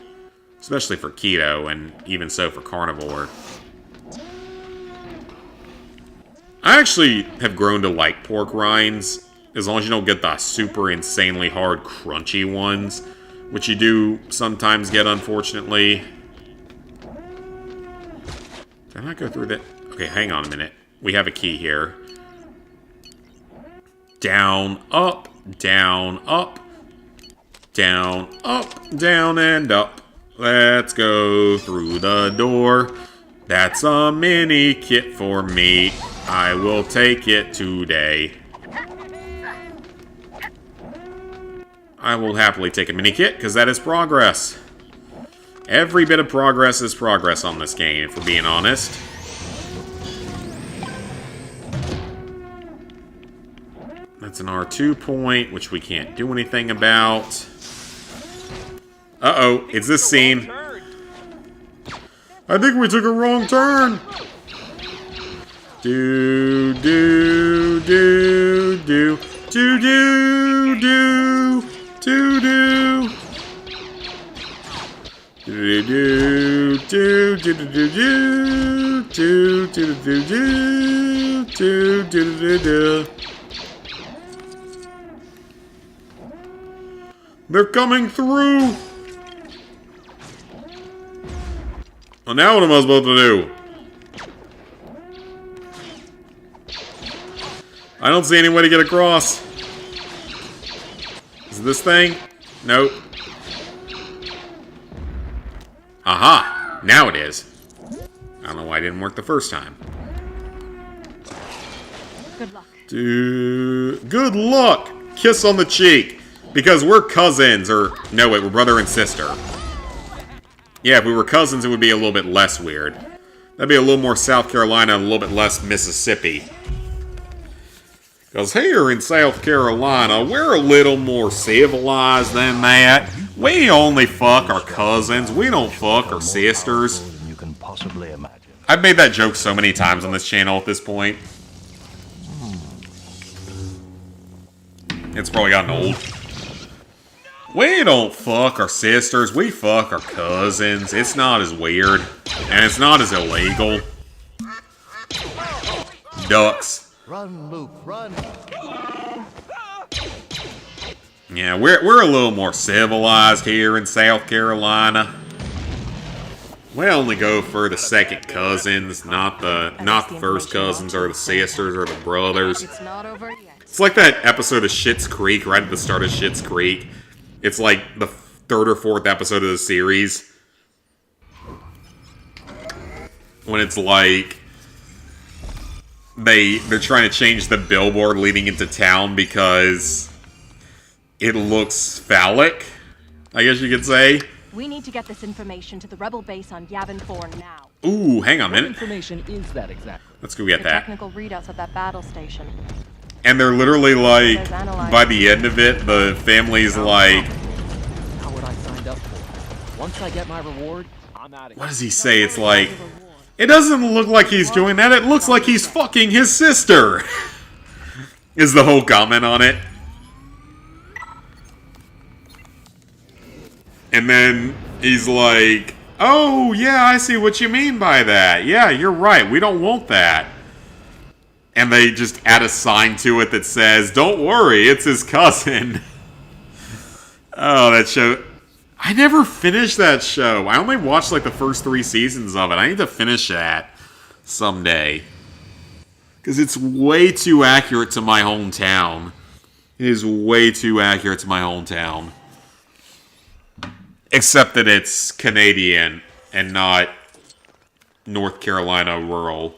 Especially for keto, and even so for carnivore. I actually have grown to like pork rinds, as long as you don't get the super insanely hard crunchy ones, which you do sometimes get, unfortunately. Did I not go through that? Okay, hang on a minute. We have a key here. Down, up, down, up. Down, up, down, and up. Let's go through the door. That's a mini kit for me. I will take it today. I will happily take a mini kit, because that is progress. Every bit of progress is progress on this game, if we're being honest. That's an R2 point, which we can't do anything about. Uh-oh, it's this scene. I think we took a wrong turn. Do, do, do, do, do, do, do, do, do. Do, do, do, do, do, do, do, do, do, do, do, do, do, do. They're coming through! Well, now what am I supposed to do? I don't see any way to get across. Is it this thing? Nope. Aha! Now it is. I don't know why it didn't work the first time. Good luck. Do, Good luck! Kiss on the cheek. Because we're cousins, or... No, wait, we're brother and sister. Yeah, if we were cousins, it would be a little bit less weird. That'd be a little more South Carolina and a little bit less Mississippi. Because here in South Carolina, we're a little more civilized than that. We only fuck our cousins. We don't fuck our sisters. You can possibly imagine. I've made that joke so many times on this channel at this point. It's probably gotten old. We don't fuck our sisters, we fuck our cousins. It's not as weird, and it's not as illegal. Ducks. Run, Luke, run. Yeah, we're a little more civilized here in South Carolina. We only go for the second cousins, not the first cousins or the sisters or the brothers. It's not over yet. It's like that episode of Schitt's Creek, right at the start of Schitt's Creek. It's like the third or fourth episode of the series. When it's like they're trying to change the billboard leading into town because it looks phallic, I guess you could say. We need to get this information to the rebel base on Yavin 4 now. Ooh, hang on a What minute. information is that exactly? Let's go get The that. technical readouts of that battle station. And they're literally like, by the end of it, the family's like... How would I sign up for it? Once I get my reward, I'm out of here. What does he say? It's like... It doesn't look like he's doing that, it looks like he's fucking his sister! Is the whole comment on it. And then he's like, oh, yeah, I see what you mean by that. Yeah, you're right, we don't want that. And they just add a sign to it that says, don't worry, it's his cousin. Oh, that show... I never finished that show. I only watched like the first 3 seasons of it. I need to finish that someday. Because it's way too accurate to my hometown. It is way too accurate to my hometown. Except that it's Canadian and not North Carolina rural.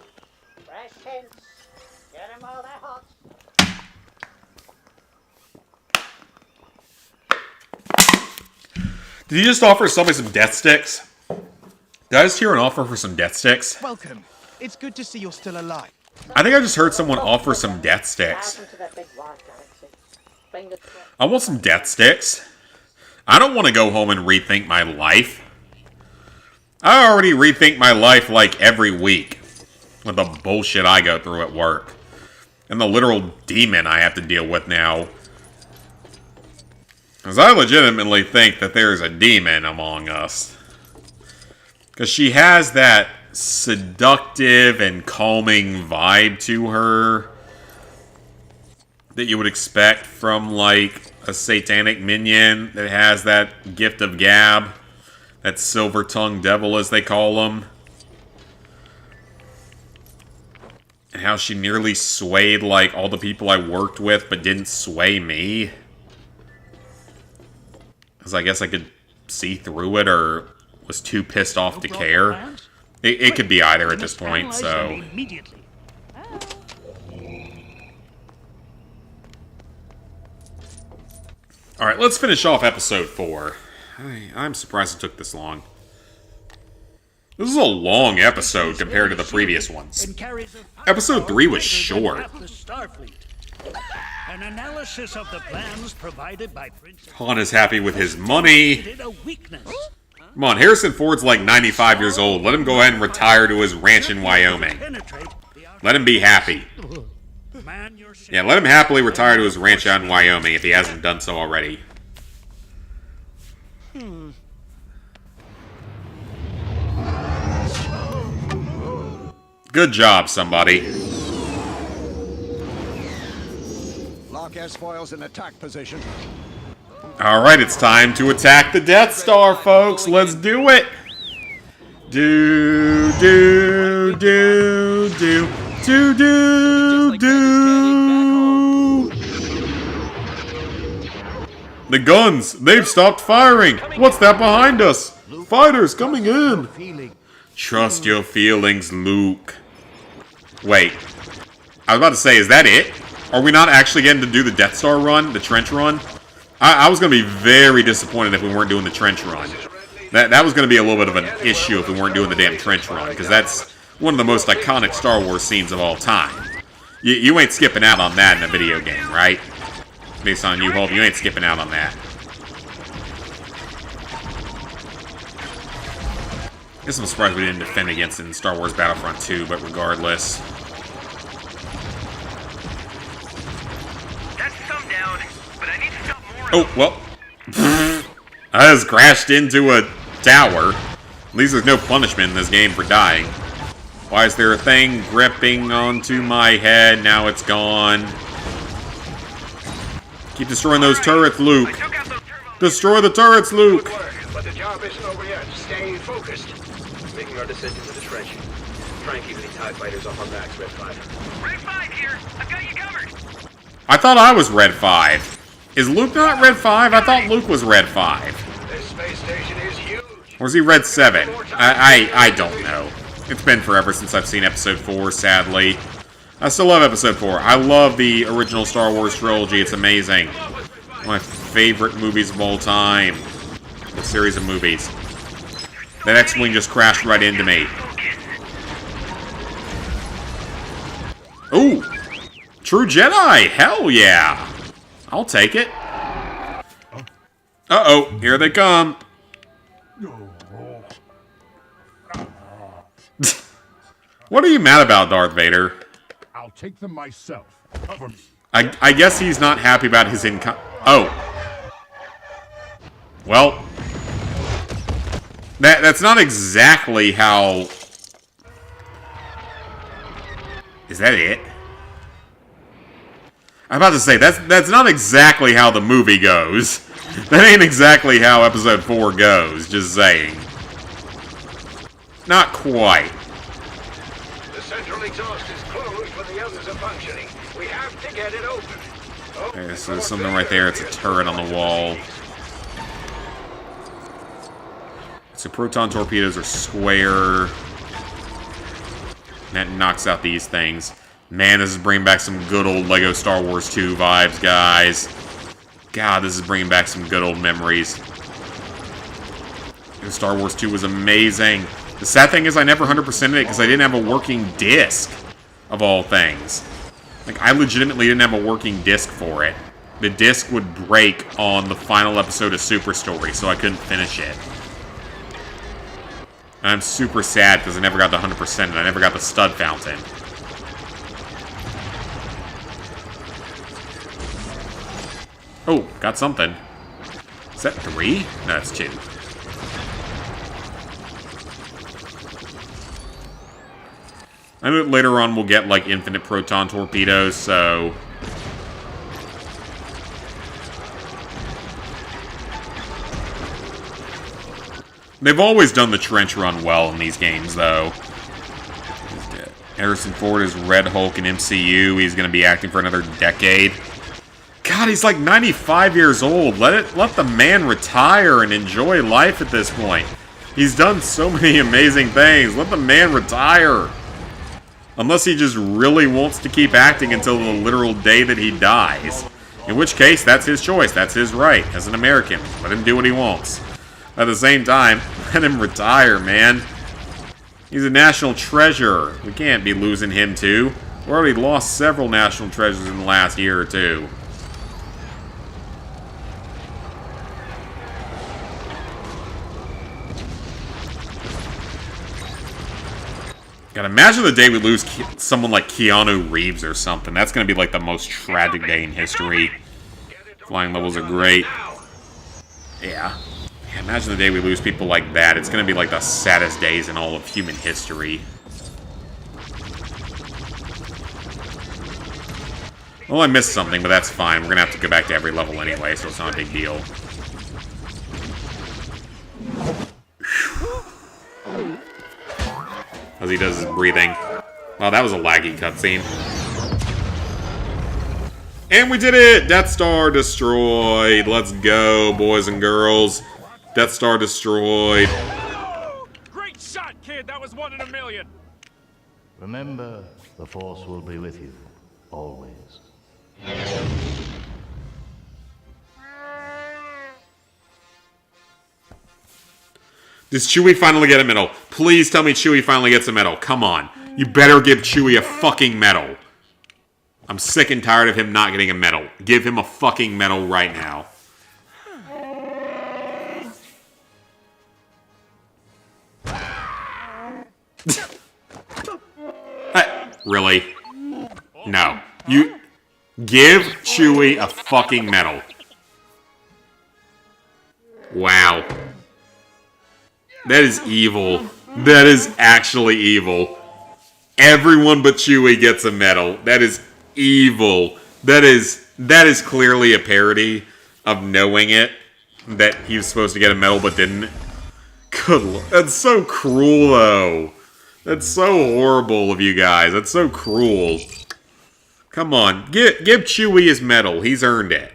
Did you just offer somebody some death sticks? Did I just hear an offer for some death sticks? Welcome. It's good to see you're still alive. I think I just heard someone offer some death sticks. I want some death sticks. I don't want to go home and rethink my life. I already rethink my life like every week with the bullshit I go through at work. And the literal demon I have to deal with now. Because I legitimately think that there's a demon among us. Because she has that seductive and calming vibe to her that you would expect from, like, a satanic minion that has that gift of gab. That silver-tongued devil, as they call him. And how she nearly swayed, like, all the people I worked with, but didn't sway me. Because I guess I could see through it, or was too pissed off to care. It could be either at this point, so... Alright, let's finish off episode 4. I'm surprised it took this long. This is a long episode compared to the previous ones. Episode 3 was short. An analysis of the plans provided by Prince Han is happy with his money. Come on, Harrison Ford's like 95 years old. Let him go ahead and retire to his ranch in Wyoming. Let him be happy. Yeah, let him happily retire to his ranch out in Wyoming if he hasn't done so already. Good job, somebody. Lock S-foils in attack position. Alright, it's time to attack the Death Star, folks. Let's do it. Do. The guns, they've stopped firing. What's that behind us? Fighters coming in. Trust your feelings, Luke. Wait. I was about to say, is that it? Are we not actually getting to do the Death Star run, the trench run? I was going to be very disappointed if we weren't doing the trench run. That was going to be a little bit of an issue if we weren't doing the damn trench run, because that's one of the most iconic Star Wars scenes of all time. You ain't skipping out on that in a video game, right? Based on New Hope, you ain't skipping out on that. I guess I'm surprised we didn't defend against it in Star Wars Battlefront 2, but regardless. That's some down, but I need to stop more. Oh, well. I just crashed into a tower. At least there's no punishment in this game for dying. Why is there a thing gripping onto my head? Now it's gone. Keep destroying those turrets, Luke. Destroy the turrets, Luke. Good work, but the job isn't over yet. Stay focused. Making our descent into the trench. Try and keep any TIE fighters off our backs, Red 5. Red 5 here. I've got you covered. I thought I was Red 5. Is Luke not Red 5? I thought Luke was Red 5. This space station is huge. Or is he Red 7? I don't know. It's been forever since I've seen Episode 4, sadly. I still love Episode 4. I love the original Star Wars trilogy. It's amazing. One of my favorite movies of all time. The series of movies. That X-Wing just crashed right into me. Ooh! True Jedi! Hell yeah! I'll take it. Uh-oh, here they come. What are you mad about, Darth Vader? I'll take them myself. Cover me. I guess he's not happy about his income. Oh. Well. That's not exactly how... Is that it? I'm about to say, that's not exactly how the movie goes. That ain't exactly how Episode 4 goes, just saying. Not quite. The central exhaust is closed when the others are functioning. We have to get it open. Okay, so there's something right there. It's a turret on the wall. So proton torpedoes are square. That knocks out these things. Man, this is bringing back some good old LEGO Star Wars 2 vibes, guys. God, this is bringing back some good old memories. Star Wars 2 was amazing. The sad thing is I never 100%ed it because I didn't have a working disc, of all things. Like, I legitimately didn't have a working disc for it. The disc would break on the final episode of Super Story, so I couldn't finish it. And I'm super sad because I never got the 100% and I never got the stud fountain. Oh, got something. Is that 3? No, that's 2. I know later on we'll get, like, infinite proton torpedoes, so... They've always done the trench run well in these games, though. He's dead. Harrison Ford is Red Hulk in MCU. He's going to be acting for another decade. God, he's like 95 years old. Let the man retire and enjoy life at this point. He's done so many amazing things. Let the man retire. Unless he just really wants to keep acting until the literal day that he dies. In which case, that's his choice. That's his right as an American. Let him do what he wants. At the same time, let him retire, man. He's a national treasure. We can't be losing him, too. We already lost several national treasures in the last year or two. God, imagine the day we lose someone like Keanu Reeves or something. That's going to be like the most tragic day in history. Flying levels are great. Yeah. Imagine the day we lose people like that. It's going to be like the saddest days in all of human history. Well, I missed something, but that's fine. We're going to have to go back to every level anyway, so it's not a big deal. As he does his breathing. Oh, that was a laggy cutscene. And we did it! Death Star destroyed. Let's go, boys and girls. Death Star destroyed. Great shot, kid! That was 1 in a million! Remember, the Force will be with you, always. Does Chewie finally get a medal? Please tell me Chewie finally gets a medal. Come on. You better give Chewie a fucking medal. I'm sick and tired of him not getting a medal. Give him a fucking medal right now. Really? No. You give Chewie a fucking medal. Wow. That is evil. That is actually evil. Everyone but Chewie gets a medal. That is evil. That is clearly a parody of knowing it, that he was supposed to get a medal but didn't. Good Lord. That's so cruel, though. That's so horrible of you guys. That's so cruel. Come on. Give Chewie his medal. He's earned it.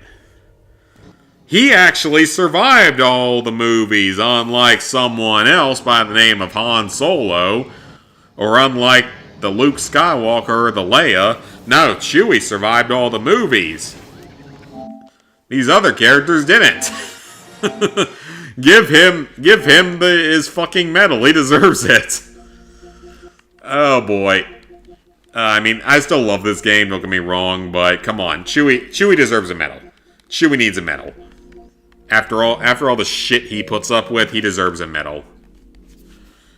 He actually survived all the movies, unlike someone else by the name of Han Solo, or unlike the Luke Skywalker or the Leia. No, Chewie survived all the movies. These other characters didn't. Give him his fucking medal. He deserves it. Oh boy. I mean, I still love this game, don't get me wrong, but come on. Chewie deserves a medal. Chewie needs a medal. After all the shit he puts up with, he deserves a medal.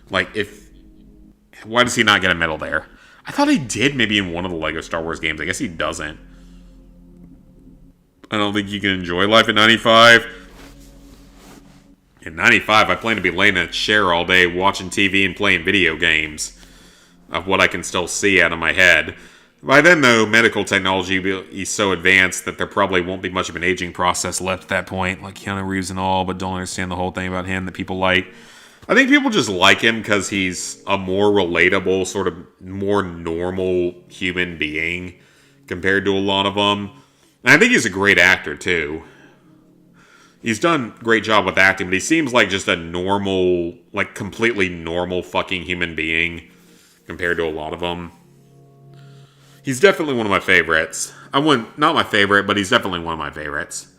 Like, why does he not get a medal there? I thought he did maybe in one of the LEGO Star Wars games. I guess he doesn't. I don't think you can enjoy life at 95. In 95, I plan to be laying in a chair all day watching TV and playing video games. Of what I can still see out of my head. By then, though, medical technology will be so advanced that there probably won't be much of an aging process left at that point. Like Keanu Reeves and all, but don't understand the whole thing about him that people like. I think people just like him because he's a more relatable, sort of more normal human being compared to a lot of them. And I think he's a great actor, too. He's done a great job with acting, but he seems like just a normal, like completely normal fucking human being compared to a lot of them. He's definitely one of my favorites. Not my favorite, but he's definitely one of my favorites.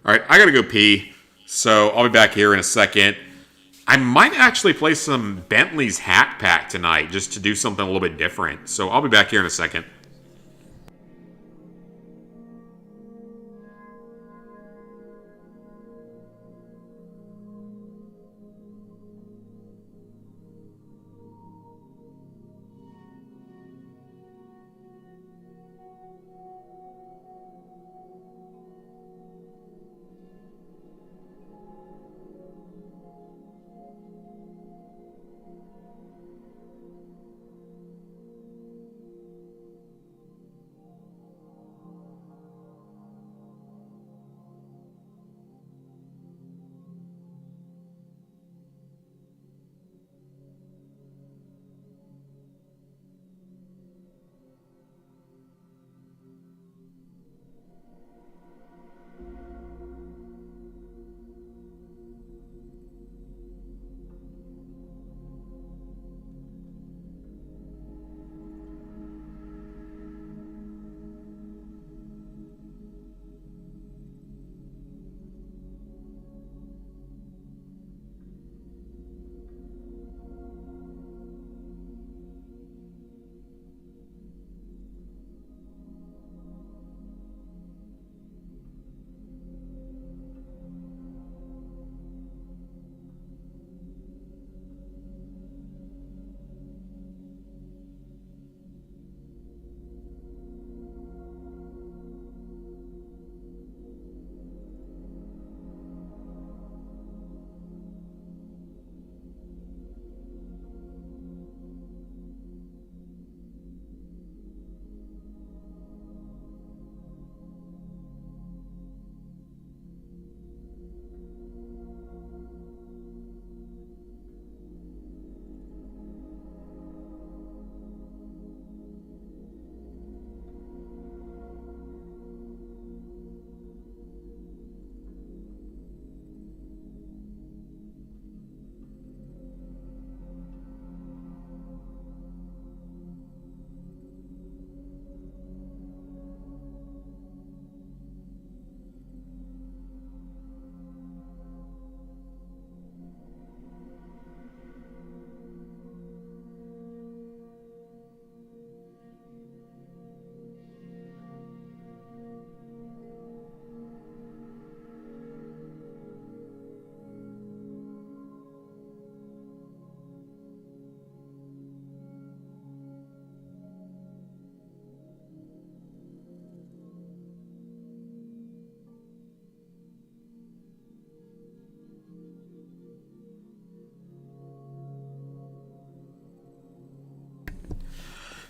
Alright, I gotta go pee, so I'll be back here in a second. I might actually play some Bentley's Hack Pack tonight, just to do something a little bit different. So I'll be back here in a second.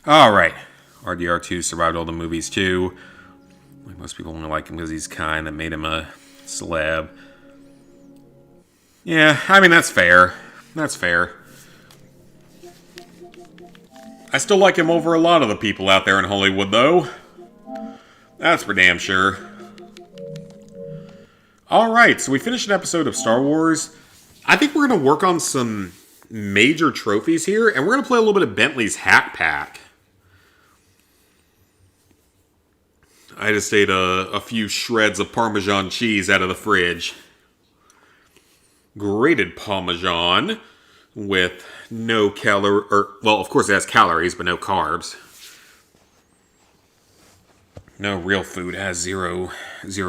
Alright. RDR2 survived all the movies too. Like most people only like him because he's kind. That made him a celeb. Yeah, I mean, that's fair. That's fair. I still like him over a lot of the people out there in Hollywood, though. That's for damn sure. Alright, so we finished an episode of Star Wars. I think we're going to work on some major trophies here, and we're going to play a little bit of Bentley's Hat Pack. I just ate a few shreds of Parmesan cheese out of the fridge. Grated Parmesan with no well, of course it has calories, but no carbs. No real food has zero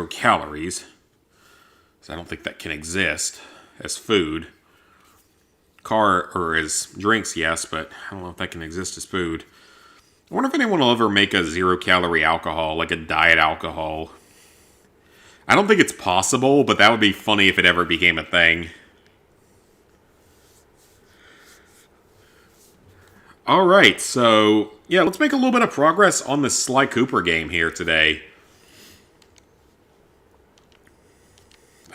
calories. So I don't think that can exist as food. Or as drinks, yes, but I don't know if that can exist as food. I wonder if anyone will ever make a 0-calorie alcohol, like a diet alcohol. I don't think it's possible, but that would be funny if it ever became a thing. Alright, so, yeah, let's make a little bit of progress on the Sly Cooper game here today.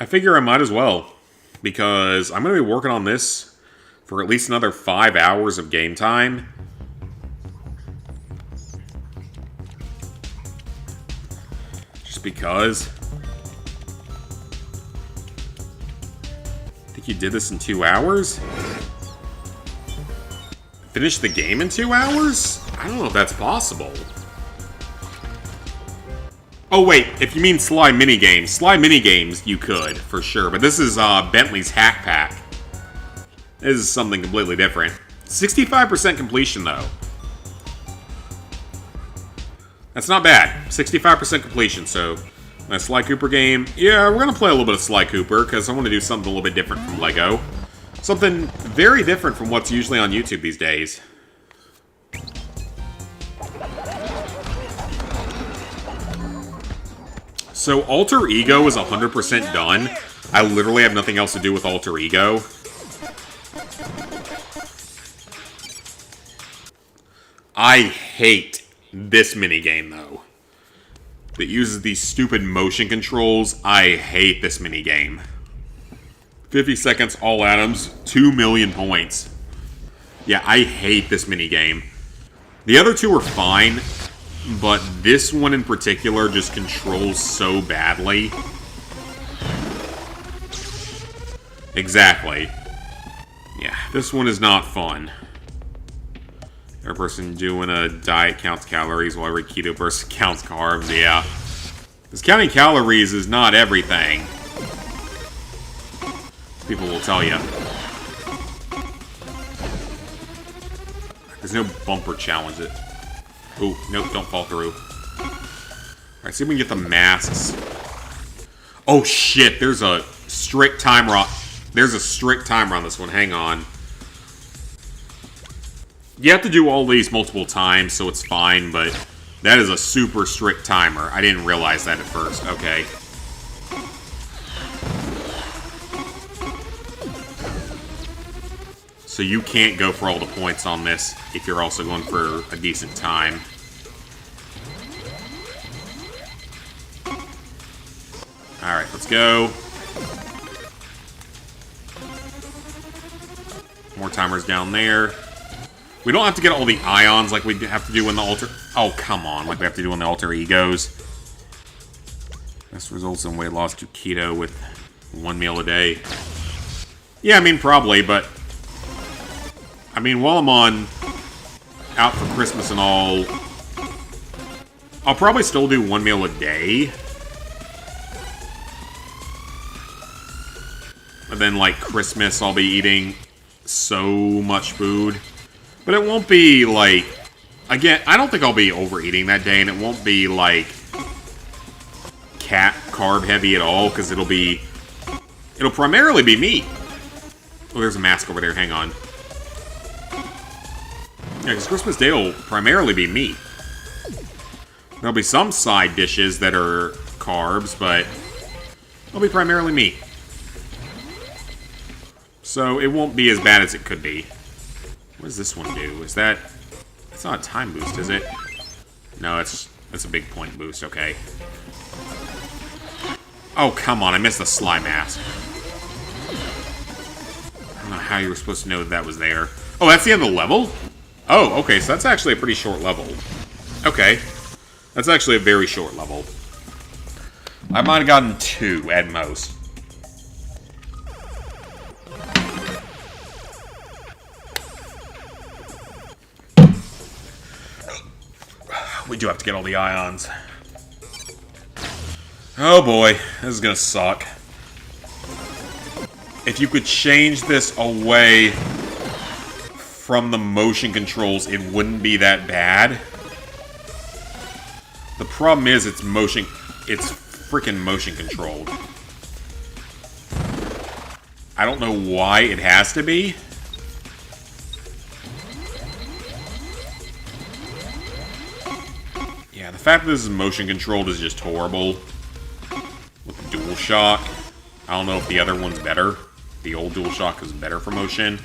I figure I might as well, because I'm going to be working on this for at least another 5 hours of game time. Just because. I think you did this in 2 hours? Finish the game in 2 hours? I don't know if that's possible. Oh wait, if you mean Sly minigames, you could, for sure. But this is Bentley's Hat Pack. This is something completely different. 65% completion, though. That's not bad. 65% completion, so... that Sly Cooper game, yeah, we're going to play a little bit of Sly Cooper, because I want to do something a little bit different from LEGO. Something very different from what's usually on YouTube these days. So, Alter Ego is 100% done. I literally have nothing else to do with Alter Ego. I hate this minigame, though. That uses these stupid motion controls. I hate this minigame. 50 seconds, all atoms, 2 million points. Yeah, I hate this minigame. The other two are fine, but this one in particular just controls so badly. Exactly. Yeah, this one is not fun. Every person doing a diet counts calories while every keto person counts carbs, yeah. Because counting calories is not everything. People will tell you. There's no bumper challenge it. Ooh, nope, don't fall through. Alright, see if we can get the masks. Oh shit, there's a strict timer. There's a strict timer on this one, hang on. You have to do all these multiple times, so it's fine, but that is a super strict timer. I didn't realize that at first. Okay. So you can't go for all the points on this if you're also going for a decent time. Alright, let's go. More timers down there. We don't have to get all the ions like we have to do in the alter... Oh, come on. Like we have to do in the alter egos. This results in weight loss to keto with 1 meal a day. Yeah, I mean, probably, but... I mean, while I'm out for Christmas and all, I'll probably still do 1 meal a day. And then, like, Christmas, I'll be eating so much food. But it won't be, like... Again, I don't think I'll be overeating that day, and it won't be, like, carb heavy at all, because it'll primarily be meat. Oh, there's a mask over there, hang on. Yeah, because Christmas Day will primarily be meat. There'll be some side dishes that are carbs, but it'll be primarily meat. So it won't be as bad as it could be. What does this one do? Is that... It's It's not a time boost, is it? No, it's a big point boost, okay. Oh, come on, I missed the slime mask. I don't know how you were supposed to know that was there. Oh, that's the end of the level? Oh, okay, so that's actually a pretty short level. Okay. That's actually a very short level. I might have gotten 2 at most. We do have to get all the ions. Oh boy, this is gonna suck. If you could change this away from the motion controls, it wouldn't be that bad. The problem is it's freaking motion controlled. I don't know why it has to be. Yeah, the fact that this is motion controlled is just horrible. With the DualShock, I don't know if the other one's better. The old DualShock is better for motion.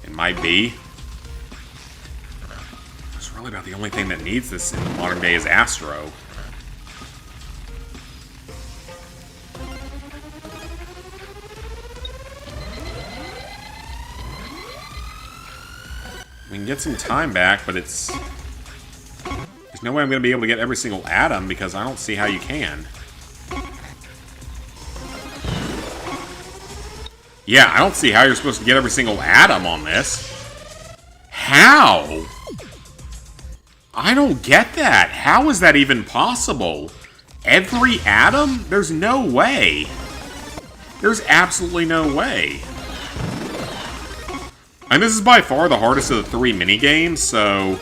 It might be. It's really about the only thing that needs this in the modern day is Astro. We can get some time back, but it's... There's no way I'm going to be able to get every single atom because I don't see how you can. Yeah, I don't see how you're supposed to get every single atom on this. How? I don't get that. How is that even possible? Every atom? There's no way. There's absolutely no way. And this is by far the hardest of the 3 minigames, so...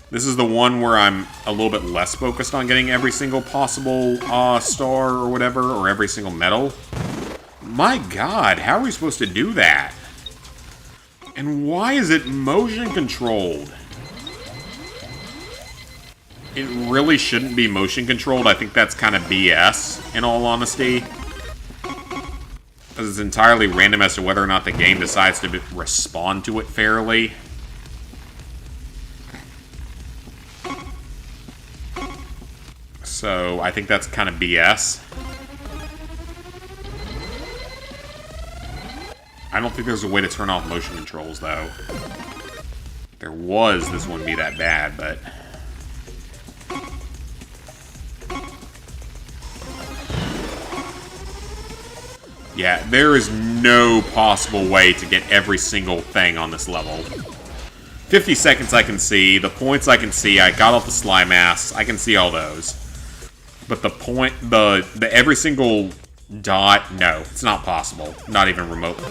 This is the one where I'm a little bit less focused on getting every single possible star or whatever, or every single medal. My god, how are we supposed to do that? And why is it motion controlled? It really shouldn't be motion controlled. I think that's kind of BS, in all honesty. Because it's entirely random as to whether or not the game decides to respond to it fairly. So, I think that's kind of BS. I don't think there's a way to turn off motion controls, though. If there was, this wouldn't be that bad, but... Yeah, there is no possible way to get every single thing on this level. 50 seconds I can see, the points I can see, I got off the slime masks, I can see all those. But the every single dot, no, it's not possible. Not even remotely.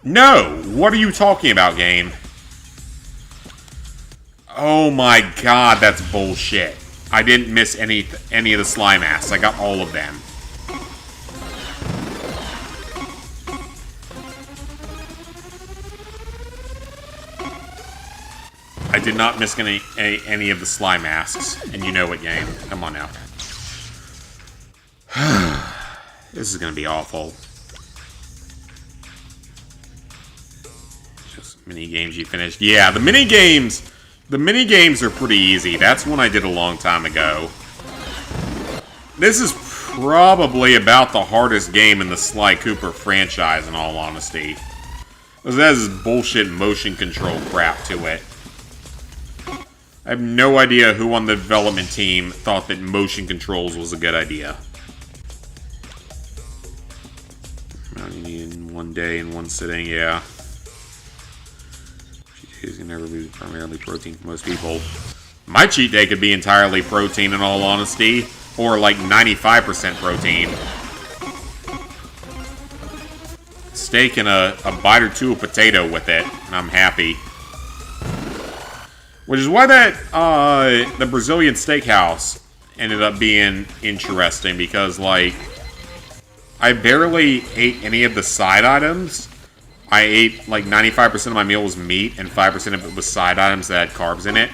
No! What are you talking about, game? Oh my god, that's bullshit. I didn't miss any of the slime masks. I got all of them. I did not miss any of the slime masks, and you know what, game. Come on now. This is gonna be awful. Just mini games you finished. Yeah, the mini games are pretty easy. That's one I did a long time ago. This is probably about the hardest game in the Sly Cooper franchise, in all honesty. Because it has this bullshit motion control crap to it. I have no idea who on the development team thought that motion controls was a good idea. You need in one day, in one sitting, yeah. Cheat days can never be primarily protein for most people. My cheat day could be entirely protein, in all honesty. Or like 95% protein. Steak and a bite or two of potato with it, and I'm happy. Which is why that, the Brazilian steakhouse ended up being interesting, because, like, I barely ate any of the side items. I ate, like, 95% of my meal was meat, and 5% of it was side items that had carbs in it.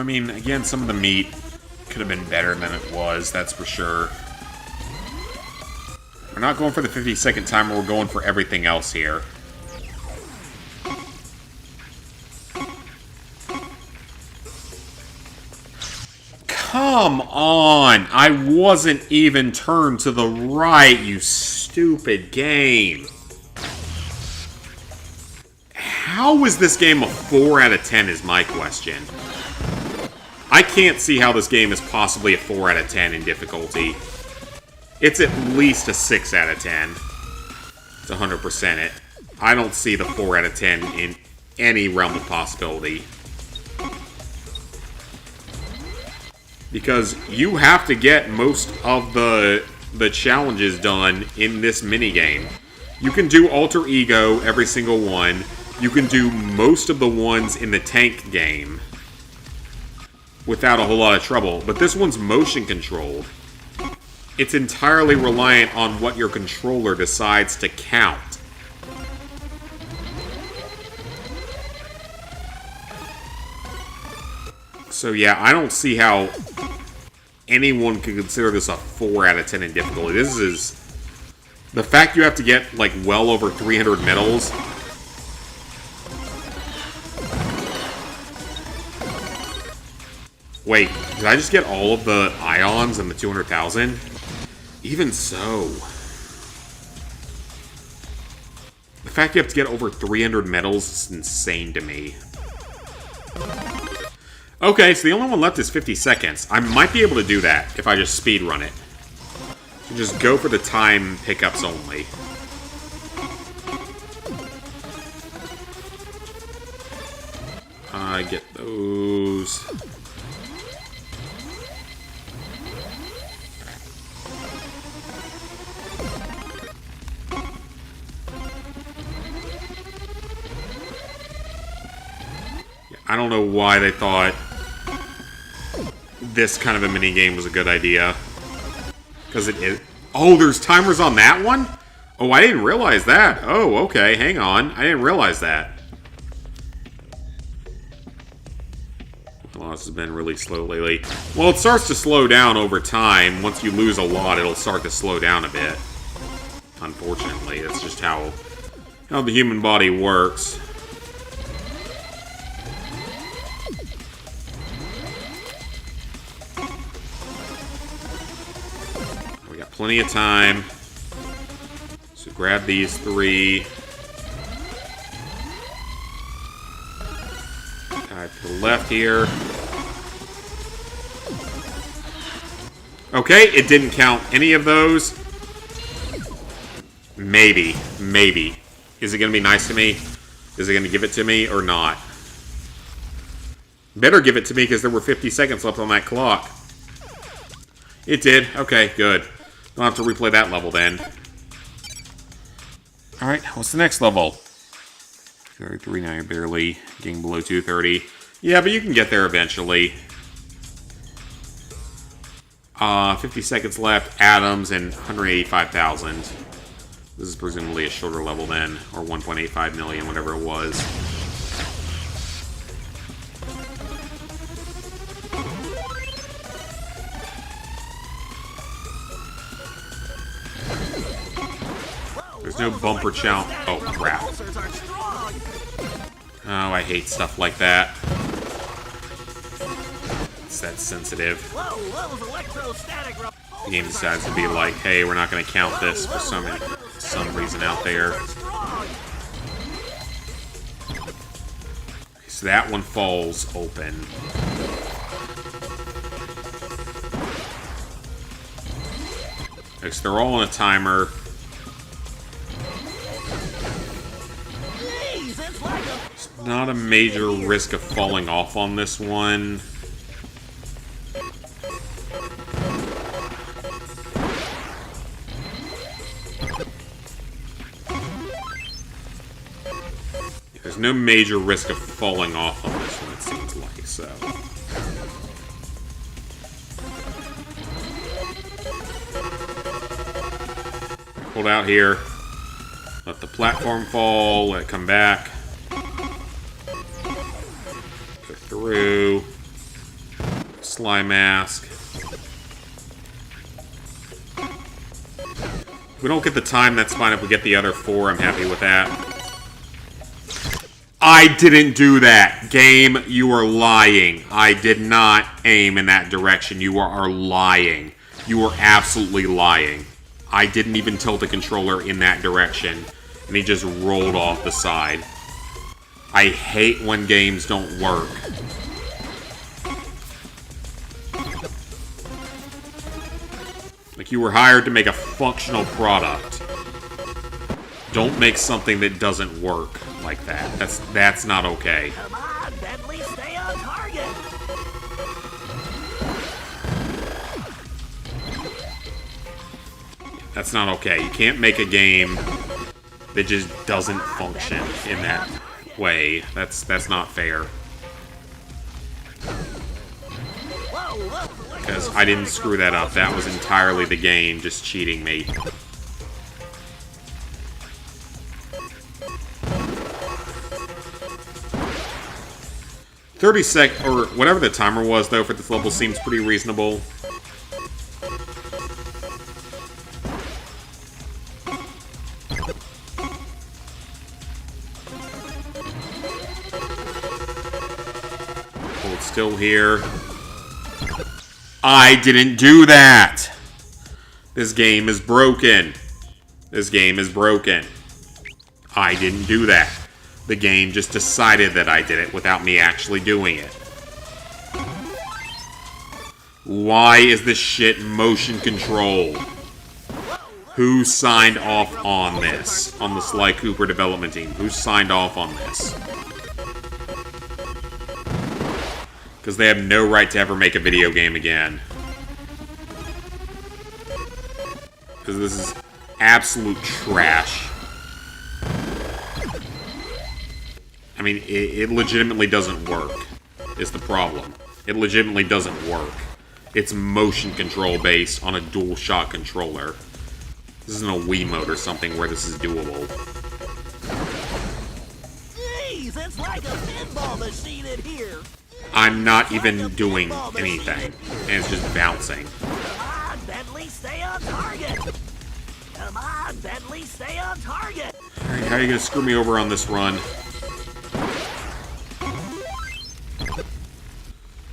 mean, again, some of the meat could have been better than it was, that's for sure. We're not going for the 50-second timer, we're going for everything else here. Come on! I wasn't even turned to the right, you stupid game. How is this game a 4 out of 10 is my question. I can't see how this game is possibly a 4 out of 10 in difficulty. It's at least a 6 out of 10. It's 100% it. I don't see the 4 out of 10 in any realm of possibility. Because you have to get most of the challenges done in this minigame. You can do Alter Ego, every single one. You can do most of the ones in the tank game without a whole lot of trouble. But this one's motion controlled. It's entirely reliant on what your controller decides to count. So yeah, I don't see how anyone could consider this a 4 out of 10 in difficulty. This is... The fact you have to get, like, well over 300 medals... Wait, did I just get all of the ions and the 200,000? Even so... The fact you have to get over 300 medals is insane to me. Okay, so the only one left is 50 seconds. I might be able to do that if I just speed run it. Just go for the time pickups only. I get those. I don't know why they thought this kind of a minigame was a good idea. Because it is... Oh, there's timers on that one? Oh, I didn't realize that. Oh, okay, hang on. I didn't realize that. Well, this has been really slow lately. Well, it starts to slow down over time. Once you lose a lot, it'll start to slow down a bit. Unfortunately, that's just how the human body works. Plenty of time. So grab these 3. To the left here. Okay, it didn't count any of those. Maybe. Maybe. Is it going to be nice to me? Is it going to give it to me or not? Better give it to me because there were 50 seconds left on that clock. It did. Okay, good. Don't have to replay that level then. Alright, what's the next level? 33, now you're barely getting below 230. Yeah, but you can get there eventually. 50 seconds left, atoms, and 185,000. This is presumably a shorter level then, or 1.85 million, whatever it was. There's no bumper challenge. Oh, crap. Oh, I hate stuff like that. It's that sensitive. The game decides to be like, hey, we're not going to count this for some reason out there. Okay, so that one falls open. Okay, so they're all on a timer. Not a major risk of falling off on this one. There's no major risk of falling off on this one, it seems like, so. Hold out here. Let the platform fall, let it come back. Through. slime mask. If we don't get the time, that's fine. If we get the other 4, I'm happy with that. I didn't do that. Game, you are lying. I did not aim in that direction. You are lying. You are absolutely lying. I didn't even tilt the controller in that direction. And he just rolled off the side. I hate when games don't work. Like, you were hired to make a functional product. Don't make something that doesn't work like that. That's not okay. Come on, Bentley, stay on target. That's not okay. You can't make a game that just doesn't function in that way. That's not fair. Because I didn't screw that up. That was entirely the game just cheating me. $30 or whatever the timer was, though, for this level seems pretty reasonable. Hold still here. I didn't do that! This game is broken. This game is broken. I didn't do that. The game just decided that I did it without me actually doing it. Why is this shit motion controlled? Who signed off on this? On the Sly Cooper development team? Who signed off on this? Because they have no right to ever make a video game again. Because this is absolute trash. I mean, it legitimately doesn't work, is the problem. It legitimately doesn't work. It's motion control based on a DualShock controller. This isn't a Wiimote or something where this is doable. Jeez, it's like a pinball machine in here. I'm not even doing anything, and it's just bouncing. Come on, Bentley, stay on target. Come on, Bentley, stay on target. Alright, how are you gonna screw me over on this run?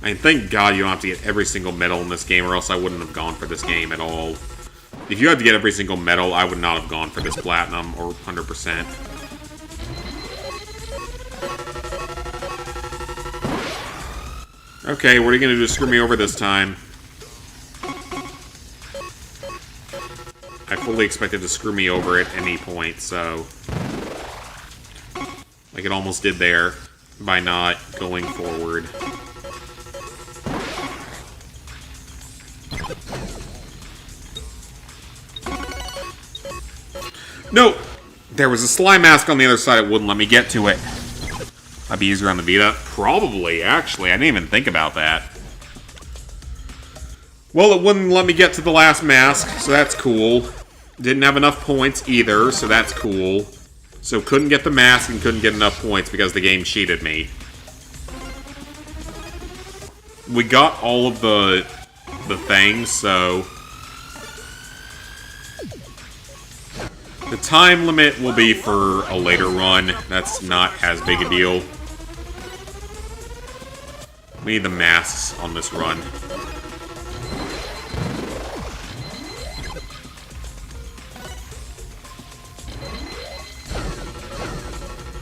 I mean, thank God you don't have to get every single medal in this game, or else I wouldn't have gone for this game at all. If you had to get every single medal, I would not have gone for this platinum, or 100%. Okay, what are you gonna do to screw me over this time? I fully expected to screw me over at any point, so... like it almost did there, by not going forward. No! There was a slime mask on the other side, it wouldn't let me get to it. Might be easier on the Vita? Probably, actually. I didn't even think about that. Well, it wouldn't let me get to the last mask, so that's cool. Didn't have enough points either, so that's cool. So couldn't get the mask and couldn't get enough points because the game cheated me. We got all of the things, so... the time limit will be for a later run. That's not as big a deal. We need the masks on this run.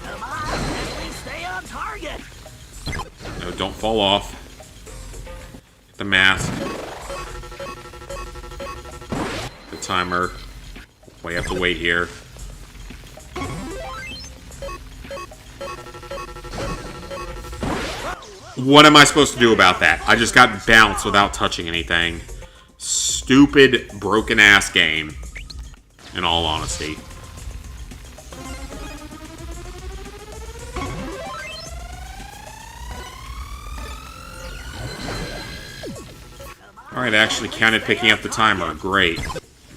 Come on, Bentley, stay on target. No, don't fall off. Get the mask. The timer. We have to wait here. What am I supposed to do about that? I just got bounced without touching anything. Stupid, broken-ass game. In all honesty. Alright, I actually counted picking up the timer. Great.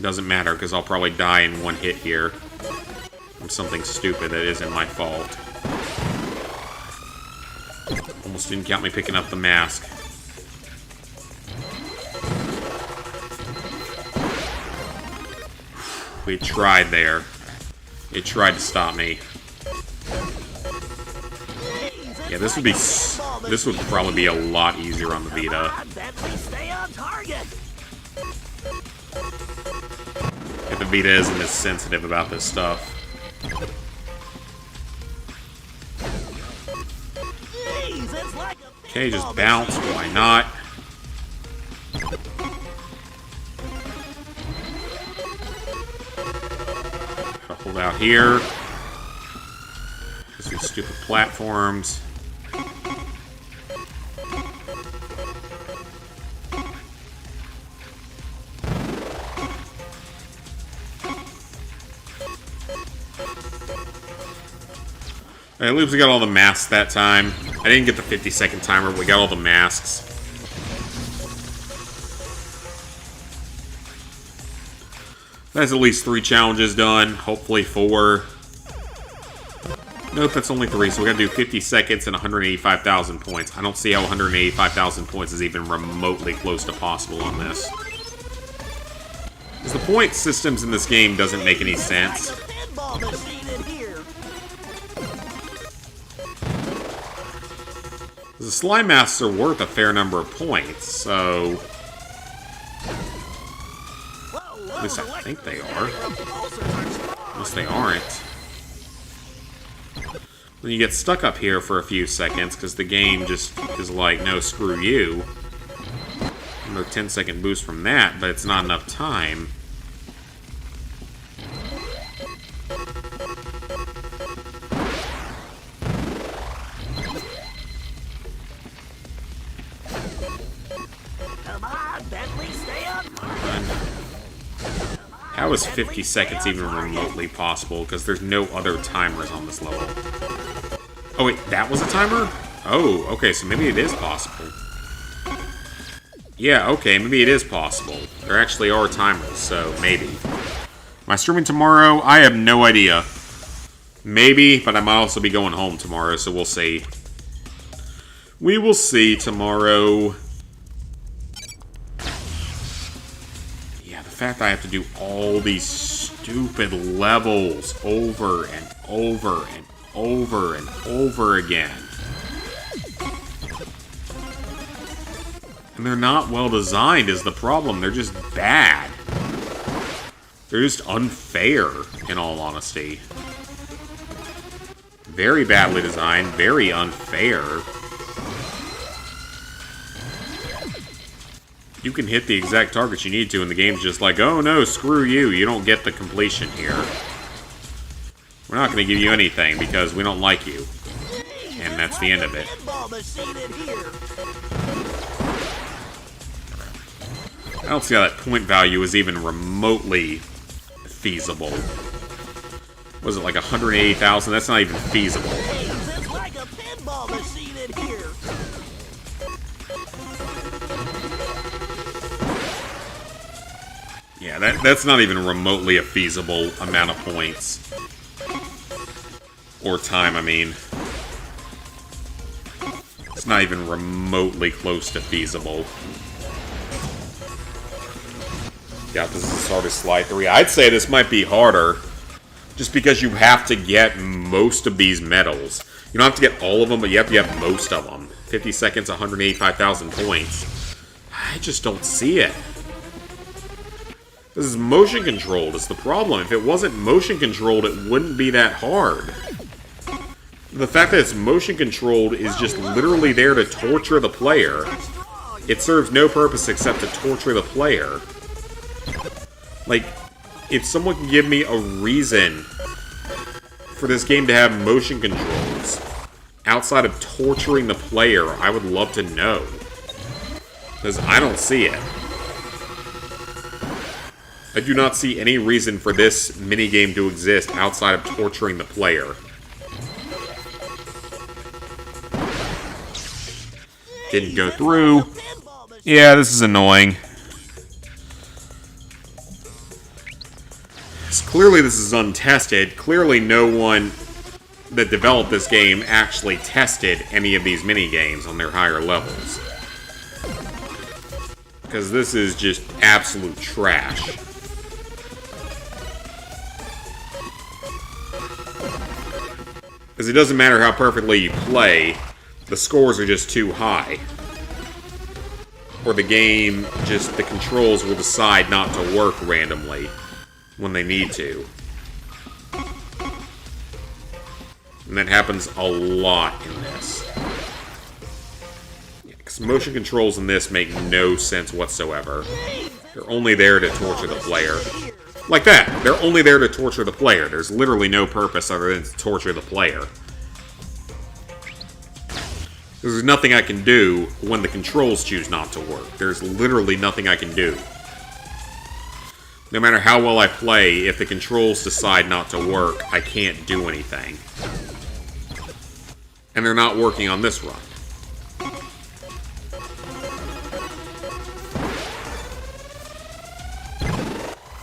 Doesn't matter, because I'll probably die in one hit here. From something stupid that isn't my fault. Almost didn't count me picking up the mask. We tried there. It tried to stop me. Yeah, this would probably be a lot easier on the Vita. Stay on target. If the Vita isn't as sensitive about this stuff. Okay, just bounce. Why not? Gotta hold out here. These stupid platforms. At least we got all the masks that time. I didn't get the 50-second timer, but we got all the masks. That's at least 3 challenges done. Hopefully 4. Nope, that's only 3, so we gotta do 50 seconds and 185,000 points. I don't see how 185,000 points is even remotely close to possible on this. Because the point systems in this game doesn't make any sense. The slime masks are worth a fair number of points, so... At least I think they are. Unless they aren't. Then you get stuck up here for a few seconds, because the game just is like, no, screw you. Another 10-second boost from that, but it's not enough time. How is 50 seconds even remotely possible? Because there's no other timers on this level. Oh wait, that was a timer? Oh, okay, so maybe it is possible. Yeah, okay, maybe it is possible. There actually are timers, so maybe. Am I streaming tomorrow? I have no idea. Maybe, but I might also be going home tomorrow, so we'll see. We will see tomorrow. The fact that I have to do all these stupid levels over and over and over and over again. And they're not well designed is the problem. They're just bad. They're just unfair, in all honesty. Very badly designed, very unfair. You can hit the exact targets you need to, and the game's just like, oh no, screw you, you don't get the completion here. We're not going to give you anything, because we don't like you. And that's the end of it. I don't see how that point value is even remotely feasible. Was it like 180,000? That's not even feasible. Yeah, that's not even remotely a feasible amount of points. Or time, I mean. It's not even remotely close to feasible. Yeah, this is as hard as Slide 3. I'd say this might be harder. Just because you have to get most of these medals. You don't have to get all of them, but you have to get most of them. 50 seconds, 185,000 points. I just don't see it. This is motion controlled, is the problem. If it wasn't motion controlled, it wouldn't be that hard. The fact that it's motion controlled is just literally there to torture the player. It serves no purpose except to torture the player. Like, if someone can give me a reason for this game to have motion controls outside of torturing the player, I would love to know. Because I don't see it. I do not see any reason for this minigame to exist outside of torturing the player. Didn't go through. Yeah, this is annoying. Clearly this is untested. Clearly no one that developed this game actually tested any of these minigames on their higher levels. Because this is just absolute trash. Because it doesn't matter how perfectly you play, the scores are just too high. Or the game, the controls will decide not to work randomly when they need to. And that happens a lot in this. Because motion controls in this make no sense whatsoever. They're only there to torture the player. Like that! They're only there to torture the player. There's literally no purpose other than to torture the player. There's nothing I can do when the controls choose not to work. There's literally nothing I can do. No matter how well I play, if the controls decide not to work, I can't do anything. And they're not working on this run.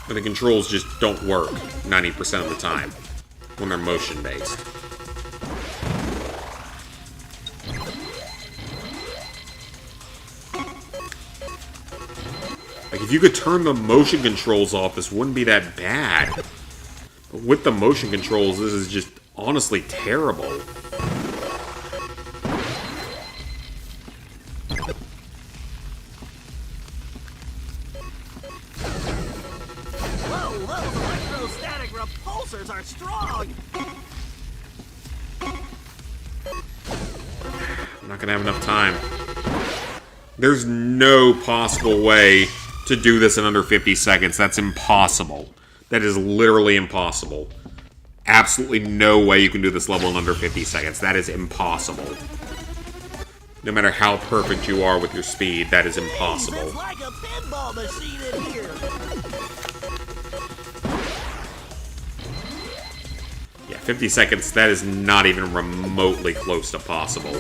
And the controls just don't work 90% of the time when they're motion-based. Like, if you could turn the motion controls off, this wouldn't be that bad. But with the motion controls, this is just honestly terrible. Whoa, those electrostatic repulsors are strong! I'm not gonna have enough time. There's no possible way to do this in under 50 seconds. That's impossible. That is literally impossible. Absolutely no way you can do this level in under 50 seconds. That is impossible. No matter how perfect you are with your speed, that is impossible. It's like a pinball machine in here. Yeah, 50 seconds, that is not even remotely close to possible.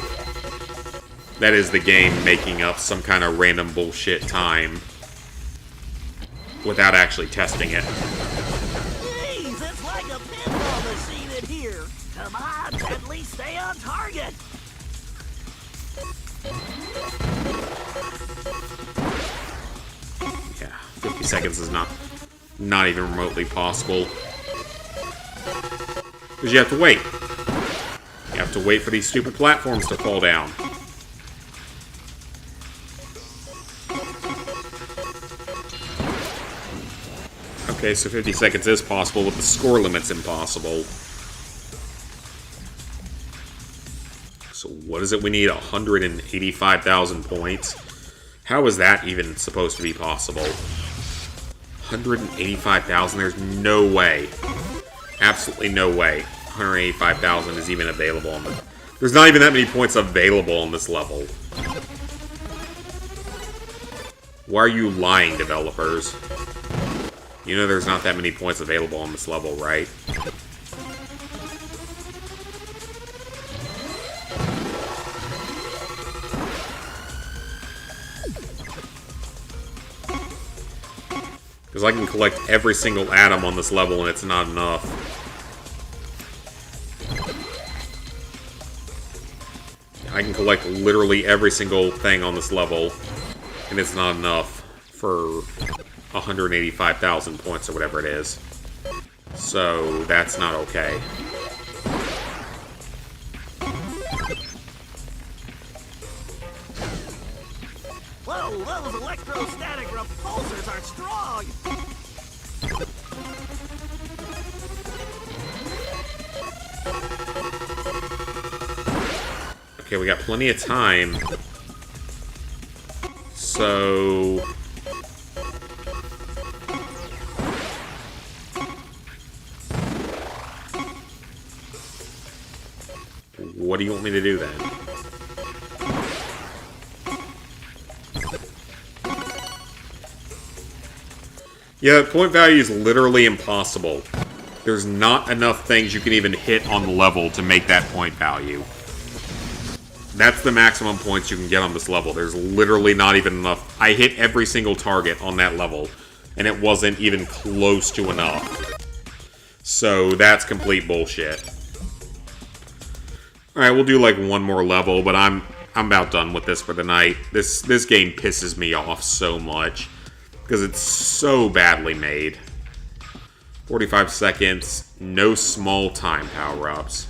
That is the game making up some kind of random bullshit time without actually testing it. Jeez, it's like a pinball machine in here. Come on, Bentley, stay on target. Yeah, 50 seconds is not even remotely possible. Because you have to wait. You have to wait for these stupid platforms to fall down. Okay, so 50 seconds is possible, but the score limit's impossible. So what is it we need? 185,000 points? How is that even supposed to be possible? 185,000? There's no way. Absolutely no way. 185,000 is even available on the... There's not even that many points available on this level. Why are you lying, developers? You know there's not that many points available on this level, right? Because I can collect every single atom on this level and it's not enough. I can collect literally every single thing on this level and it's not enough for 185,000 points or whatever it is. So that's not okay. Whoa, those electrostatic repulsors are strong! Okay, we got plenty of time. So... what do you want me to do then? Yeah, point value is literally impossible. There's not enough things you can even hit on the level to make that point value. That's the maximum points you can get on this level. There's literally not even enough. I hit every single target on that level, and it wasn't even close to enough. So that's complete bullshit. Alright, we'll do like one more level, but I'm about done with this for the night. This game pisses me off so much. Because it's so badly made. 45 seconds, no small time power-ups.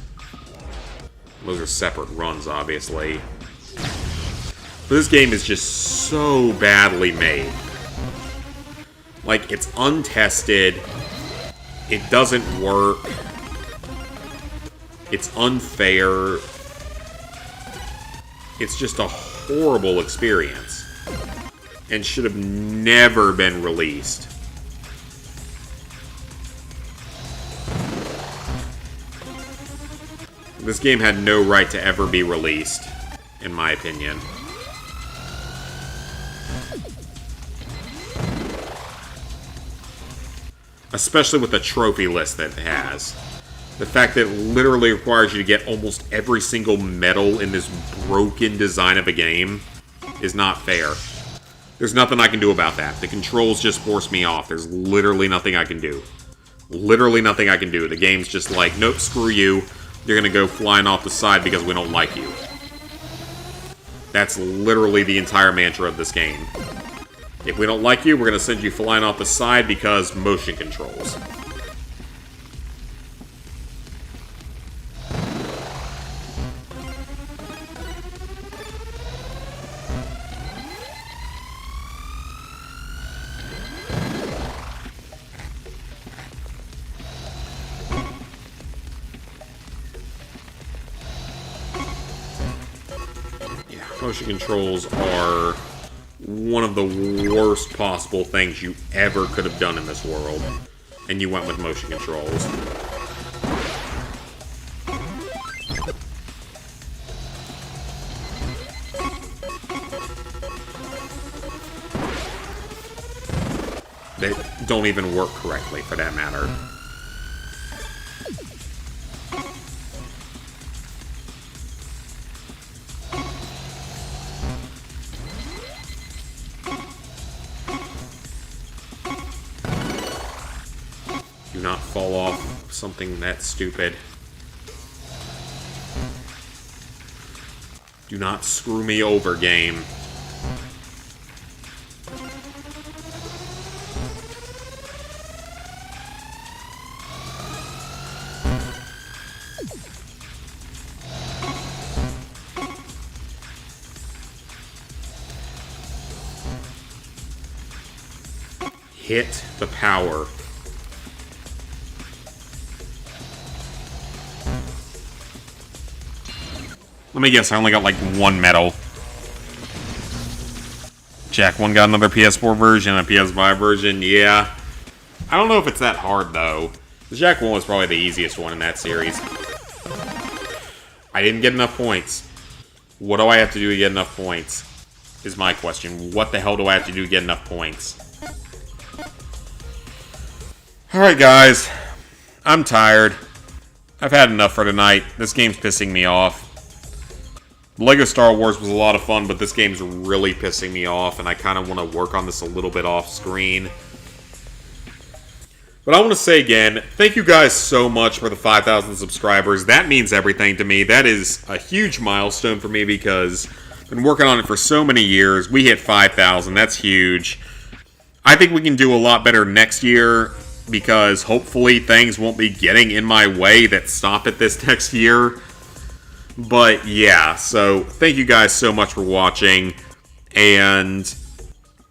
Those are separate runs, obviously. But this game is just so badly made. Like, it's untested. It doesn't work. It's unfair. It's just a horrible experience. And should have never been released. This game had no right to ever be released, in my opinion. Especially with the trophy list that it has. The fact that it literally requires you to get almost every single medal in this broken design of a game is not fair. There's nothing I can do about that. The controls just force me off. There's literally nothing I can do. Literally nothing I can do. The game's just like, nope, screw you. You're gonna go flying off the side because we don't like you. That's literally the entire mantra of this game. If we don't like you, we're gonna send you flying off the side because motion controls. Motion controls are one of the worst possible things you ever could have done in this world. And you went with motion controls. They don't even work correctly, for that matter. Do not fall off something that stupid. Do not screw me over, game. Hit the power. Let me guess, I only got like one medal. Jack 1 got another PS4 version, a PS5 version, yeah. I don't know if it's that hard, though. The Jack 1 was probably the easiest one in that series. I didn't get enough points. What do I have to do to get enough points? Is my question. What the hell do I have to do to get enough points? Alright, guys. I'm tired. I've had enough for tonight. This game's pissing me off. LEGO Star Wars was a lot of fun, but this game's really pissing me off, and I kind of want to work on this a little bit off screen. But I want to say again, thank you guys so much for the 5,000 subscribers. That means everything to me. That is a huge milestone for me because I've been working on it for so many years. We hit 5,000. That's huge. I think we can do a lot better next year because hopefully things won't be getting in my way that stop it this next year. But yeah, so thank you guys so much for watching, and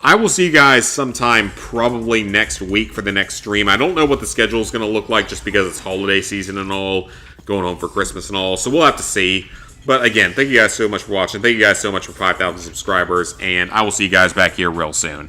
I will see you guys sometime probably next week for the next stream. I don't know what the schedule is going to look like just because it's holiday season and all, going home for Christmas and all, so we'll have to see. But again, thank you guys so much for watching. Thank you guys so much for 5,000 subscribers, and I will see you guys back here real soon.